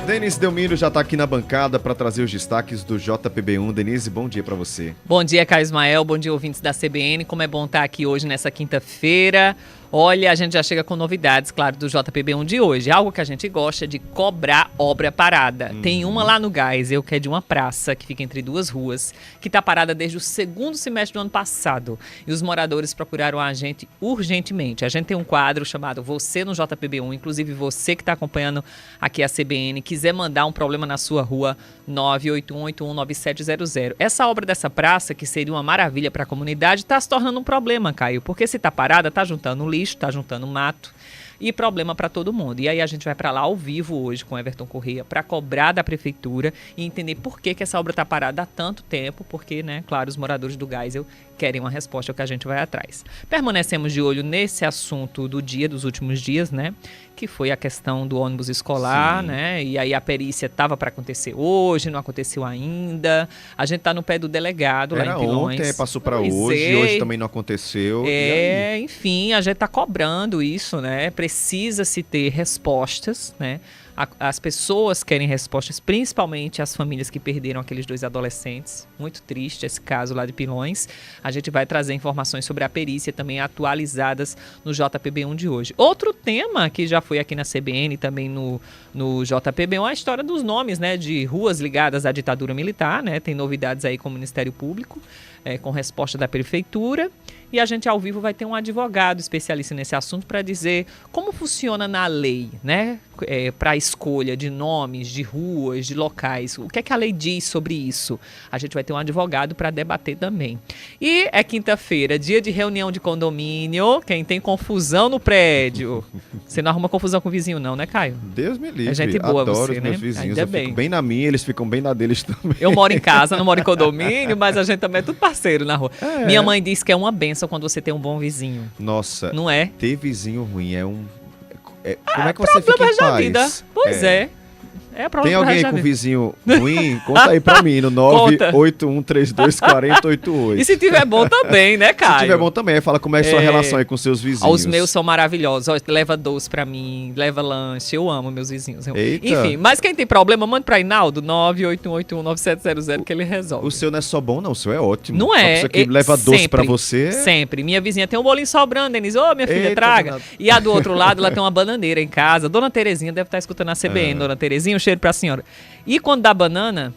Denise Delmiro já está aqui na bancada para trazer os destaques do JPB1. Denise, bom dia para você. Bom dia, Caio Ismael. Bom dia, ouvintes da CBN. Como é bom estar aqui hoje nessa quinta-feira. Olha, a gente já chega com novidades, claro, do JPB1 de hoje. Algo que a gente gosta de cobrar obra parada. Tem uma lá no Geisel, que é de uma praça que fica entre 2 ruas, que está parada desde o segundo semestre do ano passado. E os moradores procuraram a gente urgentemente. A gente tem um quadro chamado Você no JPB1, inclusive você que está acompanhando aqui a CBN, quiser mandar um problema na sua rua, 981819700. Essa obra dessa praça, que seria uma maravilha para a comunidade, está se tornando um problema, Caio, porque se está parada, está juntando lixo, está juntando mato e problema para todo mundo. E aí a gente vai para lá ao vivo hoje com Everton Corrêa para cobrar da prefeitura e entender por que essa obra está parada há tanto tempo, porque, né, claro, os moradores do Geisel querem uma resposta, é o que a gente vai atrás. Permanecemos de olho nesse assunto do dia, dos últimos dias, né, que foi a questão do ônibus escolar, né, e aí a perícia estava para acontecer hoje, não aconteceu ainda. A gente está no pé do delegado lá em Pilões. Ontem, passou para hoje também não aconteceu. Enfim, a gente está cobrando isso, né, precisa-se ter respostas, né. As pessoas querem respostas, principalmente as famílias que perderam aqueles 2 adolescentes. Muito triste esse caso lá de Pilões. A gente vai trazer informações sobre a perícia também atualizadas no JPB1 de hoje. Outro tema que já foi aqui na CBN, também no JPB1, é a história dos nomes, né, de ruas ligadas à ditadura militar, né? Tem novidades aí com o Ministério Público, com resposta da Prefeitura. E a gente ao vivo vai ter um advogado especialista nesse assunto para dizer como funciona na lei, né? Para a escolha de nomes, de ruas, de locais. O que é que a lei diz sobre isso? A gente vai ter um advogado para debater também. E é quinta-feira, dia de reunião de condomínio. Quem tem confusão no prédio. Você não arruma confusão com o vizinho não, né, Caio? Deus me livre. É gente boa. Adoro você, os meus né? vizinhos. Ainda eu bem. fico bem na minha, eles ficam bem na deles também. Eu moro em casa, não moro em condomínio, mas a gente também é tudo parceiro na rua. Minha mãe diz que é uma benção quando você tem um bom vizinho. Nossa. Não é? Ter vizinho ruim é um... como é que você fica em paz? Vida. Pois é. É problema. Tem alguém com vizinho ruim? Conta aí pra mim, no 981324088. E se tiver bom também, né, Caio? Se tiver bom também, fala como é a sua relação aí com seus vizinhos. Os meus são maravilhosos. Leva doce pra mim, leva lanche. Eu amo meus vizinhos. Eita. Enfim, mas quem tem problema, manda pra Inaldo, 981819700, que ele resolve. O seu não é só bom, não. O seu é ótimo. Não é. Só que leva doce pra você. Sempre. Minha vizinha tem um bolinho sobrando, Denise. Ô, minha filha, traga. E a do outro lado, ela tem uma bananeira em casa. Dona Terezinha deve estar escutando a CBN. Dona Terezinha, um cheiro pra senhora. E quando dá banana,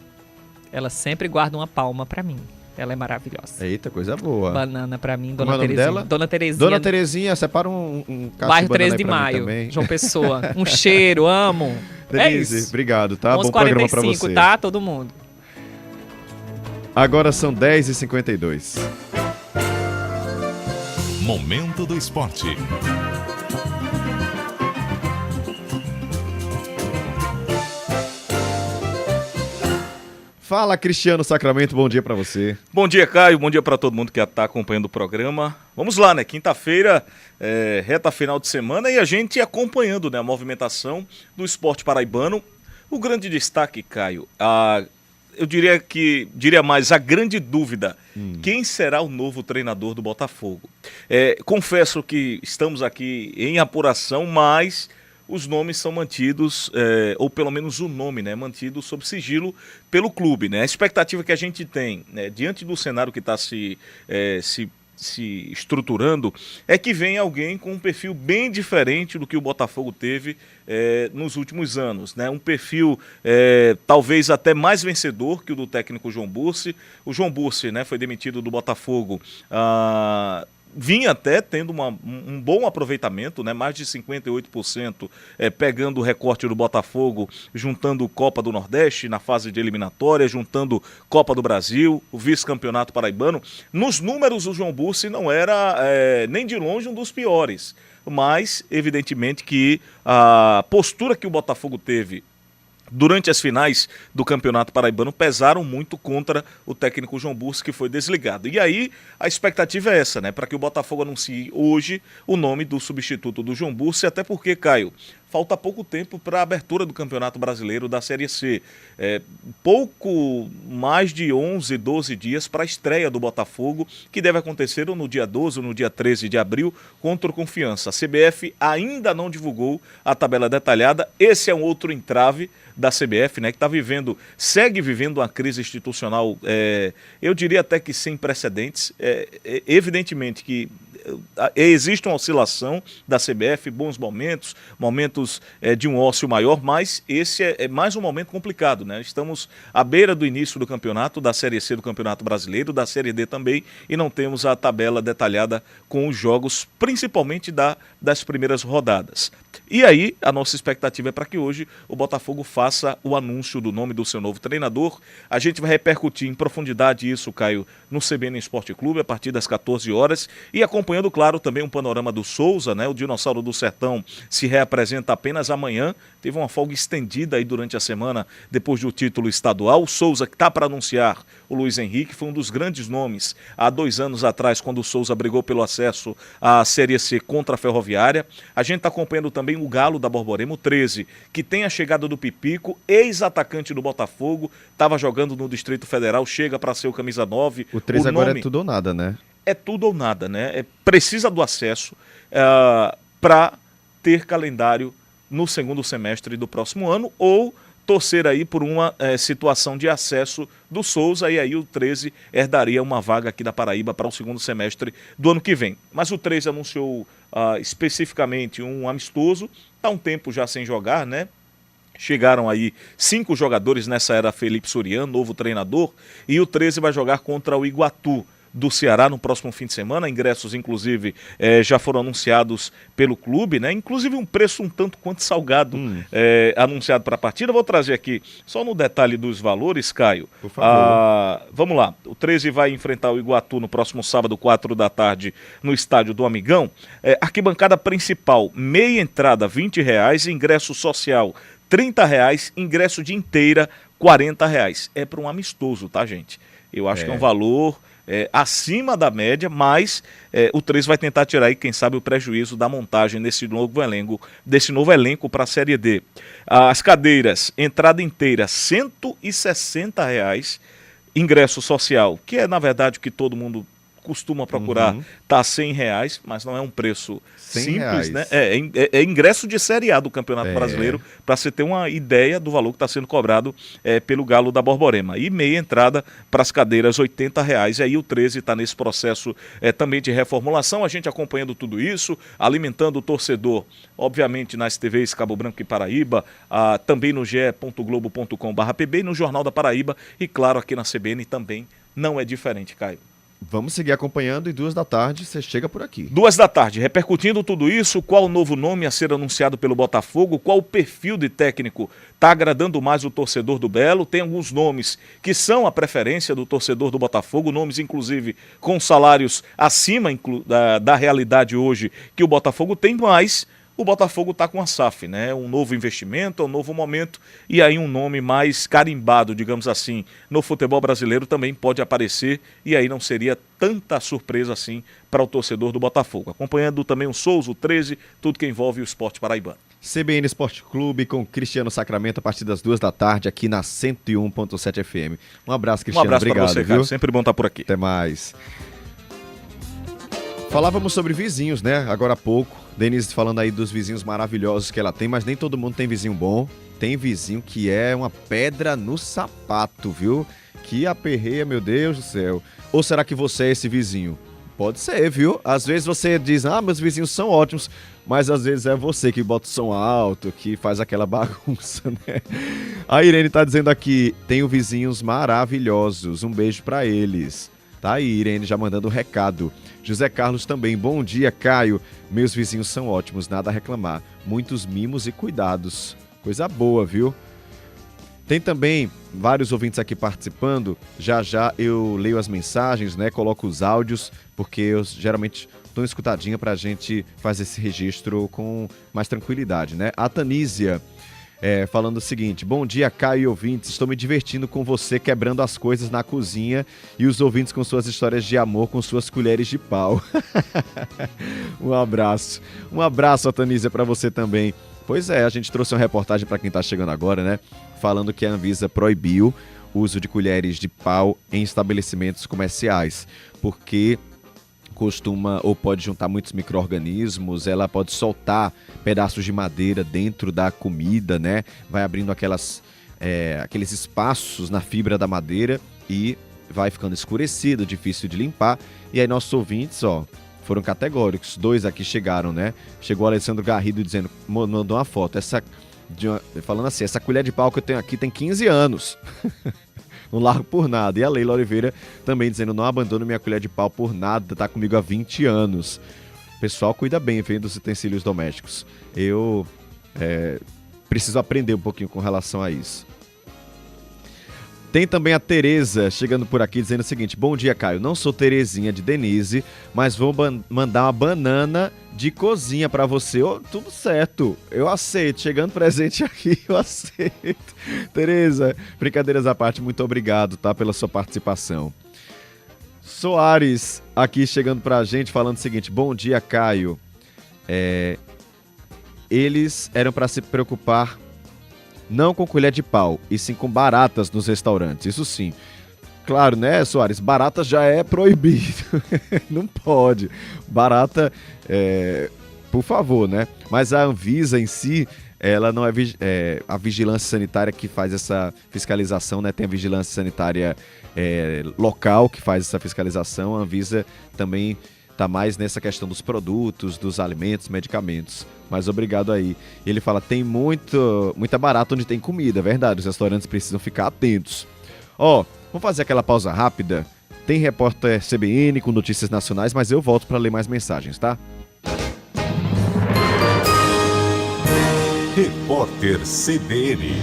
ela sempre guarda uma palma pra mim. Ela é maravilhosa. Eita, coisa boa. Banana pra mim, Dona Terezinha. Dela? Dona Terezinha. Dona Terezinha, separa um cacho bairro de banana 13 de maio, também. João Pessoa. Um cheiro, amo. Denise, é isso. Obrigado, tá? Bom programa pra você. Tá, todo mundo. Agora são 10h52. Momento do Esporte. Fala, Cristiano Sacramento, bom dia pra você. Bom dia, Caio, bom dia pra todo mundo que está acompanhando o programa. Vamos lá, né? Quinta-feira, reta final de semana e a gente acompanhando, né, a movimentação do esporte paraibano. O grande destaque, Caio, eu diria mais, a grande dúvida, quem será o novo treinador do Botafogo? Confesso que estamos aqui em apuração, mas os nomes são mantidos, ou pelo menos o nome, né, mantido sob sigilo pelo clube, né? A expectativa que a gente tem, né, diante do cenário que está se estruturando, é que venha alguém com um perfil bem diferente do que o Botafogo teve nos últimos anos, né? Um perfil talvez até mais vencedor que o do técnico João Bursi. O João Bursi, né, foi demitido do Botafogo, vinha até tendo um bom aproveitamento, né? Mais de 58%, pegando o recorte do Botafogo, juntando Copa do Nordeste na fase de eliminatória, juntando Copa do Brasil, o vice-campeonato paraibano. Nos números, o João Bursi não era nem de longe um dos piores, mas evidentemente que a postura que o Botafogo teve durante as finais do Campeonato Paraibano pesaram muito contra o técnico João Bursi, que foi desligado. E aí a expectativa é essa, né? Para que o Botafogo anuncie hoje o nome do substituto do João Bursi, até porque, Caio, falta pouco tempo para a abertura do Campeonato Brasileiro da Série C. Pouco mais de 11, 12 dias para a estreia do Botafogo, que deve acontecer ou no dia 12 ou no dia 13 de abril, contra o Confiança. A CBF ainda não divulgou a tabela detalhada. Esse é um outro entrave da CBF, né, que segue vivendo uma crise institucional, eu diria até que sem precedentes. Evidentemente que existe uma oscilação da CBF, bons momentos de um ócio maior, mas esse é mais um momento complicado, né? Estamos à beira do início do campeonato, da Série C do Campeonato Brasileiro, da Série D também, e não temos a tabela detalhada com os jogos, principalmente das primeiras rodadas. E aí, a nossa expectativa é para que hoje o Botafogo faça o anúncio do nome do seu novo treinador. A gente vai repercutir em profundidade isso, Caio, no CBN Esporte Clube, a partir das 14 horas, e acompanhando, claro, também um panorama do Souza, né? O Dinossauro do Sertão se reapresenta apenas amanhã, teve uma folga estendida aí durante a semana, depois do título estadual. O Souza, que está para anunciar o Luiz Henrique, foi um dos grandes nomes há 2 anos atrás, quando o Souza brigou pelo acesso à Série C contra a Ferroviária. A gente está acompanhando também o Galo da Borborema, o 13, que tem a chegada do Pipico, ex-atacante do Botafogo, estava jogando no Distrito Federal, chega para ser o camisa 9. O 13 agora é tudo ou nada, né? É tudo ou nada, né? Precisa do acesso para ter calendário no segundo semestre do próximo ano, ou torcer aí por uma situação de acesso do Souza, e aí o 13 herdaria uma vaga aqui da Paraíba para o segundo semestre do ano que vem. Mas o 13 anunciou especificamente um amistoso, está um tempo já sem jogar, né? Chegaram aí 5 jogadores nessa era Felipe Surian, novo treinador, e o 13 vai jogar contra o Iguatu do Ceará no próximo fim de semana. Ingressos, inclusive, já foram anunciados pelo clube, né? Inclusive um preço um tanto quanto salgado anunciado para a partida. Vou trazer aqui só no detalhe dos valores, Caio. Por favor. Vamos lá. O 13 vai enfrentar o Iguatu no próximo sábado, 4 da tarde, no estádio do Amigão. Arquibancada principal, meia entrada, R$20, ingresso social, R$30, ingresso de inteira, R$40. É para um amistoso, tá, gente? Eu acho que é um valor acima da média, mas o 13 vai tentar tirar aí, quem sabe, o prejuízo da montagem desse novo elenco para a Série D. As cadeiras, entrada inteira, R$160, ingresso social, que é na verdade o que todo mundo costuma procurar, tá R$100, mas não é um preço simples, né? É ingresso de Série A do Campeonato Brasileiro, para você ter uma ideia do valor que está sendo cobrado pelo Galo da Borborema. E meia entrada para as cadeiras, R$80. E aí o 13 está nesse processo também de reformulação, a gente acompanhando tudo isso, alimentando o torcedor, obviamente nas TVs Cabo Branco e Paraíba, também no ge.globo.com/pb e no Jornal da Paraíba, e claro, aqui na CBN também não é diferente, Caio. Vamos seguir acompanhando, e 2 da tarde você chega por aqui. 2 da tarde, repercutindo tudo isso, qual o novo nome a ser anunciado pelo Botafogo, qual o perfil de técnico está agradando mais o torcedor do Belo. Tem alguns nomes que são a preferência do torcedor do Botafogo, nomes inclusive com salários acima da realidade hoje que o Botafogo tem, mas o Botafogo está com a SAF, né? Um novo investimento, um novo momento, e aí um nome mais carimbado, digamos assim, no futebol brasileiro também pode aparecer, e aí não seria tanta surpresa assim para o torcedor do Botafogo. Acompanhando também o Souza, o 13, tudo que envolve o esporte paraibano. CBN Esporte Clube com Cristiano Sacramento a partir das 2h aqui na 101.7 FM. Um abraço, Cristiano. Um abraço obrigado, para você, viu? cara. Sempre bom estar por aqui. Até mais. Falávamos sobre vizinhos, né? Agora há pouco. Denise falando aí dos vizinhos maravilhosos que ela tem, mas nem todo mundo tem vizinho bom. Tem vizinho que é uma pedra no sapato, viu? Que aperreia, meu Deus do céu. Ou será que você é esse vizinho? Pode ser, viu? Às vezes você diz, meus vizinhos são ótimos, mas às vezes é você que bota o som alto, que faz aquela bagunça, né? A Irene tá dizendo aqui, tenho vizinhos maravilhosos, um beijo pra eles. Tá aí, Irene já mandando um recado. José Carlos também, bom dia, Caio. Meus vizinhos são ótimos, nada a reclamar. Muitos mimos e cuidados. Coisa boa, viu? Tem também vários ouvintes aqui participando. Já eu leio as mensagens, né? Coloco os áudios, porque eu geralmente dou uma escutadinha pra gente fazer esse registro com mais tranquilidade, né? A Tanísia falando o seguinte: bom dia, Caio e ouvintes. Estou me divertindo com você quebrando as coisas na cozinha e os ouvintes com suas histórias de amor com suas colheres de pau. Um abraço. Um abraço, Tanísia, pra você também. Pois é, a gente trouxe uma reportagem para quem está chegando agora, né? Falando que a Anvisa proibiu o uso de colheres de pau em estabelecimentos comerciais, porque costuma ou pode juntar muitos micro-organismos, ela pode soltar pedaços de madeira dentro da comida, né? Vai abrindo aqueles espaços na fibra da madeira e vai ficando escurecido, difícil de limpar. E aí nossos ouvintes, foram categóricos. 2 aqui chegaram, né? Chegou o Alessandro Garrido dizendo, mandou uma foto. Falando assim, essa colher de pau que eu tenho aqui tem 15 anos. Não largo por nada. E a Leila Oliveira também dizendo, não abandono minha colher de pau por nada, tá comigo há 20 anos. O pessoal cuida bem, vem dos utensílios domésticos. Eu preciso aprender um pouquinho com relação a isso. Tem também a Tereza chegando por aqui dizendo o seguinte: bom dia, Caio, não sou Terezinha de Denise, mas vou mandar uma banana de cozinha pra você. Tudo certo, eu aceito, chegando presente aqui, eu aceito. Tereza, brincadeiras à parte, muito obrigado, tá, pela sua participação. Soares aqui chegando pra gente falando o seguinte: bom dia, Caio, eles eram pra se preocupar não com colher de pau, e sim com baratas nos restaurantes, isso sim. Claro, né, Soares? Barata já é proibido, não pode. Barata, por favor, né? Mas a Anvisa em si, ela não é a vigilância sanitária que faz essa fiscalização, né? Tem a vigilância sanitária local que faz essa fiscalização. A Anvisa também está mais nessa questão dos produtos, dos alimentos, medicamentos. Mas obrigado aí. Ele fala, tem muita barata onde tem comida, é verdade. Os restaurantes precisam ficar atentos. Vamos fazer aquela pausa rápida. Tem repórter CBN com notícias nacionais, mas eu volto para ler mais mensagens, tá? Repórter CBN.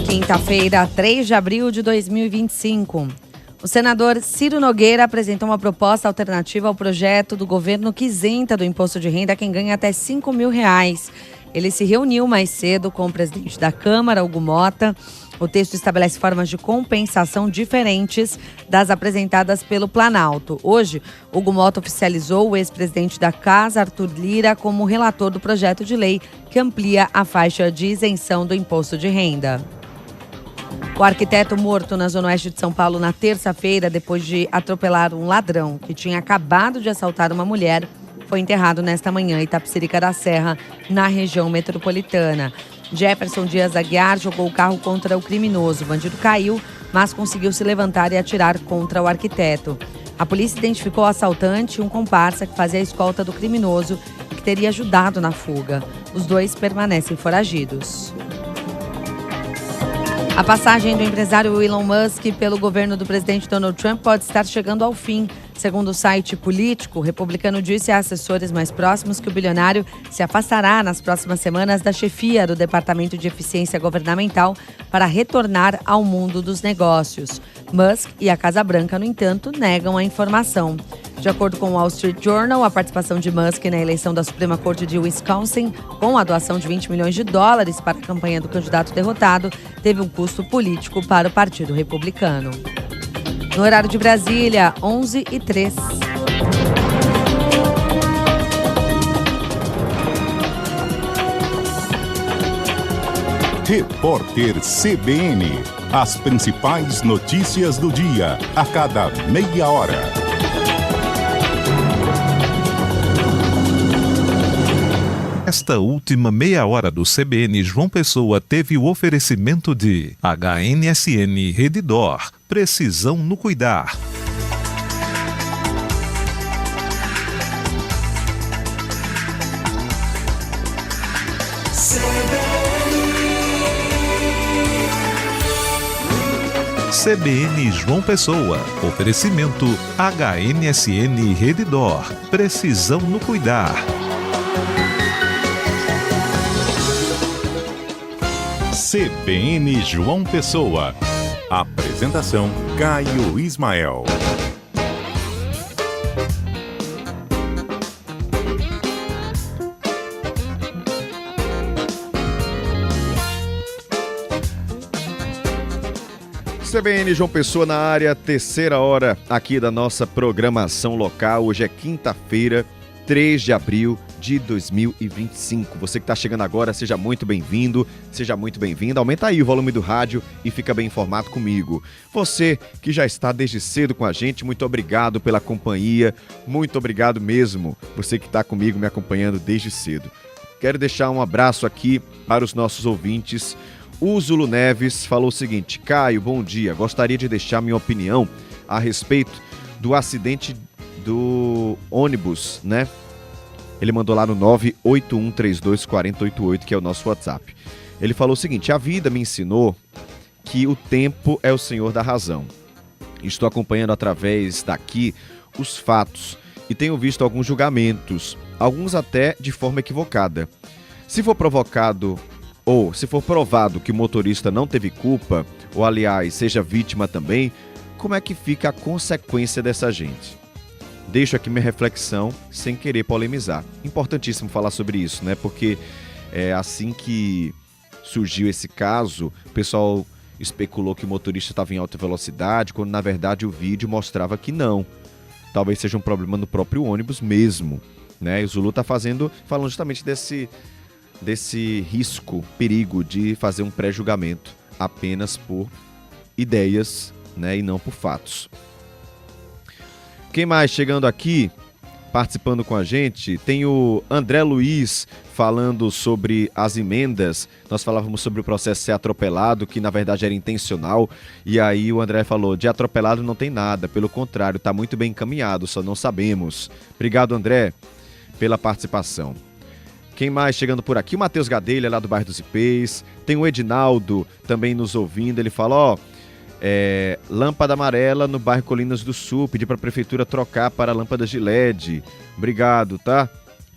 Quinta-feira, 3 de abril de 2025. O senador Ciro Nogueira apresentou uma proposta alternativa ao projeto do governo que isenta do imposto de renda quem ganha até R$5 mil. Ele se reuniu mais cedo com o presidente da Câmara, Hugo Mota. O texto estabelece formas de compensação diferentes das apresentadas pelo Planalto. Hoje, Hugo Mota oficializou o ex-presidente da Casa, Arthur Lira, como relator do projeto de lei que amplia a faixa de isenção do imposto de renda. O arquiteto morto na Zona Oeste de São Paulo na terça-feira, depois de atropelar um ladrão que tinha acabado de assaltar uma mulher, foi enterrado nesta manhã em Itapecerica da Serra, na região metropolitana. Jefferson Dias Aguiar jogou o carro contra o criminoso. O bandido caiu, mas conseguiu se levantar e atirar contra o arquiteto. A polícia identificou o assaltante e um comparsa que fazia a escolta do criminoso e que teria ajudado na fuga. Os dois permanecem foragidos. A passagem do empresário Elon Musk pelo governo do presidente Donald Trump pode estar chegando ao fim. Segundo o site Político, o republicano disse a assessores mais próximos que o bilionário se afastará nas próximas semanas da chefia do Departamento de Eficiência Governamental para retornar ao mundo dos negócios. Musk e a Casa Branca, no entanto, negam a informação. De acordo com o Wall Street Journal, a participação de Musk na eleição da Suprema Corte de Wisconsin, com a doação de $20 milhões para a campanha do candidato derrotado, teve um custo político para o Partido Republicano. No horário de Brasília, 11h03. Repórter CBN. As principais notícias do dia, a cada meia hora. Esta última meia hora do CBN João Pessoa teve o oferecimento de HNSN Redditor, precisão no cuidar. CBN João Pessoa. Oferecimento HNSN Redditor. Precisão no cuidar. CBN João Pessoa. Apresentação Caio Ismael. CBN João Pessoa na área, terceira hora aqui da nossa programação local. Hoje é quinta-feira, 3 de abril de 2025. Você que está chegando agora, seja muito bem-vindo, seja muito bem-vinda. Aumenta aí o volume do rádio e fica bem informado comigo. Você que já está desde cedo com a gente, muito obrigado pela companhia, muito obrigado mesmo. Você que está comigo me acompanhando desde cedo. Quero deixar um abraço aqui para os nossos ouvintes. O Zulu Neves falou o seguinte: Caio, bom dia. Gostaria de deixar minha opinião a respeito do acidente do ônibus, né? Ele mandou lá no 981324088, que é o nosso WhatsApp. Ele falou o seguinte: a vida me ensinou que o tempo é o senhor da razão. Estou acompanhando através daqui os fatos e tenho visto alguns julgamentos, alguns até de forma equivocada. Se for provocado ou se for provado que o motorista não teve culpa, ou aliás, seja vítima também, como é que fica a consequência dessa gente? Deixo aqui minha reflexão sem querer polemizar. Importantíssimo falar sobre isso, né? Porque assim que surgiu esse caso, o pessoal especulou que o motorista estava em alta velocidade, quando na verdade o vídeo mostrava que não. Talvez seja um problema no próprio ônibus mesmo, né? E o Zulu está falando justamente desse risco, perigo de fazer um pré-julgamento apenas por ideias, né, e não por fatos. Quem mais chegando aqui, participando com a gente, tem o André Luiz falando sobre as emendas. Nós falávamos sobre o processo ser atropelado, que na verdade era intencional, e aí o André falou: de atropelado não tem nada, pelo contrário, está muito bem encaminhado, só não sabemos. Obrigado, André, pela participação. Quem mais chegando por aqui? O Matheus Gadelha, lá do bairro dos Ipês. Tem o Edinaldo também nos ouvindo. Ele fala, lâmpada amarela no bairro Colinas do Sul. Pedir para a prefeitura trocar para lâmpadas de LED. Obrigado, tá,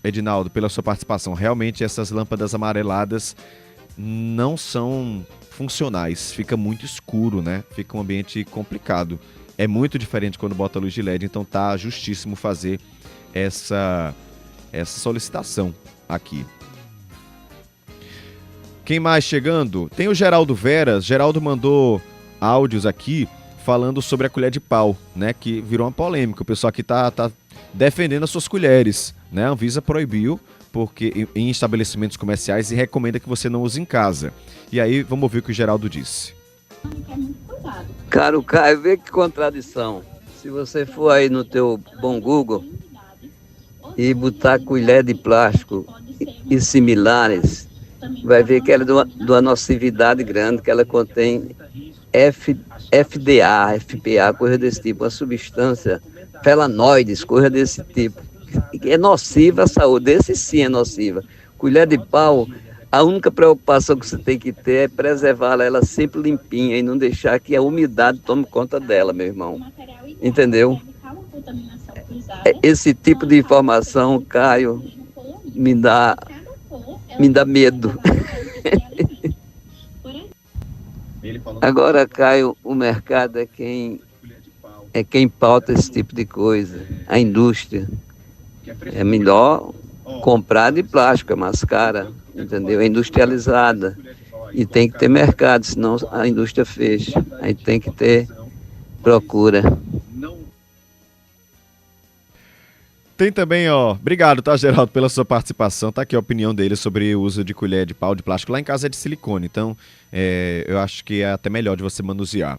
Edinaldo, pela sua participação. Realmente essas lâmpadas amareladas não são funcionais. Fica muito escuro, né? Fica um ambiente complicado. É muito diferente quando bota luz de LED. Então tá justíssimo fazer essa solicitação aqui. Quem mais chegando? Tem o Geraldo Veras. Geraldo mandou áudios aqui falando sobre a colher de pau, né? Que virou uma polêmica. O pessoal aqui tá defendendo as suas colheres, né? A Anvisa proibiu porque em estabelecimentos comerciais e recomenda que você não use em casa. E aí, vamos ouvir o que o Geraldo disse. Caro Caio, vê que contradição. Se você for aí no teu bom Google e botar colher de plástico e similares, vai ver que ela é de uma nocividade grande, que ela contém FDA, FPA, coisa desse tipo, uma substância, felanoides, coisa desse tipo, que é nociva à saúde. Esse sim é nociva. Colher de pau, a única preocupação que você tem que ter é preservar ela sempre limpinha e não deixar que a umidade tome conta dela, meu irmão. Entendeu? Esse tipo de informação, Caio, me dá medo. Agora, Caio, o mercado é quem é quem pauta esse tipo de coisa, a indústria. É melhor comprar de plástico, é mais cara, entendeu? É industrializada. E tem que ter mercado, senão a indústria fecha. Aí tem que ter procura. Tem também, obrigado, tá, Geraldo, pela sua participação. Tá aqui a opinião dele sobre o uso de colher de pau de plástico. Lá em casa é de silicone, então eu acho que é até melhor de você manusear.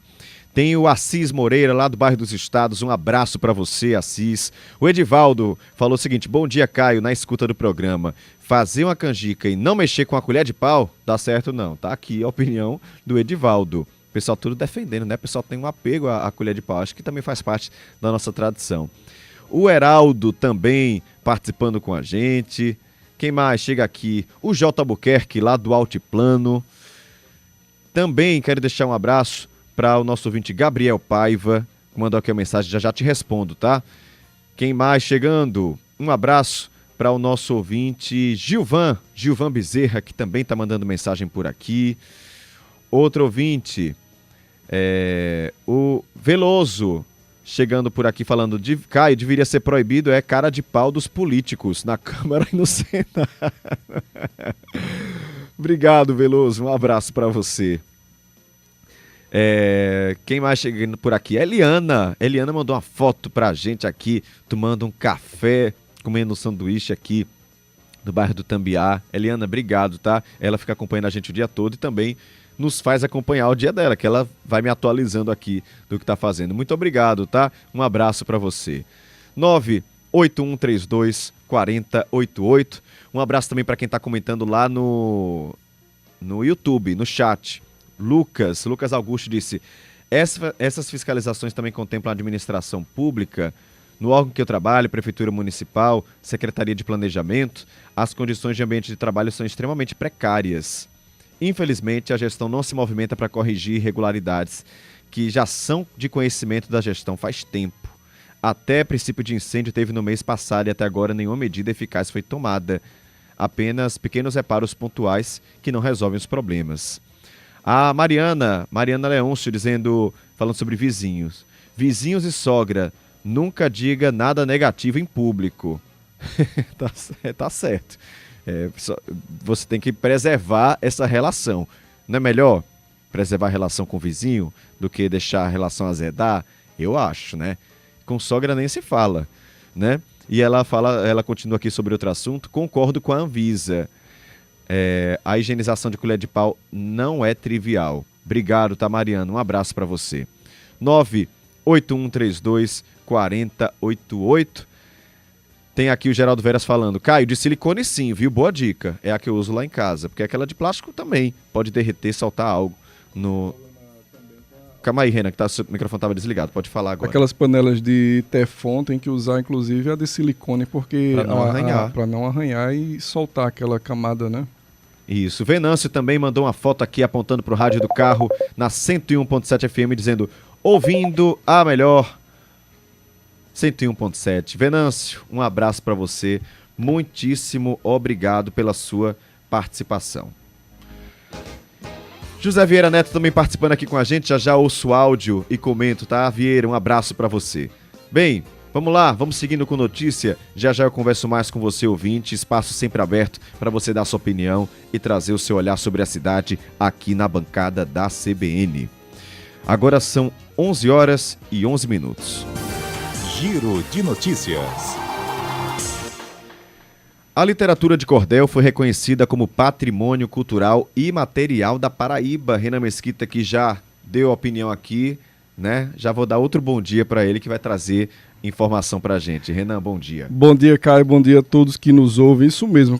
Tem o Assis Moreira, lá do bairro dos Estados. Um abraço para você, Assis. O Edivaldo falou o seguinte: bom dia, Caio, na escuta do programa. Fazer uma canjica e não mexer com a colher de pau, dá certo não. Tá aqui a opinião do Edivaldo. O pessoal tudo defendendo, né? O pessoal tem um apego à colher de pau. Acho que também faz parte da nossa tradição. O Heraldo também participando com a gente. Quem mais chega aqui? O J. Albuquerque, lá do Altiplano. Também quero deixar um abraço para o nosso ouvinte Gabriel Paiva, que mandou aqui a mensagem, já te respondo, tá? Quem mais chegando? Um abraço para o nosso ouvinte Gilvan Bezerra, que também está mandando mensagem por aqui. Outro ouvinte, o Veloso, chegando por aqui falando, Caio, deveria ser proibido, cara de pau dos políticos na Câmara e no Senado. Obrigado, Veloso, um abraço para você. Quem mais chegando por aqui? Eliana mandou uma foto pra gente aqui, tomando um café, comendo um sanduíche aqui no bairro do Tambiá. Eliana, obrigado, tá? Ela fica acompanhando a gente o dia todo e também nos faz acompanhar o dia dela, que ela vai me atualizando aqui do que tá fazendo. Muito obrigado, tá? Um abraço pra você. 981324088. Um abraço também pra quem tá comentando lá no YouTube, no chat. Lucas Augusto disse: essas fiscalizações também contemplam a administração pública. No órgão que eu trabalho, Prefeitura Municipal, Secretaria de Planejamento, as condições de ambiente de trabalho são extremamente precárias. Infelizmente, a gestão não se movimenta para corrigir irregularidades que já são de conhecimento da gestão faz tempo. Até princípio de incêndio teve no mês passado e até agora nenhuma medida eficaz foi tomada. Apenas pequenos reparos pontuais que não resolvem os problemas. A Mariana Leôncio falando sobre vizinhos. Vizinhos e sogra, nunca diga nada negativo em público. Tá certo. Você tem que preservar essa relação. Não é melhor preservar a relação com o vizinho do que deixar a relação azedar? Eu acho, né? Com sogra nem se fala, né? E ela continua aqui sobre outro assunto. Concordo com a Anvisa. A higienização de colher de pau não é trivial. Obrigado, tá, Mariana? Um abraço para você. 981324088. Tem aqui o Geraldo Veras falando: Caio, de silicone sim, viu? Boa dica. É a que eu uso lá em casa. Porque aquela de plástico também pode derreter, saltar algo no... Calma aí, Renan, que o microfone estava desligado. Pode falar agora. Aquelas panelas de Teflon tem que usar, inclusive, a de silicone, porque para não arranhar. Para não arranhar e soltar aquela camada, né? Isso. Venâncio também mandou uma foto aqui apontando para o rádio do carro na 101.7 FM, dizendo: ouvindo a melhor 101.7. Venâncio, um abraço para você. Muitíssimo obrigado pela sua participação. José Vieira Neto também participando aqui com a gente. Já ouço o áudio e comento, tá? Vieira, um abraço para você. Bem, vamos lá, vamos seguindo com notícia. Já eu converso mais com você, ouvinte. Espaço sempre aberto para você dar sua opinião e trazer o seu olhar sobre a cidade aqui na bancada da CBN. Agora são 11h11. Giro de notícias. A literatura de cordel foi reconhecida como patrimônio cultural e material da Paraíba. Renan Mesquita, que já deu opinião aqui, né? Já vou dar outro bom dia para ele, que vai trazer informação para a gente. Renan, bom dia. Bom dia, Caio. Bom dia a todos que nos ouvem. Isso mesmo,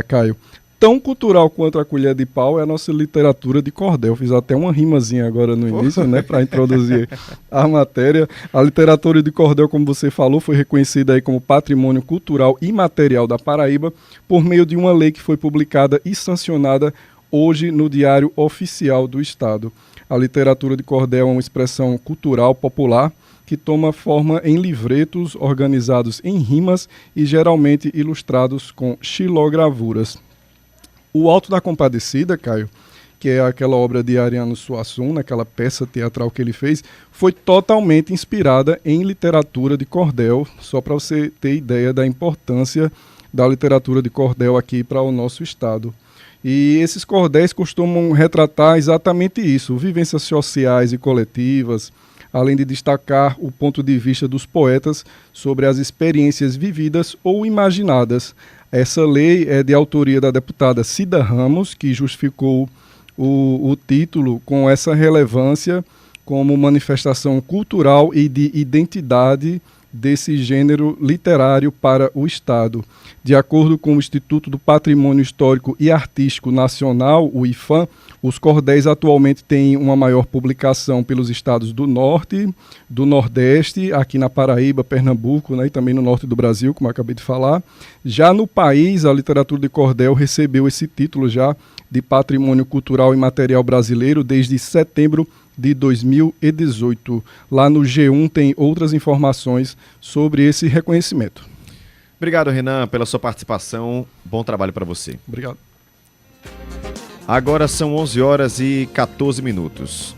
Caio. Tão cultural quanto a colher de pau é a nossa literatura de cordel. Fiz até uma rimazinha agora no início, né, para introduzir a matéria. A literatura de cordel, como você falou, foi reconhecida aí como patrimônio cultural e material da Paraíba por meio de uma lei que foi publicada e sancionada hoje no Diário Oficial do Estado. A literatura de cordel é uma expressão cultural popular que toma forma em livretos organizados em rimas e geralmente ilustrados com xilogravuras. O Alto da Compadecida, Caio, que é aquela obra de Ariano Suassuna, aquela peça teatral que ele fez, foi totalmente inspirada em literatura de cordel, só para você ter ideia da importância da literatura de cordel aqui para o nosso estado. E esses cordéis costumam retratar exatamente isso, vivências sociais e coletivas, além de destacar o ponto de vista dos poetas sobre as experiências vividas ou imaginadas. Essa lei é de autoria da deputada Cida Ramos, que justificou o título com essa relevância como manifestação cultural e de identidade desse gênero literário para o Estado. De acordo com o Instituto do Patrimônio Histórico e Artístico Nacional, o IFAM, os cordéis atualmente têm uma maior publicação pelos estados do Norte, do Nordeste, aqui na Paraíba, Pernambuco, né, e também no Norte do Brasil, como eu acabei de falar. Já no país, a literatura de cordel recebeu esse título já de Patrimônio Cultural e Material Brasileiro desde setembro de 2018. Lá no G1 tem outras informações sobre esse reconhecimento. Obrigado, Renan, pela sua participação. Bom trabalho para você. Obrigado. Agora são 11 horas e 14 minutos.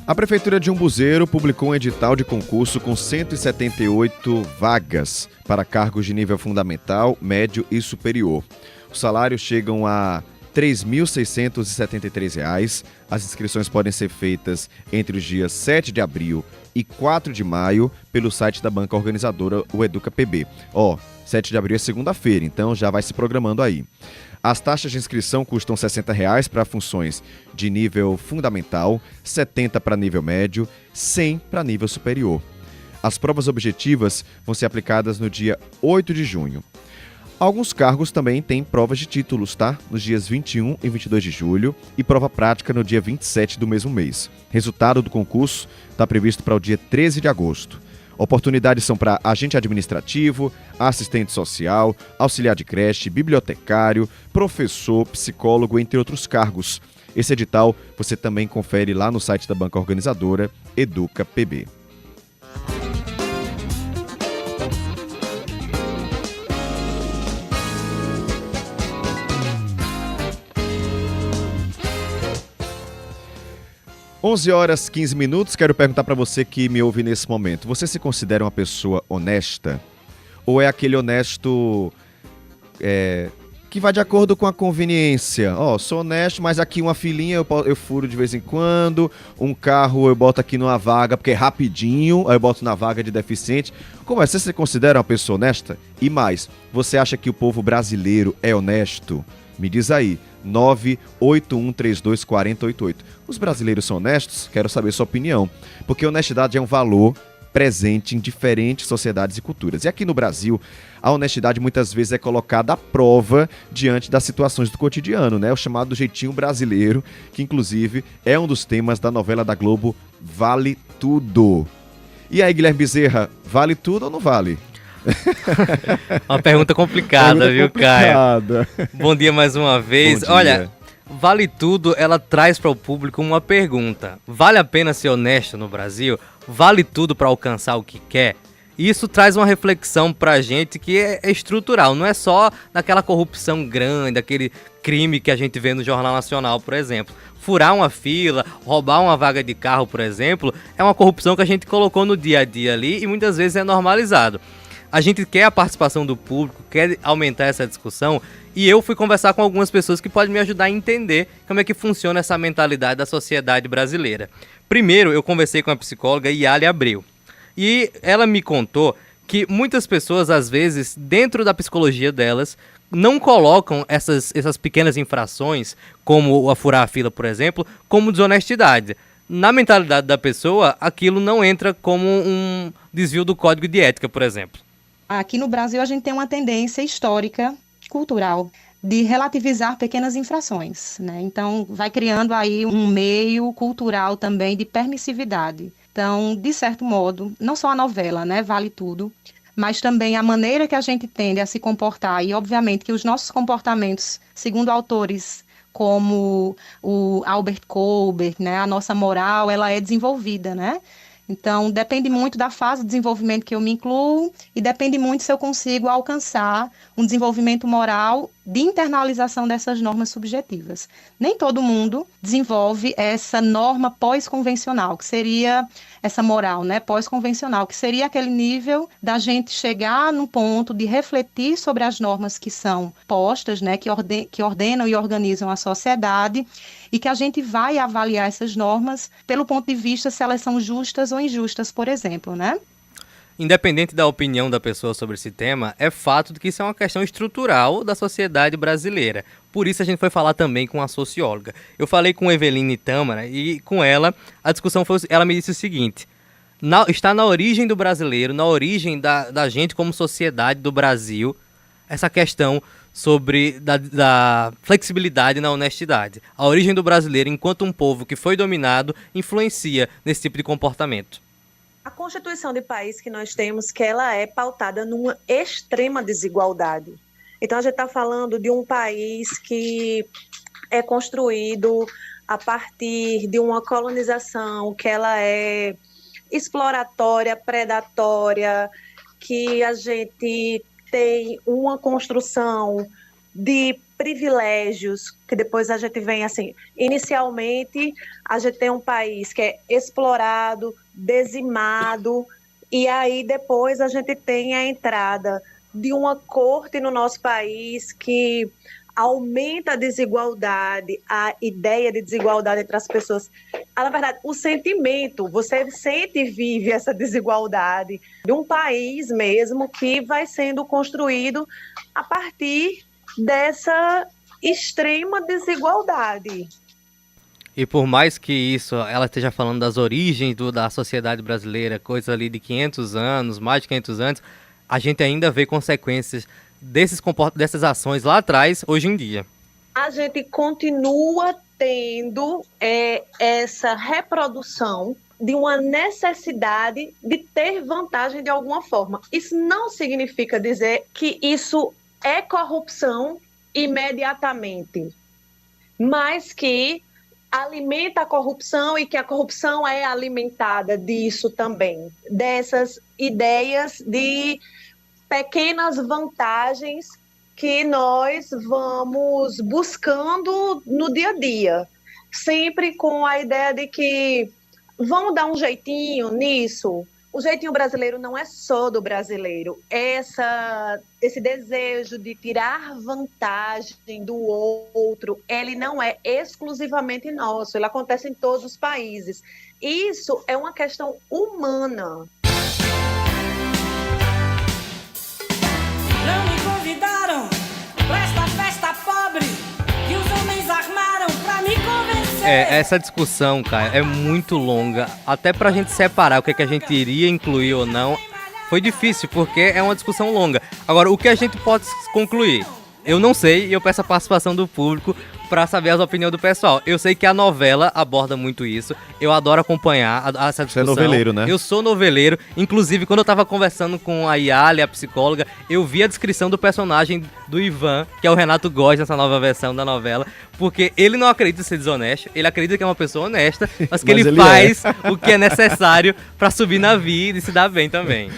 A Prefeitura de Umbuzeiro publicou um edital de concurso com 178 vagas para cargos de nível fundamental, médio e superior. Os salários chegam a R$ 3.673. As inscrições podem ser feitas entre os dias 7 de abril e 4 de maio pelo site da banca organizadora, o Educa PB. 7 de abril é segunda-feira, então já vai se programando aí. As taxas de inscrição custam R$ 60 para funções de nível fundamental, R$ 70 para nível médio, R$ 100 para nível superior. As provas objetivas vão ser aplicadas no dia 8 de junho. Alguns cargos também têm provas de títulos, tá? Nos dias 21 e 22 de julho e prova prática no dia 27 do mesmo mês. Resultado do concurso está previsto para o dia 13 de agosto. Oportunidades são para agente administrativo, assistente social, auxiliar de creche, bibliotecário, professor, psicólogo, entre outros cargos. Esse edital você também confere lá no site da banca organizadora, Educa PB. Onze horas 15 minutos, quero perguntar para você que me ouve nesse momento. Você se considera uma pessoa honesta? Ou é aquele honesto que vai de acordo com a conveniência? Sou honesto, mas aqui uma filinha eu furo de vez em quando, um carro eu boto aqui numa vaga porque é rapidinho, aí eu boto na vaga de deficiente. Como é? Você se considera uma pessoa honesta? E mais, você acha que o povo brasileiro é honesto? Me diz aí, 981324088. Os brasileiros são honestos? Quero saber sua opinião, porque honestidade é um valor presente em diferentes sociedades e culturas. E aqui no Brasil, a honestidade muitas vezes é colocada à prova diante das situações do cotidiano, né? O chamado jeitinho brasileiro, que inclusive é um dos temas da novela da Globo Vale Tudo. E aí, Guilherme Bezerra, vale tudo ou não vale? Uma pergunta complicada, viu, Caio? Bom dia mais uma vez. Olha, Vale Tudo, ela traz para o público uma pergunta. Vale a pena ser honesto no Brasil? Vale tudo para alcançar o que quer? Isso traz uma reflexão pra gente que é estrutural, não é só naquela corrupção grande, aquele crime que a gente vê no Jornal Nacional, por exemplo. Furar uma fila, roubar uma vaga de carro, por exemplo, é uma corrupção que a gente colocou no dia a dia ali e muitas vezes é normalizado. A gente quer a participação do público, quer aumentar essa discussão, e eu fui conversar com algumas pessoas que podem me ajudar a entender como é que funciona essa mentalidade da sociedade brasileira. Primeiro, eu conversei com a psicóloga Yali Abreu, e ela me contou que muitas pessoas, às vezes, dentro da psicologia delas, não colocam essas pequenas infrações, como a furar a fila, por exemplo, como desonestidade. Na mentalidade da pessoa, aquilo não entra como um desvio do código de ética, por exemplo. Aqui no Brasil, a gente tem uma tendência histórica, cultural, de relativizar pequenas infrações, né? Então, vai criando aí um meio cultural também de permissividade. Então, de certo modo, não só a novela, né, Vale Tudo, mas também a maneira que a gente tende a se comportar e, obviamente, que os nossos comportamentos, segundo autores como o Albert Colbert, né? A nossa moral, ela é desenvolvida, né? Então, depende muito da fase de desenvolvimento que eu me incluo e depende muito se eu consigo alcançar um desenvolvimento moral de internalização dessas normas subjetivas. Nem todo mundo desenvolve essa norma pós-convencional, que seria essa moral, né, pós-convencional, que seria aquele nível da gente chegar no ponto de refletir sobre as normas que são postas, né, que ordenam e organizam a sociedade, e que a gente vai avaliar essas normas pelo ponto de vista se elas são justas ou injustas, por exemplo, né? Independente da opinião da pessoa sobre esse tema, é fato de que isso é uma questão estrutural da sociedade brasileira. Por isso a gente foi falar também com a socióloga. Eu falei com Eveline Tâmara e com ela, a discussão foi, ela me disse o seguinte: está na origem do brasileiro, na origem da gente como sociedade do Brasil, essa questão sobre da flexibilidade na honestidade. A origem do brasileiro, enquanto um povo que foi dominado, influencia nesse tipo de comportamento. A constituição de país que nós temos, que ela é pautada numa extrema desigualdade. Então, a gente está falando de um país que é construído a partir de uma colonização que ela é exploratória, predatória, que a gente tem uma construção de privilégios, que depois a gente vem assim, inicialmente a gente tem um país que é explorado, dizimado, e aí depois a gente tem a entrada de uma corte no nosso país que aumenta a desigualdade, a ideia de desigualdade entre as pessoas. Na verdade, o sentimento, você sente e vive essa desigualdade de um país mesmo que vai sendo construído a partir dessa extrema desigualdade. E por mais que isso, ela esteja falando das origens da sociedade brasileira, coisa ali de 500 anos, mais de 500 anos, a gente ainda vê consequências dessas ações lá atrás, hoje em dia. A gente continua tendo essa reprodução de uma necessidade de ter vantagem de alguma forma. Isso não significa dizer que isso é corrupção imediatamente, mas que alimenta a corrupção e que a corrupção é alimentada disso também, dessas ideias de pequenas vantagens que nós vamos buscando no dia a dia, sempre com a ideia de que vamos dar um jeitinho nisso. O jeitinho brasileiro não é só do brasileiro. Esse desejo de tirar vantagem do outro, ele não é exclusivamente nosso, ele acontece em todos os países. Isso é uma questão humana. Não me convidaram pra esta festa pobre que os homens armaram pra me convencer. Essa discussão, cara, é muito longa. Até pra gente separar o que a gente iria incluir ou não, foi difícil, porque é uma discussão longa. Agora, o que a gente pode concluir? Eu não sei, e eu peço a participação do público para saber as opiniões do pessoal. Eu sei que a novela aborda muito isso. Eu adoro acompanhar essa discussão. Você é noveleiro, né? Eu sou noveleiro. Inclusive, quando eu tava conversando com a Yali, a psicóloga, eu vi a descrição do personagem do Ivan, que é o Renato Góes, nessa nova versão da novela, porque ele não acredita ser desonesto, ele acredita que é uma pessoa honesta, mas que ele faz o que é necessário para subir na vida e se dar bem também.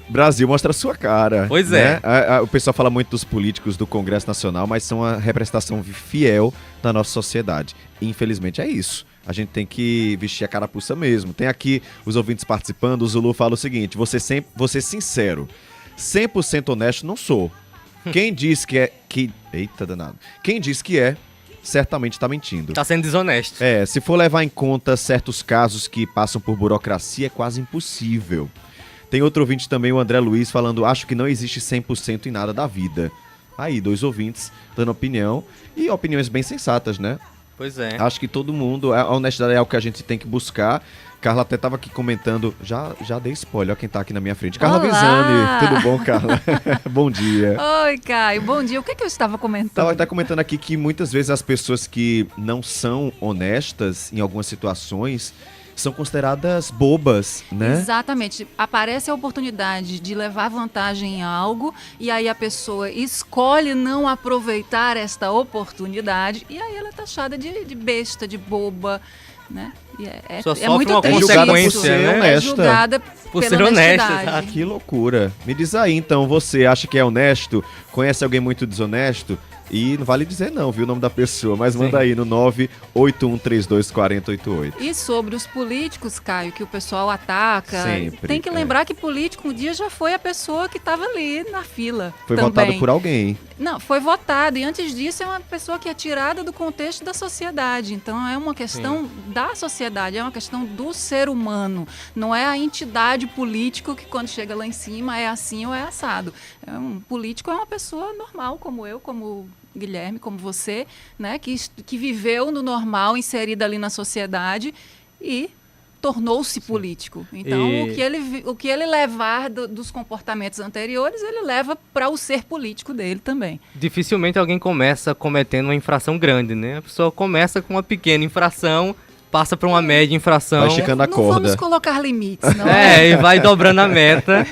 Brasil mostra a sua cara. Pois né? O pessoal fala muito dos políticos do Congresso Nacional, mas são a representação fiel da nossa sociedade. E, infelizmente, é isso. A gente tem que vestir a carapuça mesmo. Tem aqui os ouvintes participando. O Zulu fala o seguinte: vou ser sincero, 100% honesto não sou. Quem diz que é... Eita danado. Quem diz que é, certamente está mentindo. Tá sendo desonesto. Se for levar em conta certos casos que passam por burocracia, é quase impossível. Tem outro ouvinte também, o André Luiz, falando: acho que não existe 100% em nada da vida. Aí, 2 ouvintes dando opinião, e opiniões bem sensatas, né? Pois é. Acho que todo mundo, a honestidade é algo que a gente tem que buscar. Carla até estava aqui comentando, já dei spoiler, olha quem tá aqui na minha frente. Carla Visani, tudo bom, Carla? Bom dia. Oi, Caio, bom dia. O que eu estava comentando? Estava até comentando aqui que muitas vezes as pessoas que não são honestas em algumas situações, são consideradas bobas, né? Exatamente. Aparece a oportunidade de levar vantagem em algo e aí a pessoa escolhe não aproveitar esta oportunidade e aí ela é taxada de besta, de boba, né? E Só é sofre muito uma triste consequência, isso. né? É Honesta. julgada Por pela ser honesta, honestidade. exato. Que loucura. Me diz aí, então, você acha que é honesto? Conhece alguém muito desonesto? E não vale dizer não, viu, o nome da pessoa, mas manda aí no 981324088. E sobre os políticos, Caio, que o pessoal ataca, Sempre, tem que lembrar que político um dia já foi a pessoa que estava ali na fila. Foi também. votado por alguém. Não, foi votado. E antes disso é uma pessoa que é tirada do contexto da sociedade. Então é uma questão da sociedade, é uma questão do ser humano. Não é a entidade político que quando chega lá em cima é assim ou é assado. Um político é uma pessoa normal, como eu, como Guilherme, como você, né, que viveu no normal, inserida ali na sociedade e tornou-se político. Então, o que ele levar dos comportamentos anteriores, ele leva para o ser político dele também. Dificilmente alguém começa cometendo uma infração grande, né? A pessoa começa com uma pequena infração, passa para uma média infração. Vai esticando a corda. Não vamos colocar limites, não é? E vai dobrando a meta.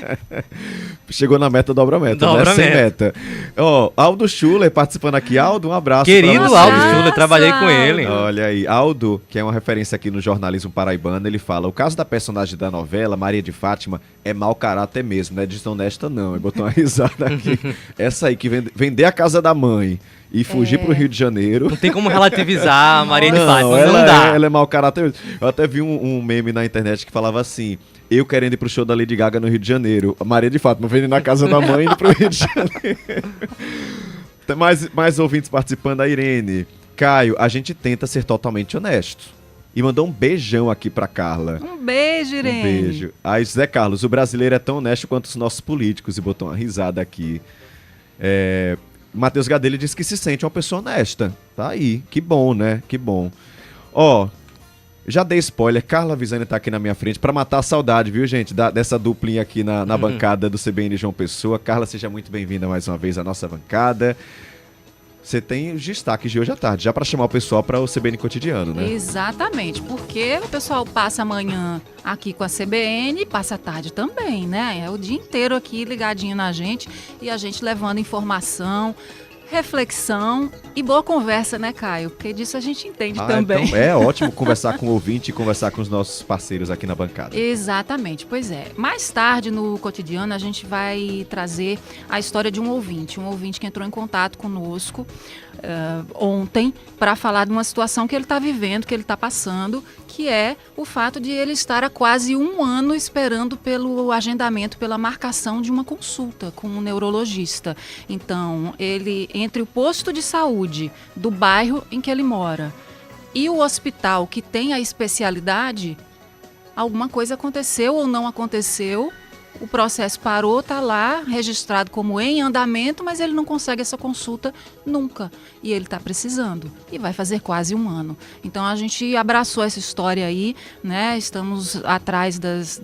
Chegou na meta, dobra a meta, Dobra né? Sem meta. meta. Ó, Aldo Schuller participando aqui. Aldo, um abraço. Querido pra você. Aldo Schuller, trabalhei com ele. Olha aí, Aldo, que é uma referência aqui no jornalismo paraibano, ele fala: o caso da personagem da novela, Maria de Fátima, é mau caráter mesmo, não é desonesta não. Ele botou uma risada aqui. Essa aí que vender a casa da mãe e fugir pro Rio de Janeiro. Não tem como relativizar a Maria de Fátima, ela não dá. ela é mau caráter mesmo. Eu até vi um meme na internet que falava assim: eu querendo ir pro show da Lady Gaga no Rio de Janeiro, a Maria de Fátima vendendo na casa da mãe indo pro Rio de Janeiro. Tem mais ouvintes participando, a Irene. Caio, a gente tenta ser totalmente honesto. E mandou um beijão aqui pra Carla. Um beijo, Irene. Um beijo. Aí, Zé Carlos, o brasileiro é tão honesto quanto os nossos políticos. E botou uma risada aqui. Matheus Gadelha disse que se sente uma pessoa honesta. Tá aí. Que bom, né? Que bom. Ó, já dei spoiler. Carla Visani tá aqui na minha frente pra matar a saudade, viu, gente? Dessa duplinha aqui na bancada do CBN João Pessoa. Carla, seja muito bem-vinda mais uma vez à nossa bancada. Você tem os destaques de hoje à tarde, já para chamar o pessoal para o CBN Cotidiano, né? Exatamente, porque o pessoal passa a manhã aqui com a CBN e passa a tarde também, né? É o dia inteiro aqui ligadinho na gente e a gente levando informação, reflexão e boa conversa, né, Caio? Porque disso a gente entende também. Então é ótimo conversar com o ouvinte e conversar com os nossos parceiros aqui na bancada. Exatamente, pois é. Mais tarde no Cotidiano a gente vai trazer a história de um ouvinte que entrou em contato conosco ontem para falar de uma situação que ele está vivendo, que ele está passando, que é o fato de ele estar há quase um ano esperando pelo agendamento, pela marcação de uma consulta com um neurologista. Então, ele, entre o posto de saúde do bairro em que ele mora e o hospital que tem a especialidade, alguma coisa aconteceu ou não aconteceu. O processo parou, está lá, registrado como em andamento, mas ele não consegue essa consulta nunca. E ele está precisando. E vai fazer quase um ano. Então, a gente abraçou essa história aí, né? Estamos atrás das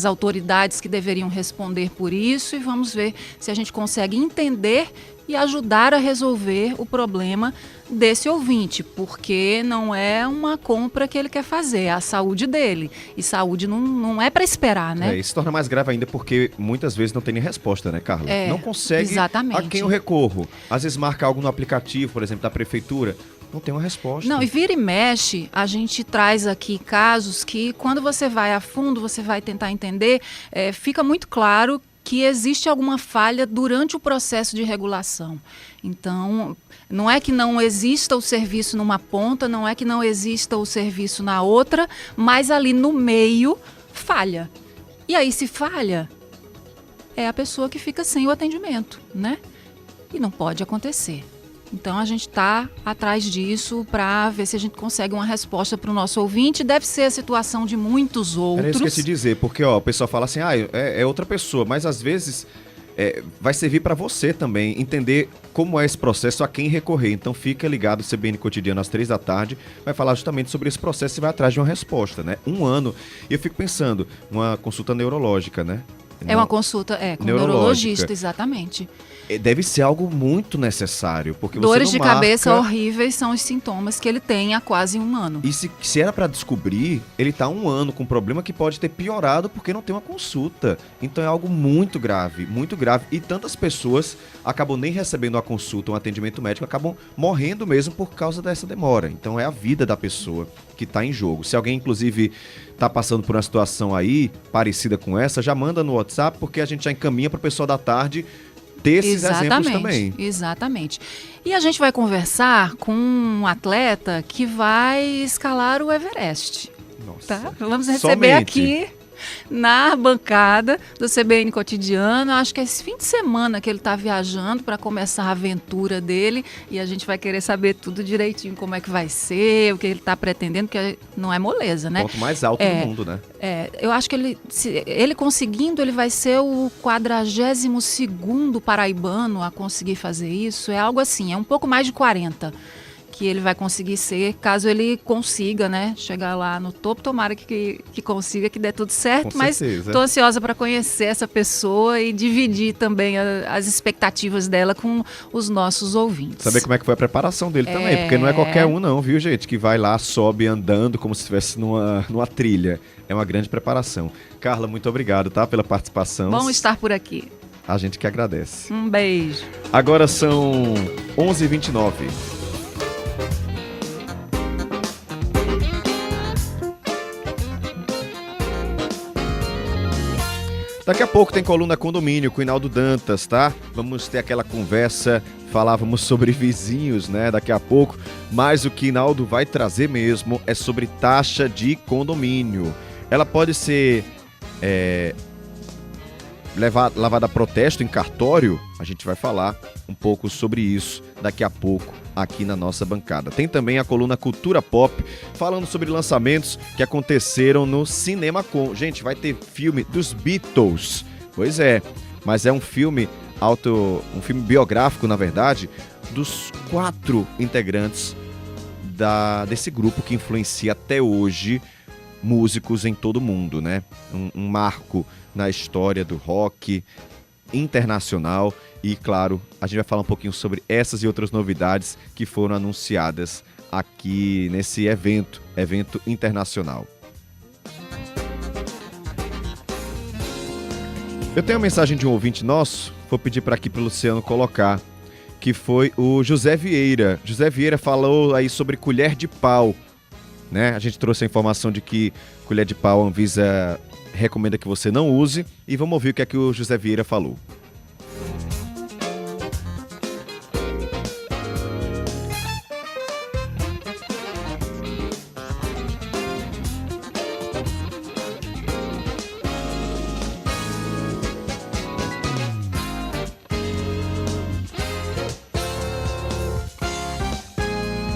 autoridades que deveriam responder por isso e vamos ver se a gente consegue entender e ajudar a resolver o problema desse ouvinte, porque não é uma compra que ele quer fazer, é a saúde dele. E saúde não é para esperar, né? Isso se torna mais grave ainda porque muitas vezes não tem nem resposta, né, Carla? Não consegue. Exatamente. A quem eu recorro? Às vezes marca algo no aplicativo, por exemplo, da prefeitura, não tem uma resposta. Não, e vira e mexe, a gente traz aqui casos que quando você vai a fundo, você vai tentar entender, fica muito claro que existe alguma falha durante o processo de regulação. Então, não é que não exista o serviço numa ponta, não é que não exista o serviço na outra, mas ali no meio falha. E aí, se falha, é a pessoa que fica sem o atendimento, né? E não pode acontecer. Então, a gente está atrás disso para ver se a gente consegue uma resposta para o nosso ouvinte. Deve ser a situação de muitos outros. Era isso que eu esqueci de dizer, porque o pessoal fala assim, é outra pessoa, mas às vezes vai servir para você também entender como é esse processo, a quem recorrer. Então fica ligado, CBN Cotidiano às 3 da tarde, vai falar justamente sobre esse processo e vai atrás de uma resposta, né? Um ano. E eu fico pensando, uma consulta neurológica, né? É uma consulta com neurologista, exatamente. Deve ser algo muito necessário, porque Dores você não de cabeça marca... horríveis são os sintomas que ele tem há quase 1 ano. E se era para descobrir, ele tá 1 ano com um problema que pode ter piorado porque não tem uma consulta. Então é algo muito grave, muito grave. E tantas pessoas acabam nem recebendo a consulta, um atendimento médico, acabam morrendo mesmo por causa dessa demora. Então é a vida da pessoa que tá em jogo. Se alguém, inclusive, tá passando por uma situação aí parecida com essa, já manda no WhatsApp, porque a gente já encaminha para o pessoal da tarde ter esses exemplos também. Exatamente. E a gente vai conversar com um atleta que vai escalar o Everest. Nossa. Tá? Vamos receber aqui na bancada do CBN Cotidiano. Acho que é esse fim de semana que ele está viajando para começar a aventura dele, e a gente vai querer saber tudo direitinho, como é que vai ser, o que ele está pretendendo, porque não é moleza, né? Ponto mais alto do mundo, né? Eu acho que ele conseguindo, ele vai ser o 42º paraibano a conseguir fazer isso. É algo assim, é um pouco mais de 40 que ele vai conseguir ser, caso ele consiga, né, chegar lá no topo. Tomara que consiga, que dê tudo certo, mas estou ansiosa para conhecer essa pessoa e dividir também as expectativas dela com os nossos ouvintes. Saber como é que foi a preparação dele também, porque não é qualquer um não, viu, gente, que vai lá, sobe andando como se estivesse numa trilha. É uma grande preparação. Carla, muito obrigado, tá, pela participação. Bom estar por aqui. A gente que agradece. Um beijo. Agora são 11h29. Daqui a pouco tem coluna Condomínio com Hinaldo Dantas, tá? Vamos ter aquela conversa, falávamos sobre vizinhos, né? Daqui a pouco, mas o que Hinaldo vai trazer mesmo é sobre taxa de condomínio. Ela pode ser levada a protesto em cartório? A gente vai falar um pouco sobre isso daqui a pouco aqui na nossa bancada. Tem também a coluna Cultura Pop, falando sobre lançamentos que aconteceram no CinemaCon. Gente, vai ter filme dos Beatles. Pois é, mas é um filme um filme biográfico, na verdade, dos 4 integrantes desse grupo que influencia até hoje músicos em todo o mundo, né? Um marco na história do rock internacional. E, claro, a gente vai falar um pouquinho sobre essas e outras novidades que foram anunciadas aqui nesse evento internacional. Eu tenho uma mensagem de um ouvinte nosso, vou pedir para aqui para o Luciano colocar, que foi o José Vieira. José Vieira falou aí sobre colher de pau, né? A gente trouxe a informação de que colher de pau a Anvisa recomenda que você não use, e vamos ouvir o que é que o José Vieira falou.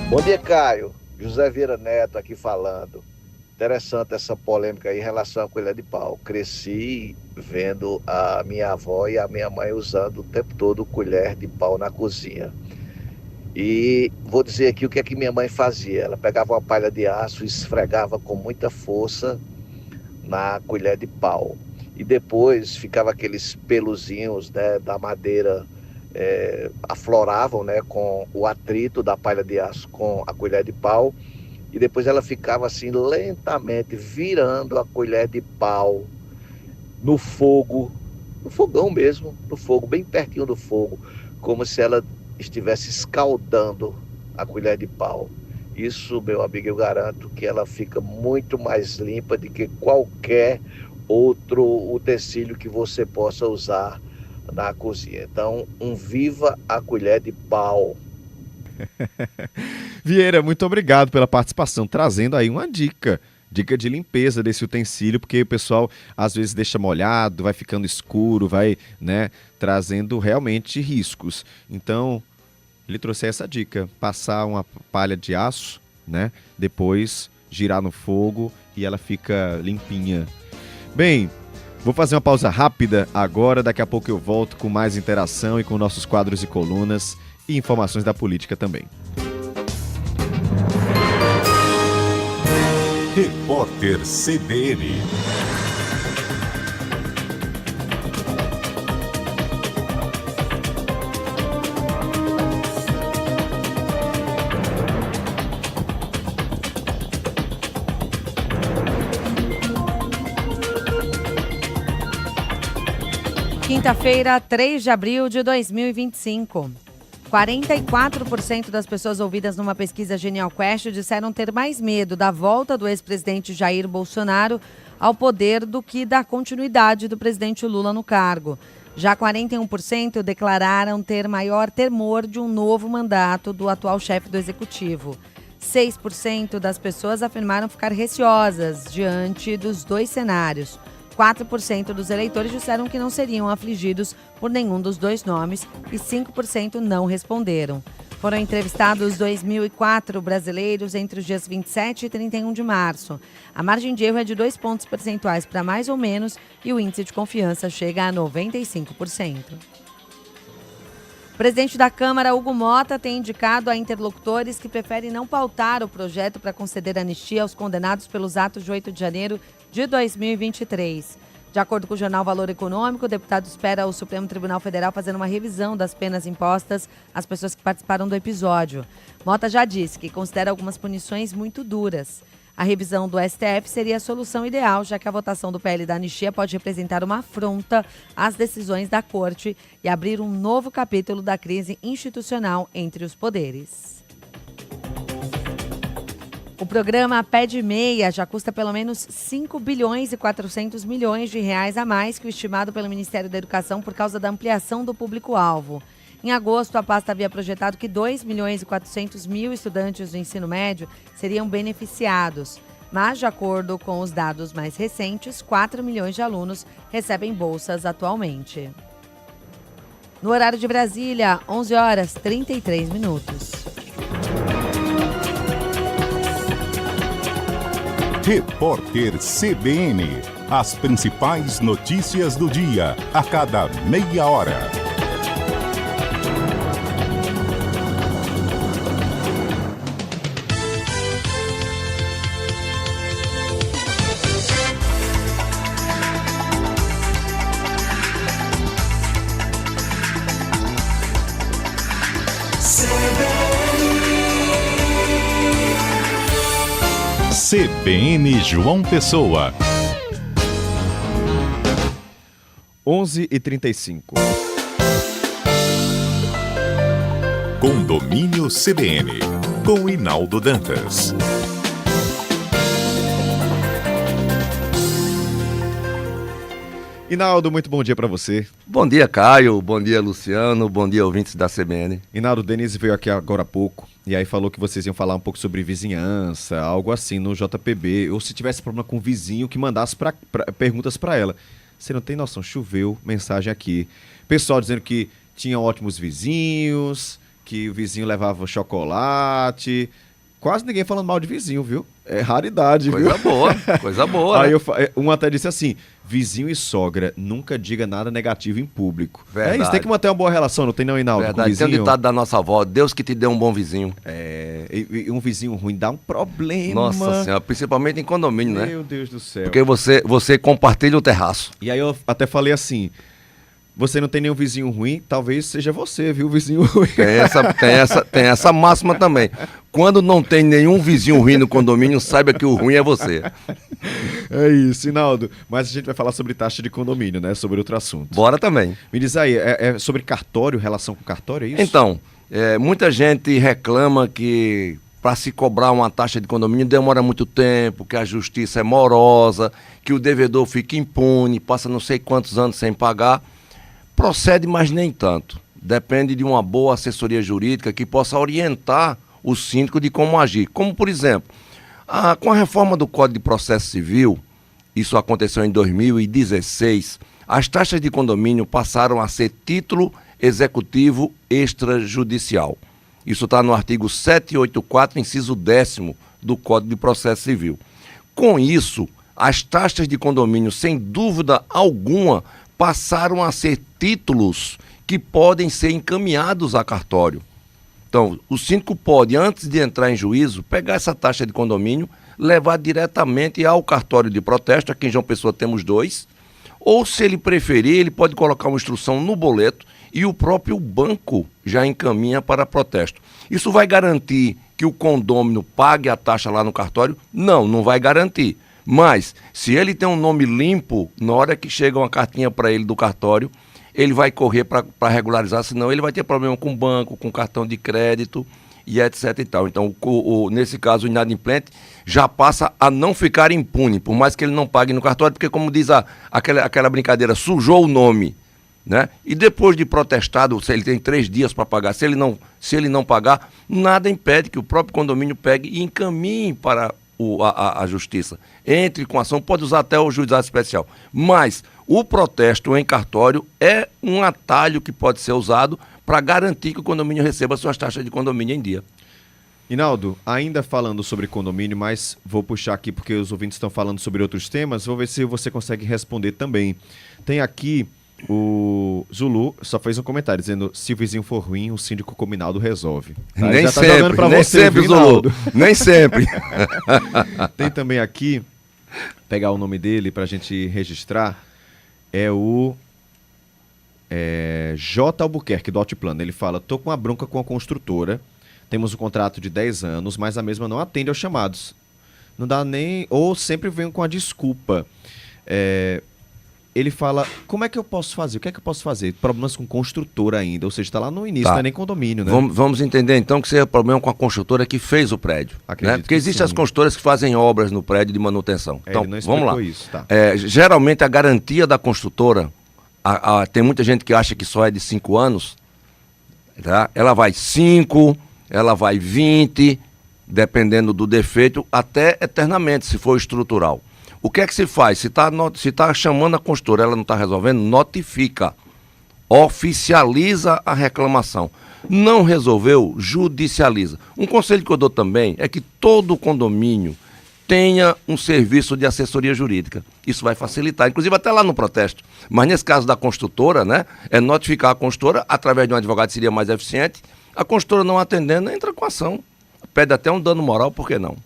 Bom dia, Caio. José Vieira Neto aqui falando. Interessante essa polêmica aí em relação à colher de pau. Cresci vendo a minha avó e a minha mãe usando o tempo todo colher de pau na cozinha. E vou dizer aqui o que é que minha mãe fazia. Ela pegava uma palha de aço e esfregava com muita força na colher de pau. E depois ficava aqueles peluzinhos, né, da madeira, afloravam, né, com o atrito da palha de aço com a colher de pau, e depois ela ficava assim lentamente virando a colher de pau no fogo, no fogão mesmo, no fogo, bem pertinho do fogo, como se ela estivesse escaldando a colher de pau. Isso, meu amigo, eu garanto que ela fica muito mais limpa do que qualquer outro utensílio que você possa usar na cozinha. Então, viva a colher de pau. Vieira, muito obrigado pela participação, trazendo aí uma dica de limpeza desse utensílio, porque o pessoal às vezes deixa molhado, vai ficando escuro, vai, né, trazendo realmente riscos. Então, ele trouxe essa dica, passar uma palha de aço, né, depois girar no fogo e ela fica limpinha. Bem, vou fazer uma pausa rápida agora, daqui a pouco eu volto com mais interação e com nossos quadros e colunas e informações da política também. Repórter CBN. Quinta-feira, 3 de abril de 2025. 44% das pessoas ouvidas numa pesquisa Genial Quest disseram ter mais medo da volta do ex-presidente Jair Bolsonaro ao poder do que da continuidade do presidente Lula no cargo. Já 41% declararam ter maior temor de um novo mandato do atual chefe do executivo. 6% das pessoas afirmaram ficar receosas diante dos dois cenários. 4% dos eleitores disseram que não seriam afligidos por nenhum dos dois nomes e 5% não responderam. Foram entrevistados 2.004 brasileiros entre os dias 27 e 31 de março. A margem de erro é de 2 pontos percentuais para mais ou menos e o índice de confiança chega a 95%. O presidente da Câmara, Hugo Mota, tem indicado a interlocutores que preferem não pautar o projeto para conceder anistia aos condenados pelos atos de 8 de janeiro de 2023. De acordo com o jornal Valor Econômico, o deputado espera o Supremo Tribunal Federal fazendo uma revisão das penas impostas às pessoas que participaram do episódio. Mota já disse que considera algumas punições muito duras. A revisão do STF seria a solução ideal, já que a votação do PL da anistia pode representar uma afronta às decisões da Corte e abrir um novo capítulo da crise institucional entre os poderes. O programa Pé de Meia já custa pelo menos 5 bilhões e 400 milhões de reais a mais que o estimado pelo Ministério da Educação por causa da ampliação do público-alvo. Em agosto, a pasta havia projetado que 2 milhões e 400 mil estudantes do ensino médio seriam beneficiados. Mas, de acordo com os dados mais recentes, 4 milhões de alunos recebem bolsas atualmente. No horário de Brasília, 11 horas 33 minutos. Repórter CBN. As principais notícias do dia, a cada meia hora. CBN João Pessoa. 11h35. Condomínio CBN, com Inaldo Dantas. Inaldo, muito bom dia para você. Bom dia, Caio. Bom dia, Luciano. Bom dia, ouvintes da CBN. Inaldo, Denise veio aqui agora há pouco e aí falou que vocês iam falar um pouco sobre vizinhança, algo assim no JPB, ou se tivesse problema com o vizinho, que mandasse perguntas para ela. Você não tem noção, choveu mensagem aqui. Pessoal dizendo que tinham ótimos vizinhos, que o vizinho levava chocolate. Quase ninguém falando mal de vizinho, viu? É raridade, coisa viu? Boa, coisa boa. Aí né? Um até disse assim, vizinho e sogra, nunca diga nada negativo em público. Verdade. É isso, tem que manter uma boa relação, não tem não, Inaldo? Verdade, com o vizinho? Tem um ditado da nossa avó, Deus que te deu um bom vizinho. E um vizinho ruim dá um problema. Nossa senhora, principalmente em condomínio, né? Meu Deus do céu. Porque você compartilha o terraço. E aí eu até falei assim, você não tem nenhum vizinho ruim, talvez seja você, viu, vizinho ruim. Tem essa máxima também. Quando não tem nenhum vizinho ruim no condomínio, saiba que o ruim é você. É isso, Inaldo. Mas a gente vai falar sobre taxa de condomínio, né? Sobre outro assunto. Bora também. Me diz aí, é sobre cartório, relação com cartório, é isso? Então, muita gente reclama que para se cobrar uma taxa de condomínio demora muito tempo, que a justiça é morosa, que o devedor fica impune, passa não sei quantos anos sem pagar. Procede, mas nem tanto. Depende de uma boa assessoria jurídica que possa orientar o síndico de como agir. Como, por exemplo, com a reforma do Código de Processo Civil, isso aconteceu em 2016, as taxas de condomínio passaram a ser título executivo extrajudicial. Isso está no artigo 784, inciso 10º do Código de Processo Civil. Com isso, as taxas de condomínio, sem dúvida alguma, passaram a ser títulos que podem ser encaminhados a cartório. Então, o síndico pode, antes de entrar em juízo, pegar essa taxa de condomínio, levar diretamente ao cartório de protesto, aqui em João Pessoa temos 2, ou se ele preferir, ele pode colocar uma instrução no boleto e o próprio banco já encaminha para protesto. Isso vai garantir que o condômino pague a taxa lá no cartório? Não, não vai garantir. Mas, se ele tem um nome limpo, na hora que chega uma cartinha para ele do cartório, ele vai correr para regularizar, senão ele vai ter problema com o banco, com cartão de crédito e etc e tal. Então, nesse caso, o inadimplente já passa a não ficar impune, por mais que ele não pague no cartório, porque, como diz aquela brincadeira, sujou o nome, né? E depois de protestado, se ele tem 3 dias para pagar, se ele não pagar, nada impede que o próprio condomínio pegue e encaminhe para a justiça. Entre com ação, pode usar até o juizado especial. Mas o protesto em cartório é um atalho que pode ser usado para garantir que o condomínio receba suas taxas de condomínio em dia. Inaldo, ainda falando sobre condomínio, mas vou puxar aqui porque os ouvintes estão falando sobre outros temas, vou ver se você consegue responder também. Tem aqui o Zulu, só fez um comentário dizendo: se o vizinho for ruim, o síndico comunal resolve. Tá? Nem já sempre, tá jogando pra nem você, sempre, Zulu. Nem sempre. Tem também aqui, pegar o nome dele pra gente registrar, é o J. Albuquerque, do Altiplano. Ele fala: tô com uma bronca com a construtora, temos um contrato de 10 anos, mas a mesma não atende aos chamados. Não dá nem... Ou sempre vem com a desculpa. Ele fala: como é que eu posso fazer? O que é que eu posso fazer? Problemas com construtora ainda, ou seja, está lá no início, não é nem condomínio, né? Vamos entender então que seja problema com a construtora que fez o prédio. Né? Porque existem as construtoras que fazem obras no prédio de manutenção. Então, vamos lá. Isso, tá. Geralmente a garantia da construtora, tem muita gente que acha que só é de 5 anos, tá? Ela vai 5, ela vai 20, dependendo do defeito, até eternamente, se for estrutural. O que é que se faz? Se tá chamando a construtora, ela não está resolvendo, notifica, oficializa a reclamação. Não resolveu, judicializa. Um conselho que eu dou também é que todo condomínio tenha um serviço de assessoria jurídica. Isso vai facilitar, inclusive até lá no protesto. Mas nesse caso da construtora, né, é notificar a construtora, através de um advogado seria mais eficiente. A construtora não atendendo, entra com ação. Pede até um dano moral, por que não?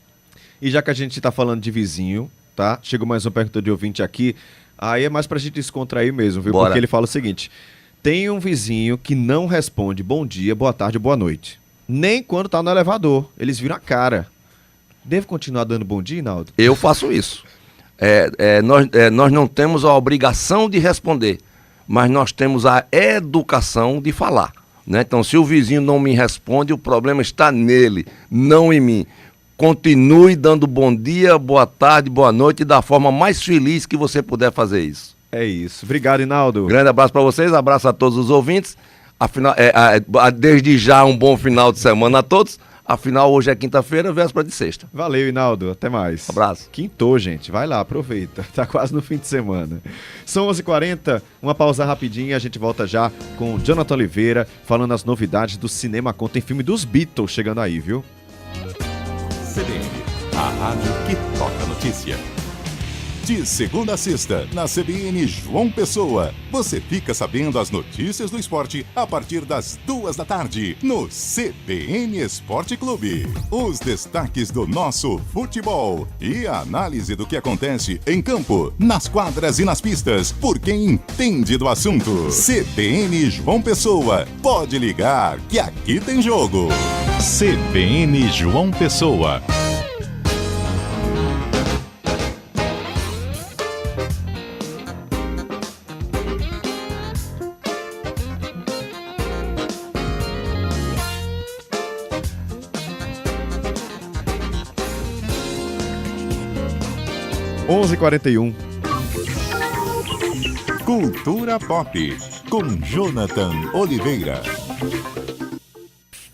E já que a gente está falando de vizinho, tá? Chegou mais uma pergunta de ouvinte aqui. Aí é mais pra gente descontrair mesmo, viu? Bora. Porque ele fala o seguinte: tem um vizinho que não responde bom dia, boa tarde, boa noite. Nem quando tá no elevador. Eles viram a cara. Devo continuar dando bom dia, Inaldo? Eu faço isso. Nós não temos a obrigação de responder, mas nós temos a educação de falar, né? Então, se o vizinho não me responde, o problema está nele, não em mim. Continue dando bom dia, boa tarde, boa noite, da forma mais feliz que você puder fazer isso. É isso. Obrigado, Inaldo. Grande abraço para vocês, abraço a todos os ouvintes. Afinal, desde já, um bom final de semana a todos. Afinal, hoje é quinta-feira, véspera de sexta. Valeu, Inaldo. Até mais. Abraço. Quintou, gente. Vai lá, aproveita. Tá quase no fim de semana. São 11h40, uma pausa rapidinha. A gente volta já com o Jonathan Oliveira, falando as novidades do Cinema Com. Tem filme dos Beatles chegando aí, viu? CBN, a rádio que toca notícia. De segunda a sexta, na CBN João Pessoa, você fica sabendo as notícias do esporte a partir das 14h, no CBN Esporte Clube. Os destaques do nosso futebol e a análise do que acontece em campo, nas quadras e nas pistas, por quem entende do assunto. CBN João Pessoa, pode ligar que aqui tem jogo. CBN João Pessoa. (11h41). Cultura Pop, com Jonathan Oliveira.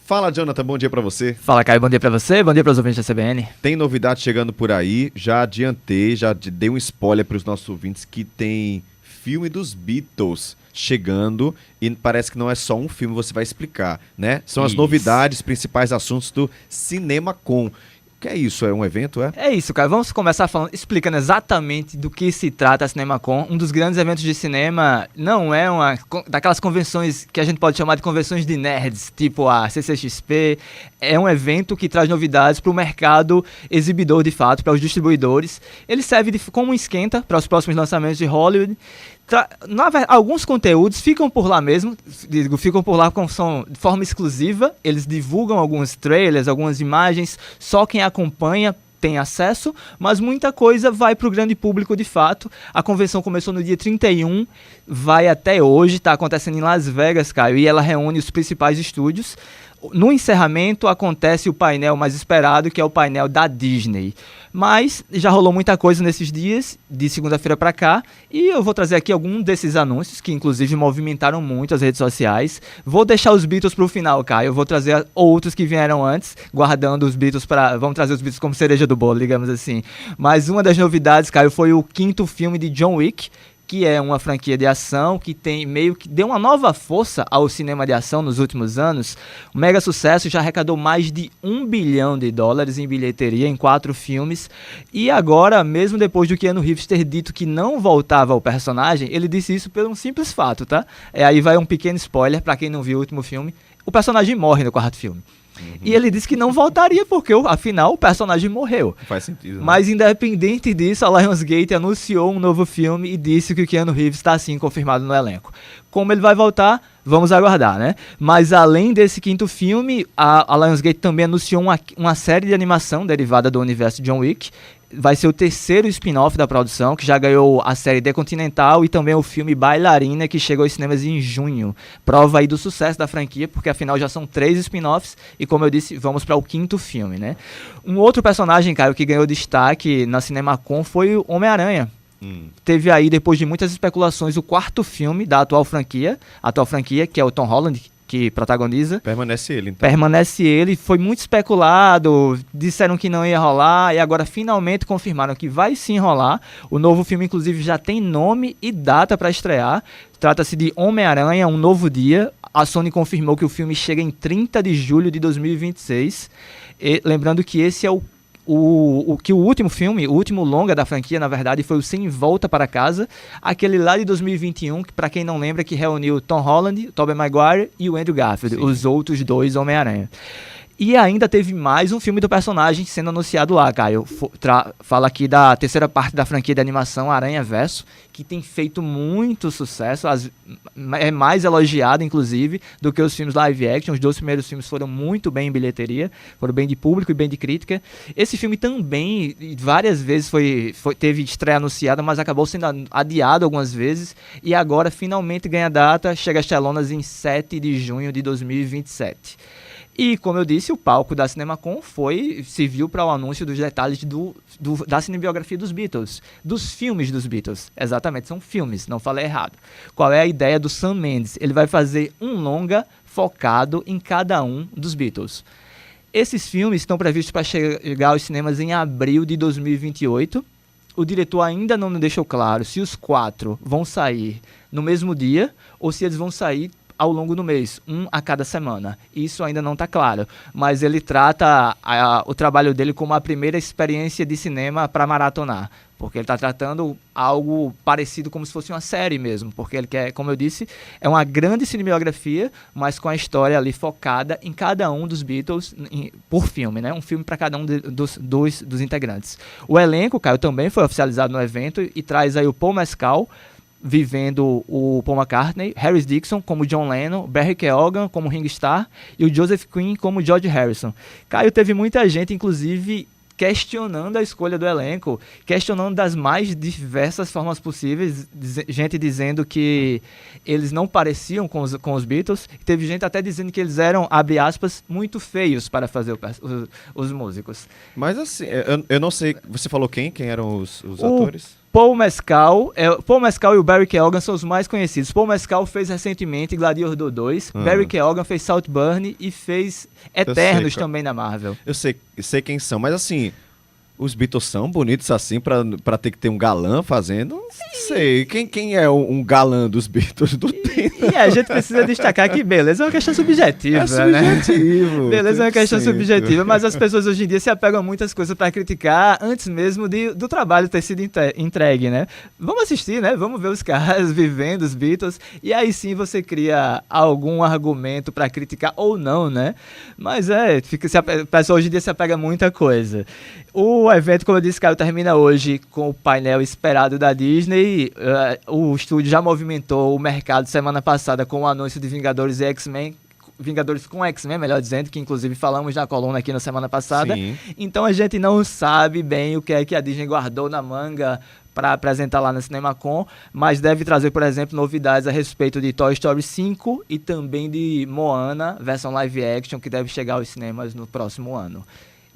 Fala, Jonathan, bom dia pra você. Fala, Caio, bom dia pra você, bom dia pros ouvintes da CBN. Tem novidade chegando por aí, já adiantei, já dei um spoiler pros nossos ouvintes que tem filme dos Beatles chegando e parece que não é só um filme, você vai explicar, né? São as novidades, principais assuntos do Cinema Com. O que é isso? É um evento, é? É isso, cara. Vamos começar explicando exatamente do que se trata a CinemaCon. Um dos grandes eventos de cinema não é uma daquelas convenções que a gente pode chamar de convenções de nerds, tipo a CCXP. É um evento que traz novidades para o mercado exibidor, de fato, para os distribuidores. Ele serve como um esquenta para os próximos lançamentos de Hollywood. Alguns conteúdos ficam por lá mesmo, ficam por lá de forma exclusiva. Eles divulgam alguns trailers, algumas imagens, só quem acompanha tem acesso, mas muita coisa vai para o grande público de fato. A convenção começou no dia 31, vai até hoje, está acontecendo em Las Vegas, Caio, e ela reúne os principais estúdios. No encerramento acontece o painel mais esperado, que é o painel da Disney. Mas já rolou muita coisa nesses dias, de segunda-feira para cá, e eu vou trazer aqui alguns desses anúncios, que inclusive movimentaram muito as redes sociais. Vou deixar os Beatles para o final, Caio. Eu vou trazer outros que vieram antes, guardando os Beatles para... Vamos trazer os Beatles como cereja do bolo, digamos assim. Mas uma das novidades, Caio, foi o 5º filme de John Wick, que é uma franquia de ação que tem meio que deu uma nova força ao cinema de ação nos últimos anos. O mega sucesso, já arrecadou mais de $1 bilhão em bilheteria em 4 filmes. E agora, mesmo depois do Keanu Reeves ter dito que não voltava ao personagem, ele disse isso por um simples fato, tá? Aí vai um pequeno spoiler para quem não viu o último filme. O personagem morre no 4º filme. E ele disse que não voltaria porque, afinal, o personagem morreu. Faz sentido, né? Mas, independente disso, a Lionsgate anunciou um novo filme e disse que o Keanu Reeves está, sim, confirmado no elenco. Como ele vai voltar, vamos aguardar, né? Mas, além desse 5º filme, a Lionsgate também anunciou uma série de animação derivada do universo de John Wick. Vai ser o 3º spin-off da produção, que já ganhou a série The Continental e também o filme Bailarina, que chegou aos cinemas em junho. Prova aí do sucesso da franquia, porque afinal já são 3 spin-offs e, como eu disse, vamos para o 5º filme, né? Um outro personagem, Caio, que ganhou destaque na CinemaCon foi o Homem-Aranha. Teve aí, depois de muitas especulações, o 4º filme da atual franquia, que é o Tom Holland, que protagoniza. Permanece ele, então. Permanece ele, foi muito especulado, disseram que não ia rolar, e agora finalmente confirmaram que vai sim rolar. O novo filme, inclusive, já tem nome e data para estrear. Trata-se de Homem-Aranha, Um Novo Dia. A Sony confirmou que o filme chega em 30 de julho de 2026. E, lembrando que esse é o último filme, o último longa da franquia, na verdade, foi o Sem Volta para Casa, aquele lá de 2021, que, para quem não lembra, que reuniu Tom Holland, Tobey Maguire e o Andrew Garfield, os outros 2 Homem-Aranha. E ainda teve mais um filme do personagem sendo anunciado lá, Caio. Fala aqui da 3ª parte da franquia de animação Aranha Verso, que tem feito muito sucesso, é mais elogiado, inclusive, do que os filmes live action. Os 2 primeiros filmes foram muito bem em bilheteria, foram bem de público e bem de crítica. Esse filme também, várias vezes, teve estreia anunciada, mas acabou sendo adiado algumas vezes, e agora finalmente ganha data, chega às telonas em 7 de junho de 2027. E, como eu disse, o palco da CinemaCon se viu para o anúncio dos detalhes da cinebiografia dos Beatles, dos filmes dos Beatles. Exatamente, são filmes, não falei errado. Qual é a ideia do Sam Mendes? Ele vai fazer um longa focado em cada um dos Beatles. Esses filmes estão previstos para chegar aos cinemas em abril de 2028. O diretor ainda não deixou claro se os 4 vão sair no mesmo dia ou se eles vão sair ao longo do mês, um a cada semana. Isso ainda não está claro, mas ele trata o trabalho dele como a primeira experiência de cinema para maratonar, porque ele está tratando algo parecido como se fosse uma série mesmo, porque ele quer, como eu disse, é uma grande cinebiografia, mas com a história ali focada em cada um dos Beatles por filme, né? Um filme para cada um dos integrantes. O elenco, Caio, também foi oficializado no evento e traz aí o Paul Mescal vivendo o Paul McCartney, Harris Dixon como John Lennon, Barry Keoghan como Ringo Starr e o Joseph Quinn como George Harrison. Caio, teve muita gente, inclusive, questionando a escolha do elenco, questionando das mais diversas formas possíveis, gente dizendo que eles não pareciam com os Beatles, teve gente até dizendo que eles eram, abre aspas, muito feios para fazer os músicos. Mas assim, eu não sei, você falou quem eram os atores? Paul Mescal e o Barry Keoghan são os mais conhecidos. Paul Mescal fez recentemente Gladiador 2, Barry Keoghan fez Saltburn e fez Eternos também na Marvel. Eu sei quem são, mas assim, os Beatles são bonitos assim pra ter que ter um galã fazendo? Não sei. Quem é um galã dos Beatles? E a gente precisa destacar que beleza é uma questão subjetiva, né? Subjetivo. Beleza é uma questão subjetiva, mas as pessoas hoje em dia se apegam a muitas coisas pra criticar antes mesmo do trabalho ter sido entregue, né? Vamos assistir, né? Vamos ver os caras vivendo os Beatles e aí sim você cria algum argumento pra criticar ou não, né? Mas o pessoal hoje em dia se apega a muita coisa. O evento, como eu disse, Caio, termina hoje com o painel esperado da Disney. O estúdio já movimentou o mercado semana passada com o anúncio de Vingadores e X-Men, Vingadores com X-Men, melhor dizendo, que inclusive falamos na coluna aqui na semana passada. Sim. Então a gente não sabe bem o que é que a Disney guardou na manga para apresentar lá na CinemaCon, mas deve trazer, por exemplo, novidades a respeito de Toy Story 5 e também de Moana, versão live action, que deve chegar aos cinemas no próximo ano.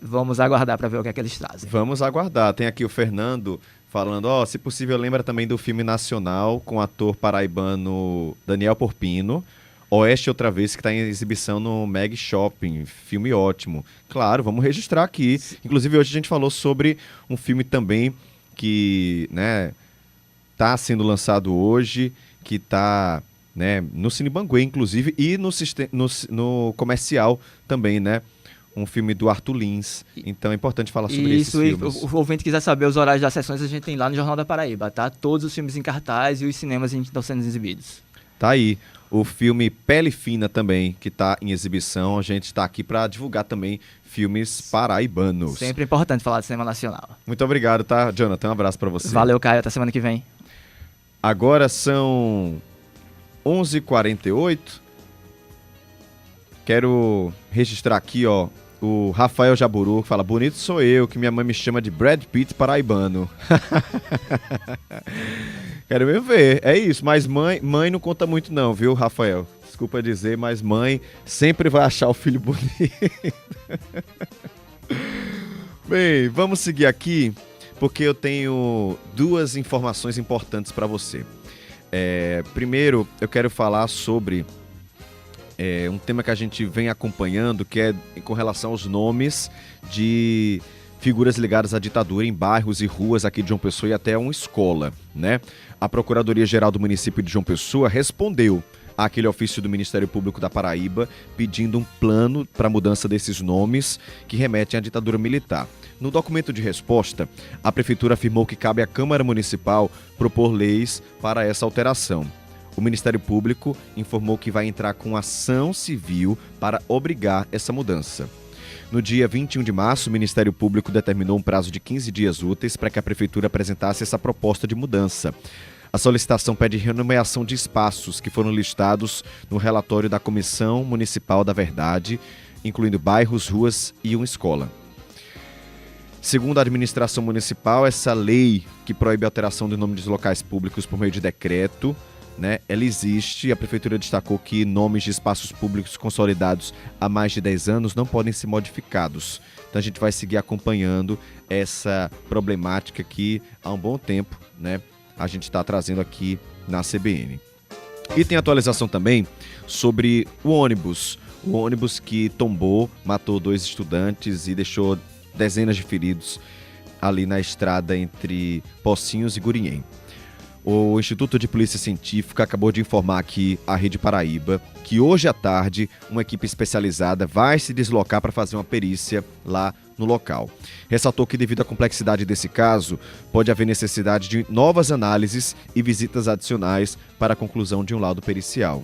Vamos aguardar para ver o que é que eles trazem. Vamos aguardar. Tem aqui o Fernando falando, se possível, lembra também do filme nacional com o ator paraibano Daniel Porpino, Oeste Outra Vez, que está em exibição no Meg Shopping. Filme ótimo. Claro, vamos registrar aqui. Inclusive, hoje a gente falou sobre um filme também que tá sendo lançado hoje, que está no Cine Banguê, inclusive, e no comercial também, um filme do Arthur Lins. Então é importante falar sobre esses filmes. Isso, o ouvinte quiser saber os horários das sessões, a gente tem lá no Jornal da Paraíba, tá? Todos os filmes em cartaz e os cinemas estão sendo exibidos. Tá aí. O filme Pele Fina também, que está em exibição. A gente está aqui para divulgar também filmes paraibanos. Sempre importante falar de cinema nacional. Muito obrigado, tá, Jonathan? Um abraço para você. Valeu, Caio. Até semana que vem. Agora são 11h48. Quero registrar aqui, o Rafael Jaburu, que fala: bonito sou eu, que minha mãe me chama de Brad Pitt paraibano. Quero mesmo ver, é isso, mas mãe não conta muito não, viu, Rafael? Desculpa dizer, mas mãe sempre vai achar o filho bonito. Bem, vamos seguir aqui, porque eu tenho duas informações importantes para você. Primeiro, eu quero falar sobre um tema que a gente vem acompanhando, que é com relação aos nomes de figuras ligadas à ditadura em bairros e ruas aqui de João Pessoa e até uma escola, A Procuradoria-Geral do município de João Pessoa respondeu àquele ofício do Ministério Público da Paraíba pedindo um plano para a mudança desses nomes que remetem à ditadura militar. No documento de resposta, a Prefeitura afirmou que cabe à Câmara Municipal propor leis para essa alteração. O Ministério Público informou que vai entrar com ação civil para obrigar essa mudança. No dia 21 de março, o Ministério Público determinou um prazo de 15 dias úteis para que a Prefeitura apresentasse essa proposta de mudança. A solicitação pede renomeação de espaços que foram listados no relatório da Comissão Municipal da Verdade, incluindo bairros, ruas e uma escola. Segundo a administração municipal, essa lei que proíbe a alteração do nome dos locais públicos por meio de decreto, ela existe, e a Prefeitura destacou que nomes de espaços públicos consolidados há mais de 10 anos não podem ser modificados. Então a gente vai seguir acompanhando essa problemática que há um bom tempo, a gente está trazendo aqui na CBN. E tem atualização também sobre o ônibus que tombou, matou 2 estudantes e deixou dezenas de feridos ali na estrada entre Pocinhos e Gurinhém. O Instituto de Polícia Científica acabou de informar aqui à Rede Paraíba que hoje à tarde uma equipe especializada vai se deslocar para fazer uma perícia lá no local. Ressaltou que devido à complexidade desse caso, pode haver necessidade de novas análises e visitas adicionais para a conclusão de um laudo pericial.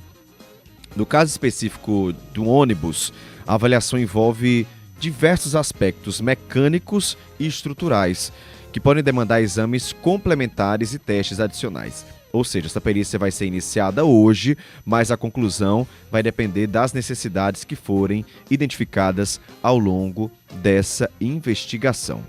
No caso específico do ônibus, a avaliação envolve diversos aspectos mecânicos e estruturais, que podem demandar exames complementares e testes adicionais. Ou seja, essa perícia vai ser iniciada hoje, mas a conclusão vai depender das necessidades que forem identificadas ao longo dessa investigação.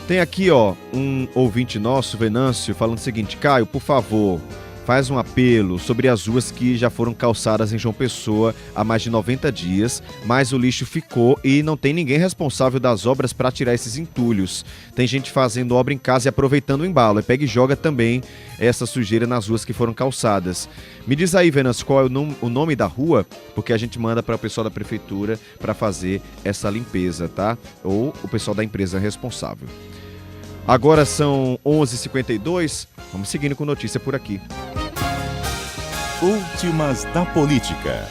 Tem aqui, um ouvinte nosso, Venâncio, falando o seguinte: Caio, por favor, faz um apelo sobre as ruas que já foram calçadas em João Pessoa há mais de 90 dias, mas o lixo ficou e não tem ninguém responsável das obras para tirar esses entulhos. Tem gente fazendo obra em casa e aproveitando o embalo. Pega e joga também essa sujeira nas ruas que foram calçadas. Me diz aí, Venâncio, qual é o nome da rua, porque a gente manda para o pessoal da prefeitura para fazer essa limpeza, tá? Ou o pessoal da empresa responsável. Agora são 11h52, vamos seguindo com notícia por aqui. Últimas da política.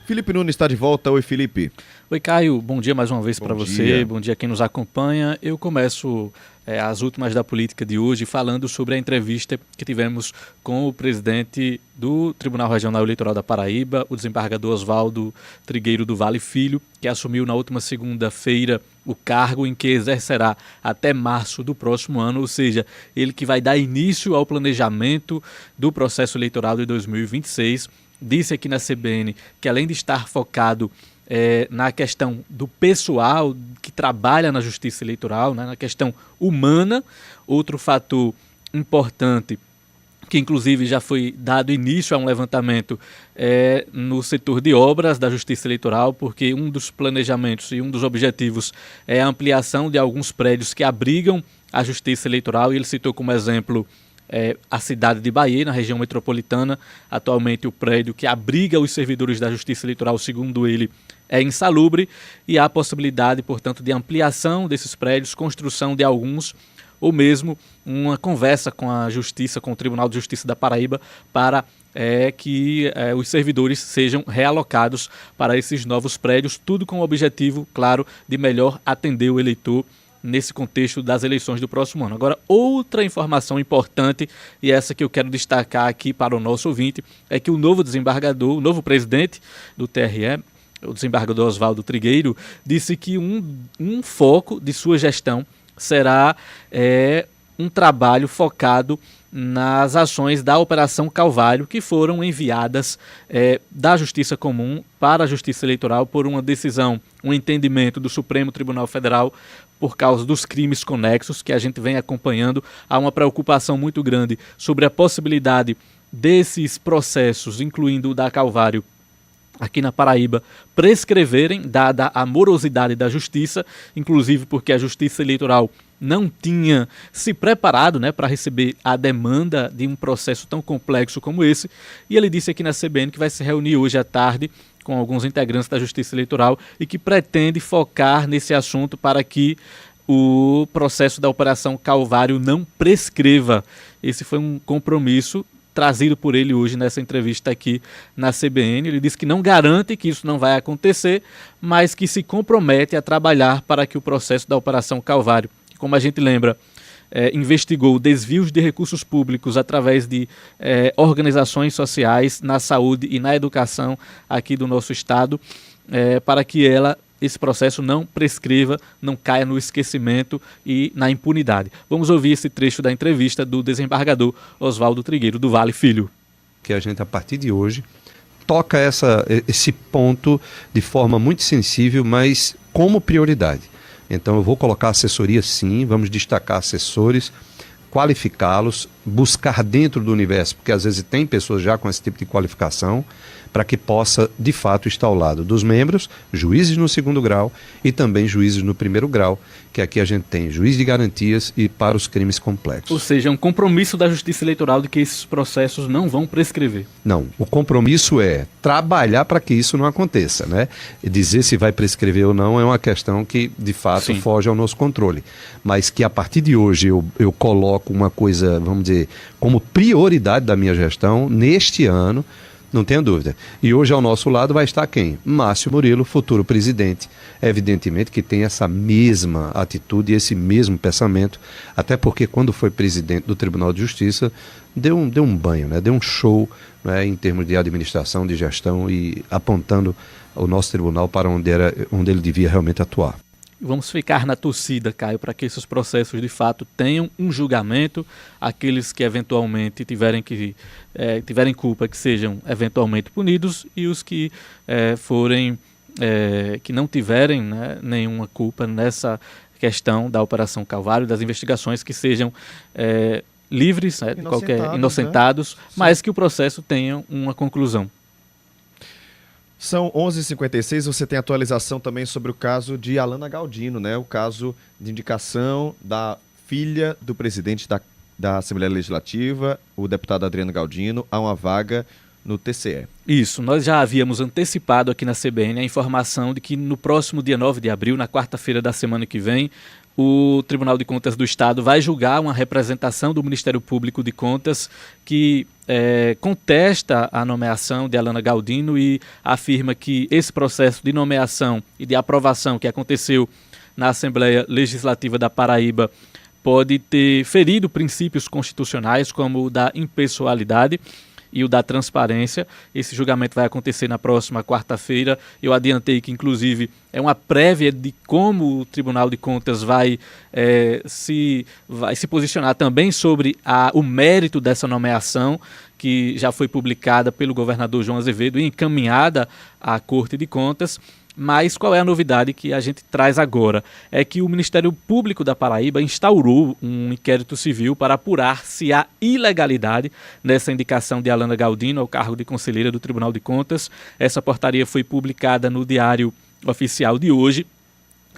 Felipe Nunes está de volta. Oi, Felipe. Oi, Caio. Bom dia mais uma vez para você. Dia. Bom dia a quem nos acompanha. Eu começo as últimas da política de hoje falando sobre a entrevista que tivemos com o presidente do Tribunal Regional Eleitoral da Paraíba, o desembargador Oswaldo Trigueiro do Vale Filho, que assumiu na última segunda-feira o cargo em que exercerá até março do próximo ano, ou seja, ele que vai dar início ao planejamento do processo eleitoral de 2026. Disse aqui na CBN que, além de estar focado na questão do pessoal que trabalha na justiça eleitoral, né, na questão humana, outro fator importante que inclusive já foi dado início a um levantamento no setor de obras da Justiça Eleitoral, porque um dos planejamentos e um dos objetivos é a ampliação de alguns prédios que abrigam a Justiça Eleitoral, e ele citou como exemplo a cidade de Bahia, na região metropolitana. Atualmente o prédio que abriga os servidores da Justiça Eleitoral, segundo ele, é insalubre, e há possibilidade, portanto, de ampliação desses prédios, construção de alguns, ou mesmo uma conversa com a Justiça, com o Tribunal de Justiça da Paraíba, para que os servidores sejam realocados para esses novos prédios, tudo com o objetivo, claro, de melhor atender o eleitor nesse contexto das eleições do próximo ano. Agora, outra informação importante, e essa que eu quero destacar aqui para o nosso ouvinte, é que o novo desembargador, o novo presidente do TRE, o desembargador Oswaldo Trigueiro, disse que um foco de sua gestão será um trabalho focado nas ações da Operação Calvário, que foram enviadas da Justiça Comum para a Justiça Eleitoral por uma decisão, um entendimento do Supremo Tribunal Federal por causa dos crimes conexos que a gente vem acompanhando. Há uma preocupação muito grande sobre a possibilidade desses processos, incluindo o da Calvário, aqui na Paraíba, prescreverem, dada a morosidade da Justiça, inclusive porque a Justiça Eleitoral não tinha se preparado, para receber a demanda de um processo tão complexo como esse. E ele disse aqui na CBN que vai se reunir hoje à tarde com alguns integrantes da Justiça Eleitoral e que pretende focar nesse assunto para que o processo da Operação Calvário não prescreva. Esse foi um compromisso trazido por ele hoje nessa entrevista aqui na CBN. Ele disse que não garante que isso não vai acontecer, mas que se compromete a trabalhar para que o processo da Operação Calvário, que, como a gente lembra, investigou desvios de recursos públicos através de organizações sociais na saúde e na educação aqui do nosso estado, para que esse processo não prescreva, não caia no esquecimento e na impunidade. Vamos ouvir esse trecho da entrevista do desembargador Oswaldo Trigueiro do Vale Filho. Que a gente, a partir de hoje, toca esse ponto de forma muito sensível, mas como prioridade. Então eu vou colocar assessoria sim, vamos destacar assessores, qualificá-los, buscar dentro do universo, porque às vezes tem pessoas já com esse tipo de qualificação, para que possa, de fato, estar ao lado dos membros, juízes no 2º grau e também juízes no 1º grau, que aqui a gente tem juiz de garantias e para os crimes complexos. Ou seja, é um compromisso da Justiça Eleitoral de que esses processos não vão prescrever. Não, o compromisso é trabalhar para que isso não aconteça, né? E dizer se vai prescrever ou não é uma questão que, de fato, sim, foge ao nosso controle. Mas que a partir de hoje eu coloco uma coisa, vamos dizer, como prioridade da minha gestão neste ano, não tenha dúvida. E hoje ao nosso lado vai estar quem? Márcio Murilo, futuro presidente. Evidentemente que tem essa mesma atitude e esse mesmo pensamento, até porque quando foi presidente do Tribunal de Justiça, deu um banho, deu um show, em termos de administração, de gestão e apontando o nosso tribunal para onde ele devia realmente atuar. Vamos ficar na torcida, Caio, para que esses processos de fato tenham um julgamento, aqueles que eventualmente tiverem culpa que sejam eventualmente punidos e os que que não tiverem nenhuma culpa nessa questão da Operação Calvário, das investigações, que sejam livres, de qualquer inocentados, mas que o processo tenha uma conclusão. São 11h56, você tem atualização também sobre o caso de Alana Galdino, o caso de indicação da filha do presidente da Assembleia Legislativa, o deputado Adriano Galdino, a uma vaga no TCE. Isso, nós já havíamos antecipado aqui na CBN a informação de que no próximo dia 9 de abril, na quarta-feira da semana que vem, o Tribunal de Contas do Estado vai julgar uma representação do Ministério Público de Contas que contesta a nomeação de Alana Galdino e afirma que esse processo de nomeação e de aprovação que aconteceu na Assembleia Legislativa da Paraíba pode ter ferido princípios constitucionais como o da impessoalidade e o da transparência. Esse julgamento vai acontecer na próxima quarta-feira. Eu adiantei que, inclusive, é uma prévia de como o Tribunal de Contas vai se posicionar também sobre o mérito dessa nomeação, que já foi publicada pelo governador João Azevedo e encaminhada à Corte de Contas. Mas qual é a novidade que a gente traz agora? É que o Ministério Público da Paraíba instaurou um inquérito civil para apurar se há ilegalidade nessa indicação de Alana Galdino ao cargo de conselheira do Tribunal de Contas. Essa portaria foi publicada no Diário Oficial de hoje.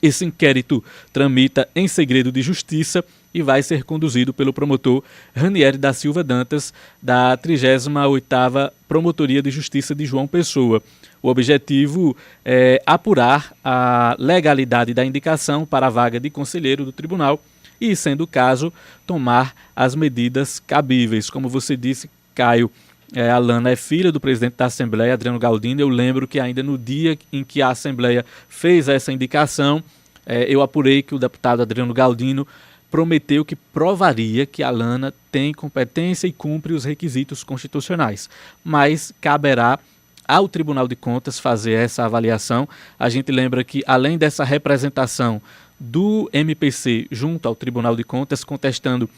Esse inquérito tramita em segredo de justiça e vai ser conduzido pelo promotor Ranieri da Silva Dantas, da 38ª Promotoria de Justiça de João Pessoa. O objetivo é apurar a legalidade da indicação para a vaga de conselheiro do tribunal e, sendo o caso, tomar as medidas cabíveis. Como você disse, Caio, a Alana é filha do presidente da Assembleia, Adriano Galdino. Eu lembro que ainda no dia em que a Assembleia fez essa indicação, eu apurei que o deputado Adriano Galdino prometeu que provaria que a Alana tem competência e cumpre os requisitos constitucionais, mas caberá ao Tribunal de Contas fazer essa avaliação. A gente lembra que, além dessa representação do MPC junto ao Tribunal de Contas, contestando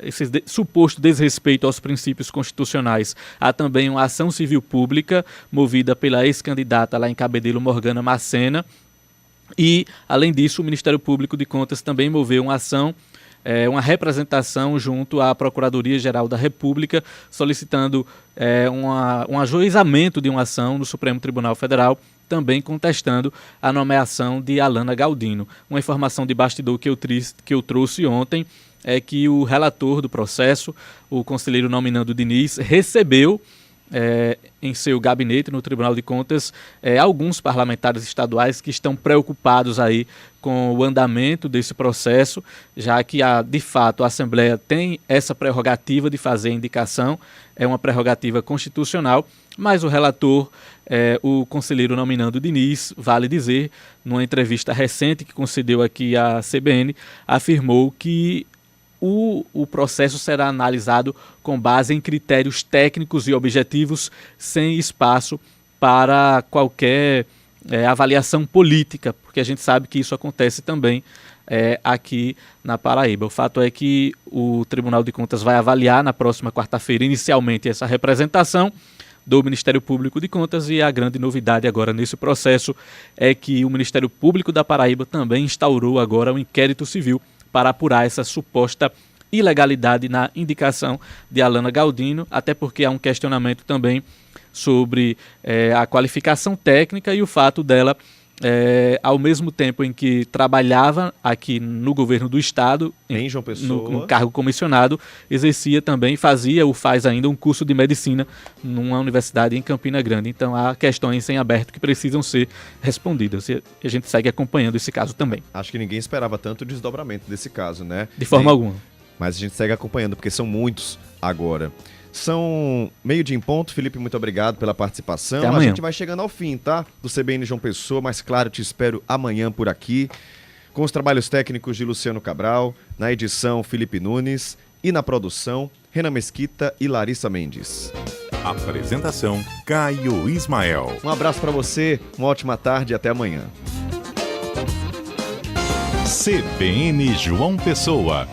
esse suposto desrespeito aos princípios constitucionais, há também uma ação civil pública movida pela ex-candidata lá em Cabedelo, Morgana Macena. E, além disso, o Ministério Público de Contas também moveu uma ação, uma junto à Procuradoria-Geral da República, solicitando um ajuizamento de uma ação no Supremo Tribunal Federal, também contestando a nomeação de Alana Galdino. Uma informação de bastidor que eu trouxe ontem é que o relator do processo, o conselheiro Nominando Diniz, recebeu em seu gabinete no Tribunal de Contas alguns parlamentares estaduais que estão preocupados aí com o andamento desse processo, já que de fato a Assembleia tem essa prerrogativa de fazer a indicação, é uma prerrogativa constitucional, mas o relator, o conselheiro Nominando Diniz, vale dizer, numa entrevista recente que concedeu aqui à CBN, afirmou que o processo será analisado com base em critérios técnicos e objetivos, sem espaço para qualquer avaliação política, porque a gente sabe que isso acontece também aqui na Paraíba. O fato é que o Tribunal de Contas vai avaliar na próxima quarta-feira, inicialmente, essa representação do Ministério Público de Contas, e a grande novidade agora nesse processo é que o Ministério Público da Paraíba também instaurou agora um inquérito civil para apurar essa suposta ilegalidade na indicação de Alana Galdino, até porque há um questionamento também sobre a qualificação técnica e o fato dela, ao mesmo tempo em que trabalhava aqui no governo do estado, em João Pessoa, no cargo comissionado, exercia também, faz ainda um curso de medicina numa universidade em Campina Grande. Então há questões em aberto que precisam ser respondidas, e a gente segue acompanhando esse caso também. Acho que ninguém esperava tanto o desdobramento desse caso, né? De forma alguma. Mas a gente segue acompanhando, porque são muitos agora. São 12:00 em ponto. Felipe, muito obrigado pela participação. A gente vai chegando ao fim, tá? Do CBN João Pessoa, mas claro, te espero amanhã por aqui, com os trabalhos técnicos de Luciano Cabral, na edição Felipe Nunes e na produção Renan Mesquita e Larissa Mendes. Apresentação Caio Ismael. Um abraço para você, uma ótima tarde e até amanhã. CBN João Pessoa.